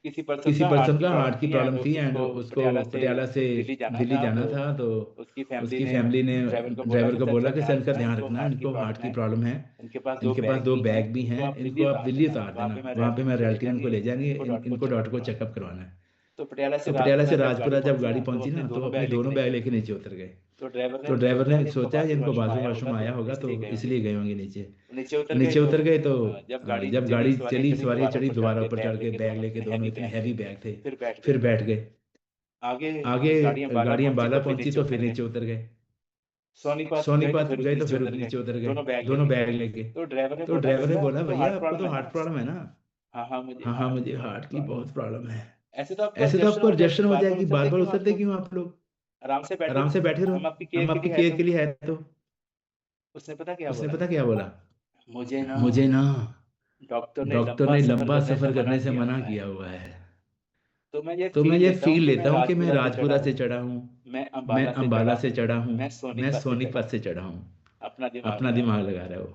किसी पर्सन का हार्ट की प्रॉब्लम थी एंड उसको पटियाला से दिल्ली जाना था, तो उसकी फैमिली ने ड्राइवर को बोला कि सर इनका ध्यान रखना, इनको हार्ट की प्रॉब्लम है, इनके पास 2 बैग भी हैं, इनको आप दिल्ली उतार देना, वहाँ पे मैं रिलेटिव इनको ले जाएंगे, इनको डॉक्टर को चेकअप करवाना है। तो पटियाला से राजपुरा जब गाड़ी पहुंची ना, तो अपने दोनों बैग लेके नीचे उतर गए। तो ड्राइवर ने सोचा इनको बाथरूम वाशरूम आया होगा, तो इसलिए गए होंगे नीचे। नीचे उतर गए तो जब गाड़ी चली, सवारी चढ़ी, दोबारा ऊपर चढ़ के बैग लेके, दोनों इतने हैवी बैग थे, फिर बैठ गए। आगे गाड़ियां बाला पहुंची तो फिर नीचे उतर गए। सोनीपत गए तो फिर नीचे उतर गए, दोनों बैग लेके। तो ड्राइवर ने बोला भैया आपको तो हार्ट प्रॉब्लम है ना? हाँ मुझे हार्ट की बहुत प्रॉब्लम है। ऐसे तो आपको एडजस्टन हो जाएगी, बार बार उतरते क्यों आप लोग? आराम से बैठे रहो, हम आपकी आपकी केयर के लिए है तो। उसने पता क्या बोला? मुझे ना डॉक्टर ने लंबा सफर करने से मना किया हुआ है। तो मैं ये फील लेता हूँ कि मैं राजपुरा से चढ़ा हूँ, मैं अंबाला से चढ़ा हूँ, मैं सोनीपत से चढ़ा हूँ। अपना दिमाग लगा रहे हो।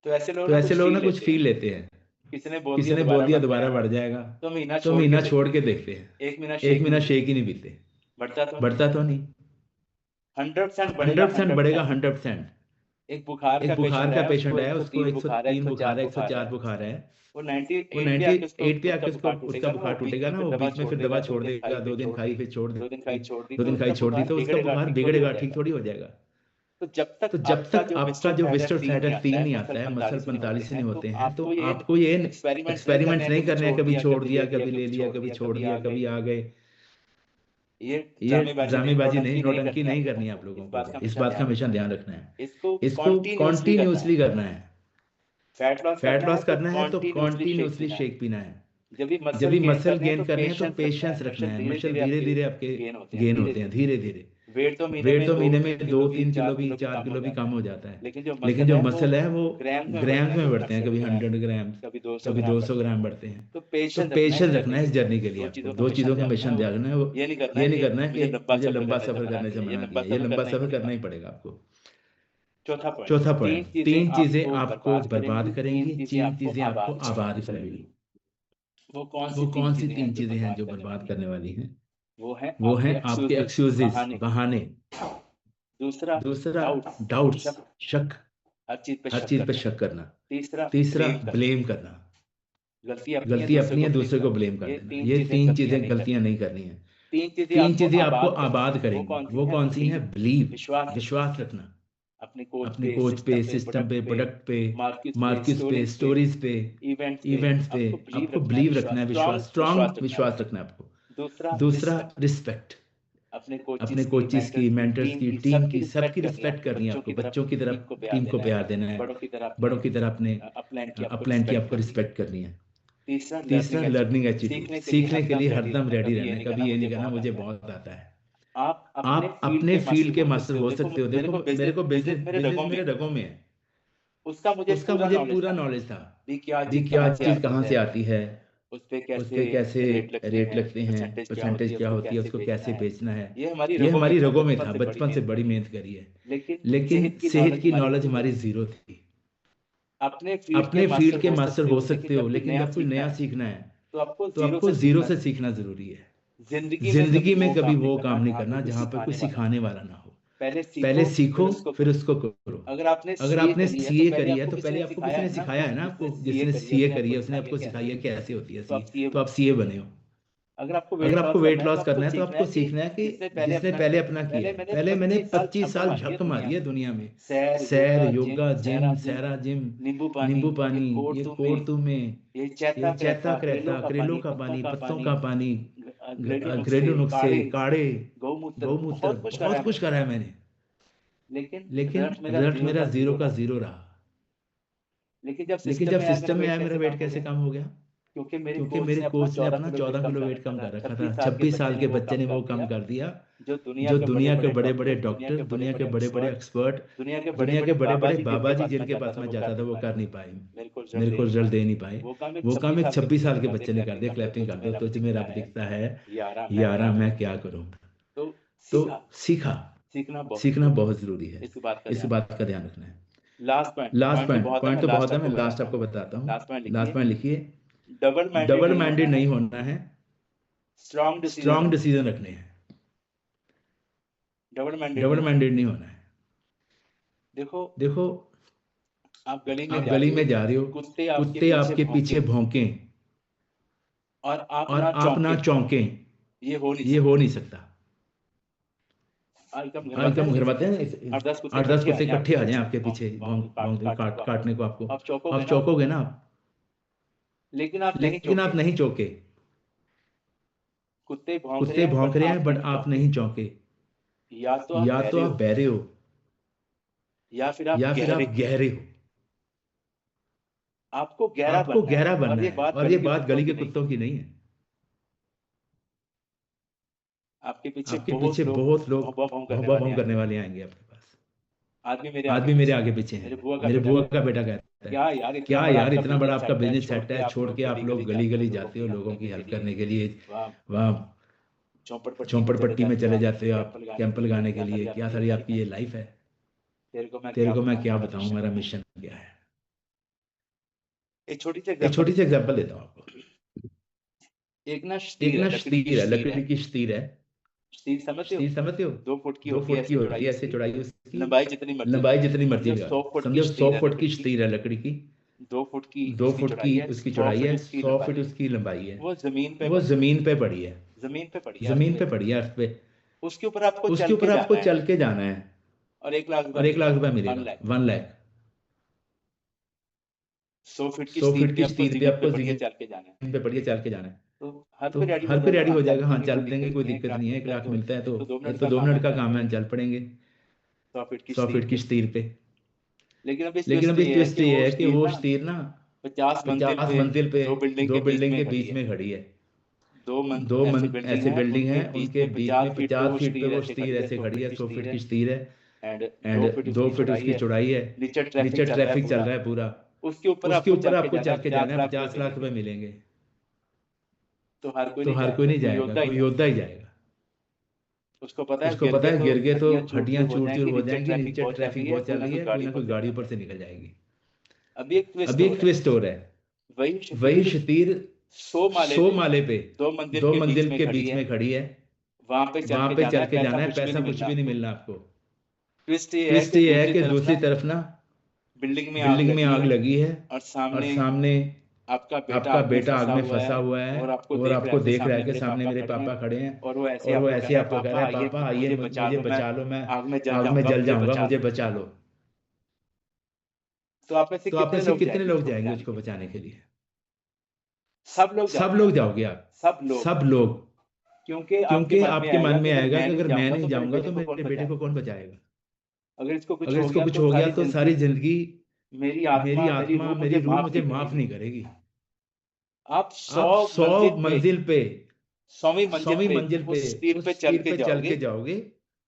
तो ऐसे लोग ना कुछ फील लेते हैं। किसी ने बोल दिया दोबारा बढ़ जाएगा, तो महीना तो महीना छोड़ के देखते हैं। एक महीना एक महीना शेक ही नहीं पीते, बढ़ता तो नहीं। 100% बढ़ेगा 100%। एक बुखार का पेशेंट है, उसको 103 बुखार है, 104 104 बुखार है, वो वो 98 पे आके उसका बुखार टूटेगा ना, वो बीच में फिर दवा छोड़ देगा, 2 दिन खाई फिर छोड़ दी, 2 दिन खाई छोड़ दी, तो उसका बुखार बिगड़ेगा, ठीक थोड़ी हो जाएगा। तो जब तक आपका जो विस्टल फैटर फील नहीं आता है, मसल 45 नहीं होते हैं, तो आपको ये एक्सपेरिमेंट नहीं करने हैं, कभी छोड़ दिया, कभी ले लिया, कभी छोड़ दिया, कभी आ गए। ये ड्रामेबाजी नहीं, नौटंकी नहीं करनी है आप लोगों को। इस बात का हमेशा ध्यान रखना है। इसको कॉन्टिन्यूसली करना है। फैट लॉस करना है तो कॉन्टिन्यूसली शेक पीना है। जब भी मसल गेन करने हैं तो पेशेंस रखना है। मसल धीरे धीरे आपके गेन होते हैं, धीरे धीरे। वेट तो महीने में 2-3 किलो भी, 4 किलो भी कम हो जाता है, लेकिन जो मसल है वो ग्राम्स में बढ़ते हैं, कभी 100 ग्राम, कभी 200 ग्राम बढ़ते हैं। तो पेशेंस रखना है इस जर्नी के लिए। आपको 2 चीजों का हमेशा ध्यान रखना है। वो ये नहीं करना है कि मुझे लंबा सफर करने से मना किया। ये लंबा सफर करना ही पड़ेगा आपको। चौथा पॉइंट, 3 चीजें आपको बर्बाद करेंगी, 3 चीजें आपको आबाद करेंगी। वो कौन सी 3 चीजें हैं जो बर्बाद करने वाली हैं? वो है आपके एक्सक्यूजेस, बहाने। दूसरा डाउट्स, शक, हर चीज पे शक करना। तीसरा ब्लेम करना, गलती अपनी है, दूसरे को ब्लेम कर देना। ये 3 चीजें गलतियां नहीं करनी है। 3 चीजें आपको आबाद करेंगी। वो कौन सी हैं? बिलीव, विश्वास रखना अपने कोच पे, सिस्टम पे, प्रोडक्ट पे, मार्केट्स पे, स्टोरीज पे, इवेंट्स पे। आपको बिलीव रखना है, विश्वास, स्ट्रॉन्ग विश्वास रखना है आपको। दूसरा रिस्पेक्ट, अपने कोचेस की, मेंटर्स की, टीम की, सबकी रिस्पेक्ट करनी है आपको। बच्चों की तरफ टीम को प्यार देना है, बड़ों की तरह अपने अपलाइन की आपको रिस्पेक्ट करनी है। तीसरा लर्निंग एटीट्यूड, सीखने के लिए हरदम रेडी रहना है। कभी ये नहीं कहना मुझे बहुत आता है। आप अपने फील्ड के मास्टर हो सकते हो। देखो मेरे को बिजनेस मेरे रगों में है, उसका मुझे पूरा नॉलेज था कि क्या चीज कहाँ से आती है, उस पे कैसे रेट लगते हैं, परसेंटेज क्या होती है, उसको कैसे बेचना है। ये हमारी रगों में था, बचपन से बड़ी मेहनत करी है। लेकिन सेहत की नॉलेज हमारी जीरो थी। अपने फील्ड के मास्टर हो सकते हो, लेकिन जब कोई नया सीखना है तो आपको जीरो से सीखना जरूरी है। जिंदगी में कभी वो काम नहीं करना जहां पर कोई सिखाने वाला ना हो। पहले सीखो फिर उसको करो। अगर आपने सीए करी है तो पहले आपको किसी ने सिखाया है ना। आपको जिसने सीए करी है उसने आपको सिखाई है कैसे होती है सीए, तो आप सीए बने हो। अगर आपको वेट लॉस करना है तो आपको सीखना है कि जिसने पहले अपना किया। पहले मैंने 25 साल झक मारी है दुनिया में, सैर, योगा, जिम, सैरा जिम, नींबू पानी, ये कोर्तु में, ये चैता क्रेता, करेलों का पानी, पत्तों का पानी, घरेलू नुस्खे, काढ़े, गौमूत्र, बहुत कुछ करा है मैंने। लेकिन रिजल्ट मेरा 0 का 0 रहा। लेकिन जब सिस्टम में आया मेरा वेट कैसे कम हो गया? क्योंकि मेरे कोच ने अपना 14 किलो वेट कम कर रखा था। 26 साल के बच्चे ने वो कम कर दिया। जो दुनिया के बड़े बड़े डॉक्टर, दुनिया के बड़े बड़े एक्सपर्ट, दुनिया के बड़े बड़े बाबा जी जिनके पास मैं जाता था वो कर नहीं पाए, मेरे को रिजल्ट दे नहीं पाए। वो काम एक 26 साल के बच्चे ने कर दिया। क्लैपिंग कर दो तो मेरा दिखता है यारा मैं क्या करूं। तो सीखना बहुत जरूरी है। इस बात का ध्यान रखना है। लास्ट पॉइंट तो बहुत है, मैं लास्ट आपको बताता हूँ। लास्ट पॉइंट लिखिए, डबल माइंडेड नहीं होना है, स्ट्रॉन्ग डिसीजन रखने हैं। डबल माइंडेड नहीं होना है। देखो आप गली में जा रहे हो, कुत्ते आपके पीछे भौंकें और आप ना चौंकें, ये हो नहीं सकता। एकदम घरवाते हैं 8-10 कुत्ते इकट्ठे आ जाएं आपके पीछे काटने को आपको, आप चौंकोगे ना आप। लेकिन आप नहीं चौंके। कुत्ते भौंक रहे हैं बट आप नहीं चौंके। या तो आप बहरे हो या फिर आप गहरे हो। आपको गहरा बनना है। और ये बात गली के कुत्तों की नहीं है, आपके पीछे आपके बहुत पीछे लोग बहुत लोग भौं भौं करने भौं वाले भौं हैं करने वाले आएंगे आपके पास। आदमी मेरे आदमी मेरे आगे पीछे मेरे हैं। बुआ का मेरे बेटा बुआ कहता का है, बेटा कहता है, क्या यार इतना बड़ा आपका बिजनेस छोड़ सेट के है, छोड़ के आप लोग गली गली जाते हो लोगों की हेल्प करने के लिए, वहाँ झोंपड़पट्टी में चले जाते हो आप कैंप लगाने के लिए। क्या सारी आपकी ये लाइफ है? तेरे को मैं क्या बताऊं मेरा मिशन क्या है। एक छोटी सी एक छोटी सी एग्जांपल देता हूँ आपको। एक ना शतीर है, लकड़ी की शतीर है। शतीर समझते हो? शतीर समझते हो? 2 फुट की 2 होती है, फुट की होती है, ऐसे चौड़ाई उसकी, लंबाई जितनी मर्जी लगा। 100 फुट समझो की 100 शतीर है फुट की लकड़ी की, शतीर है लकड़ी की, 2 फुट की 2 उसकी फुट की चौड़ाई है, उसकी 100 चौड़ाई है, फुट उसकी 100 फुट लंबाई है। उसकी लंबाई है। वो जमीन पे वो जमीन पे पड़ी है, जमीन पे पड़ी है जमीन अर्थ पे पड़ी है अर्थ पे। उसके ऊपर आपको उसके चल ऊपर के आपको जाना है चल के जाना है और 1 लाख और 1 लाख रुपए मिलेगा, 1 मिलेगा, लाख 1 लाख। 100 फीट की 100 फीट की शतीर शतीर पे पे आपको आपको जमीन पे चल के जाना है। जमीन पे पड़ी है, चल के जाना है। तो हर तो कोई रेडी हर कोई रेडी हो जाएगा, हाँ चल चल देंगे, कोई दिक्कत नहीं है। 1 लाख मिलता है तो 2 मिनट तो 2 मिनट का काम है, चल पड़ेंगे 100 फीट की 100 फीट की शतीर पे। लेकिन अभी लेकिन अभी ट्विस्ट ये है कि वो ना शतीर ना 50 50 मंजिल पे 2 बिल्डिंग 2 के बिल्डिंग के बीच बीच में में खड़ी है। 2 ऐसी बिल्डिंग है, उनके बीच में 50 फीट पे वो ऐसे शतीर ऐसे खड़ी है, 100 फीट की शतीर है एंड एंड 2 फीट उसकी चौड़ाई है। नीचे नीचे ट्रैफिक चल रहा है पूरा। उसके ऊपर आपको चल के जाना है, 50 लाख रुपए मिलेंगे। तो हर कोई नहीं जाएगा, कोई योद्धा ही जाएगा। उसको पता है गिर गए तो हड्डियां चूर चूर हो नीचे जाएंगी, नीचे ट्रैफिक बहुत चल रही है, कोई ना कोई गाड़ी ऊपर से निकल जाएगी। अभी एक ट्विस्ट हो रहा है, वही शतीर 100 माले पे 2 मंजिल के बीच में खड़ी है। वहां पे चल के जाना है, पैसा कुछ भी नहीं मिलना आपको। ट्विस्ट ये है कि दूसरी तरफ ना बिल्डिंग में आग लगी है और और सामने आपका बेटा आग में फंसा हुआ है और आपको देख रहा है कि सामने मेरे पापा खड़े हैं और वो ऐसे आपको कह रहा है, पापा आइए मुझे बचा लो, मैं आग में जल जाऊंगा, मुझे बचा लो। तो आप में से कितने लोग जाएंगे उसको बचाने के लिए? सब लोग जाओगे आप, सब लोग। क्योंकि आपके मन में आएगा कि अगर मैं नहीं जाऊंगा तो मेरे बेटे को कौन बचाएगा? अगर इसको कुछ हो गया तो सारी जिंदगी मेरी आत्मा मेरी रूह मुझे माफ नहीं करेगी। आप 100 मंजिल पे 100वीं मंजिल पे उस स्पीड पे चल चल के जाओगे,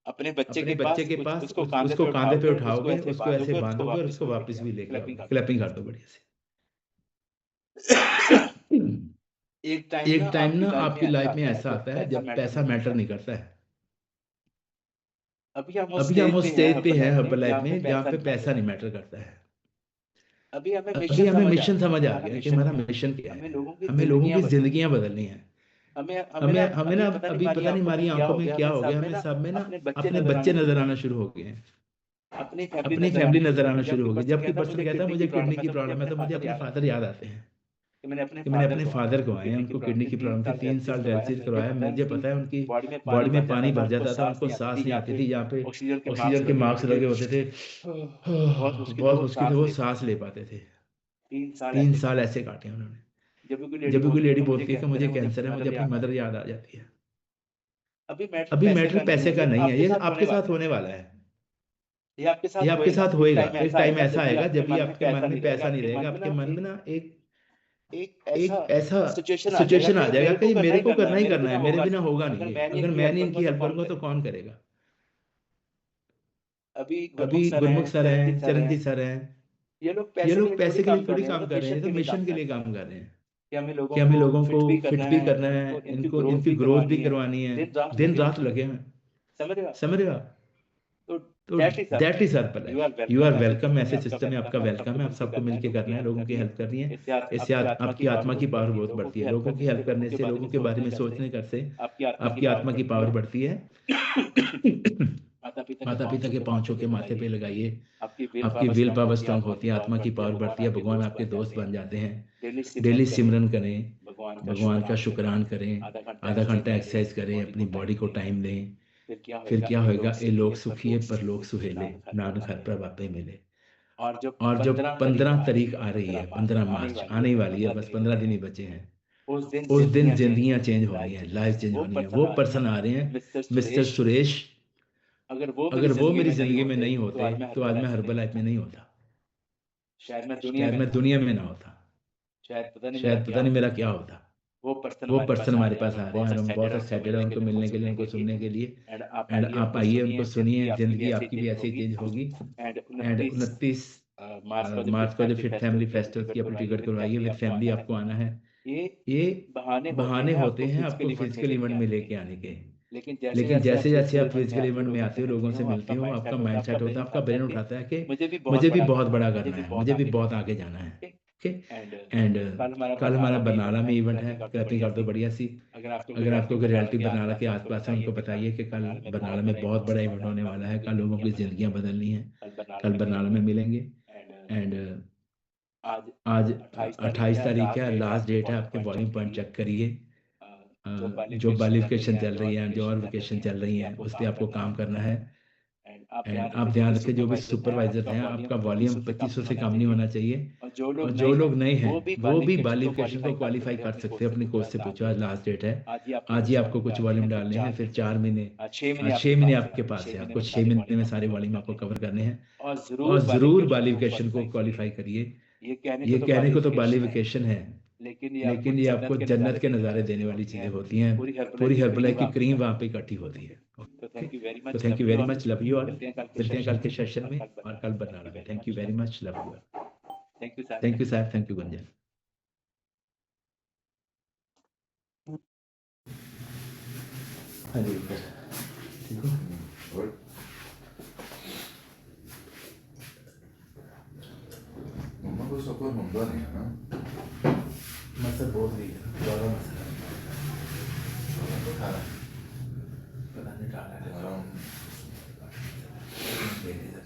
अपने बच्चे के पास उसको उसको कांधे पे उठाओगे, उसको उसको ऐसे बांधोगे और उसको वापस भी लेके आओगे। क्लैपिंग कर दो बढ़िया से। एक टाइम ना आपकी लाइफ में ऐसा आता है जब पैसा मैटर नहीं करता है। अभी हम उस स्टेज पे हैं हर्बल लाइफ में जहाँ पे पैसा नहीं मैटर करता है। अभी हमें मिशन समझ आ गया कि हमारा मिशन क्या है। हमें लोगों की जिंदगियां बदलनी है। हमें ना अभी पता नहीं हमारी आंखों में क्या हो गया, हमें सब में ना अपने बच्चे नजर आना शुरू हो गए हैं, अपनी फैमिली नजर आना शुरू हो गई। जब कोई पर्सन कहता है मुझे किडनी की प्रॉब्लम है तो मुझे अपने फादर याद आते हैं कि मैंने अपने फादर को आए हैं, उनको किडनी की प्रॉब्लम थी, 3 साल डायलिसिस करवाया। मुझे पता है उनकी बॉडी में पानी भर जाता था, उनको सांस नहीं आती थी, यहाँ पे ऑक्सीजन के मास्क लगे होते थे, बहुत मुश्किल से वो सांस ले पाते थे। 3 साल ऐसे काटे उन्होंने। जब भी कोई लेडी बोलती है कि मुझे कैंसर है, मुझे अपनी मदर याद आ जाती है। अभी मैटर पैसे का नहीं है, ये आपके साथ होने वाला है, ये आपके साथ होएगा। एक टाइम ऐसा आएगा जब भी आपके मन में पैसा नहीं रहेगा, आपके मन में ना एक ऐसा सिचुएशन आ जाएगा कि मेरे को करना ही करना है, मेरे बिना होगा नहीं। अगर मैं नहीं इनकी हेल्प करूंगा तो कौन करेगा? अभी गुरमुख सर हैं, चरणजीत सर हैं, ये लोग पैसे के लिए थोड़ी काम कर रहे हैं, ये तो मिशन के लिए काम कर रहे हैं कि हमें लोगों को फिट भी करना है, इनकी ग्रोथ भी करवानी है, दिन रात लगे हैं। समझ रहे हो आप? तो that is herbal life. You are welcome. ऐसे सिस्टम में आपका वेलकम है। आप सबको मिलके करना है, लोगों की हेल्प करनी है। इससे आपकी आत्मा की पावर बहुत बढ़ती है। लोगों की हेल्प करने से, लोगों के बारे में सोचने से आपकी आत्मा की पावर बढ़ती है। माता पिता के पांव छू के माथे पे लगाइए, आपकी विल पावर स्ट्रांग होती है, आत्मा की पावर बढ़ती है, भगवान आपके दोस्त बन जाते हैं। डेली सिमरन करें, भगवान का शुक्रान करें, आधा घंटा एक्सरसाइज करें, अपनी बॉडी को टाइम दें। फिर क्या होगा? ये लोग सुखी है पर लोग सुहेले, नानक हर प्रभ आपे मिले। और जब 15 तारीख आ रही है, 15 मार्च आने वाली है, बस 15 दिन ही बचे हैं। उस दिन जिंदगियां चेंज होनी है, लाइफ चेंज होनी है। वो पर्सन आ रहे हैं, मिस्टर सुरेश। अगर वो मेरी जिंदगी में नहीं होते तो आज मैं हर्बल लाइफ में नहीं होता, शायद मैं दुनिया में ना होता, शायद पता नहीं मेरा क्या होता। वो पर्सन वो हमारे पर्सन पास आ हमारे रहे पास हैं आ और रहे हैं और हम बहुत उनको एक्साइटेड हैं उनको मिलने के लिए उनको सुनने के लिए एंड एंड आप आइए उनको सुनिए ज़िंदगी आपकी भी ऐसे ही चेंज होगी एंड एंड 29 29 मार्च को जो फिर फिर फैमिली फैमिली फेस्टिवल की अपनी टिकट करवाइए विद फैमिली आपको आना है। ये ये बहाने होते हैं आपको फिजिकल फिजिकल इवेंट में लेके आने के, लेकिन जैसे जैसे जैसे आप फिजिकल इवेंट इवेंट में आते हो लोगों से मिलते हो आपका माइंड सेट होता है, आपका ब्रेन उठाता है कि मुझे भी बहुत बड़ा करना है, मुझे भी बहुत आगे जाना है। ओके एंड कल हमारा बरनाला में इवेंट है, क्लैपिंग कर दो बढ़िया सी। अगर आपको कोई रियलिटी बरनाला के आसपास है उनको बताइए कि कल बरनाला में बहुत बड़ा इवेंट होने वाला है, कल लोगों की ज़िंदगियाँ बदलनी है, कल बरनाला में मिलेंगे। एंड आज 28 तारीख है, लास्ट डेट है, आपके वॉल्यूम पॉइंट चेक करिए। जो बाली वेकेशन चल रही है, जो और वेकेशन चल रही हैं, उस पर आपको काम करना है। एंड आप ध्यान रखें जो भी सुपरवाइजर हैं आपका वॉल्यूम 2500 से कम नहीं होना चाहिए। और जो लोग नए हैं वो भी बाली वेकेशन को क्वालिफाई कर सकते हैं, अपनी कोच से पूछो, आज लास्ट डेट है, आज ही आपको कुछ वॉल्यूम डालने हैं, फिर 4 महीने 6 महीने आपके पास है, आपको 6 महीने में सारे वॉल्यूम आपको कवर करने हैं। और ज़रूर बाली वेकेशन को क्वालिफाई करिए। ये कहने को तो बाली वेकेशन है, लेकिन ये आपको जन्नत के नज़ारे देने वाली चीज़ें होती हैं, पूरी हर्बलाइफ की क्रीम वहाँ पे इकट्ठी होती है। तो थैंक यू तो thank you very much, love you all. मिलते हैं कल के सेशन में और कल बरनाला में। Thank you very much, love you all. Thank you साहब, थैंक यू गुंजन। हाँ जी ठीक हो। मम्मा को सफर होता नहीं है ना, मसर बहुत रही है, ज़्यादा मसर है, पता नहीं डाला है,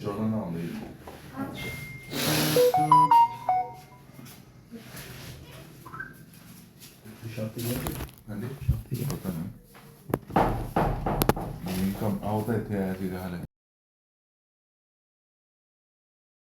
चौदह ना होंगे। हाँ जी पता नहीं कम आओ तो इतने आया सीधा हाल है।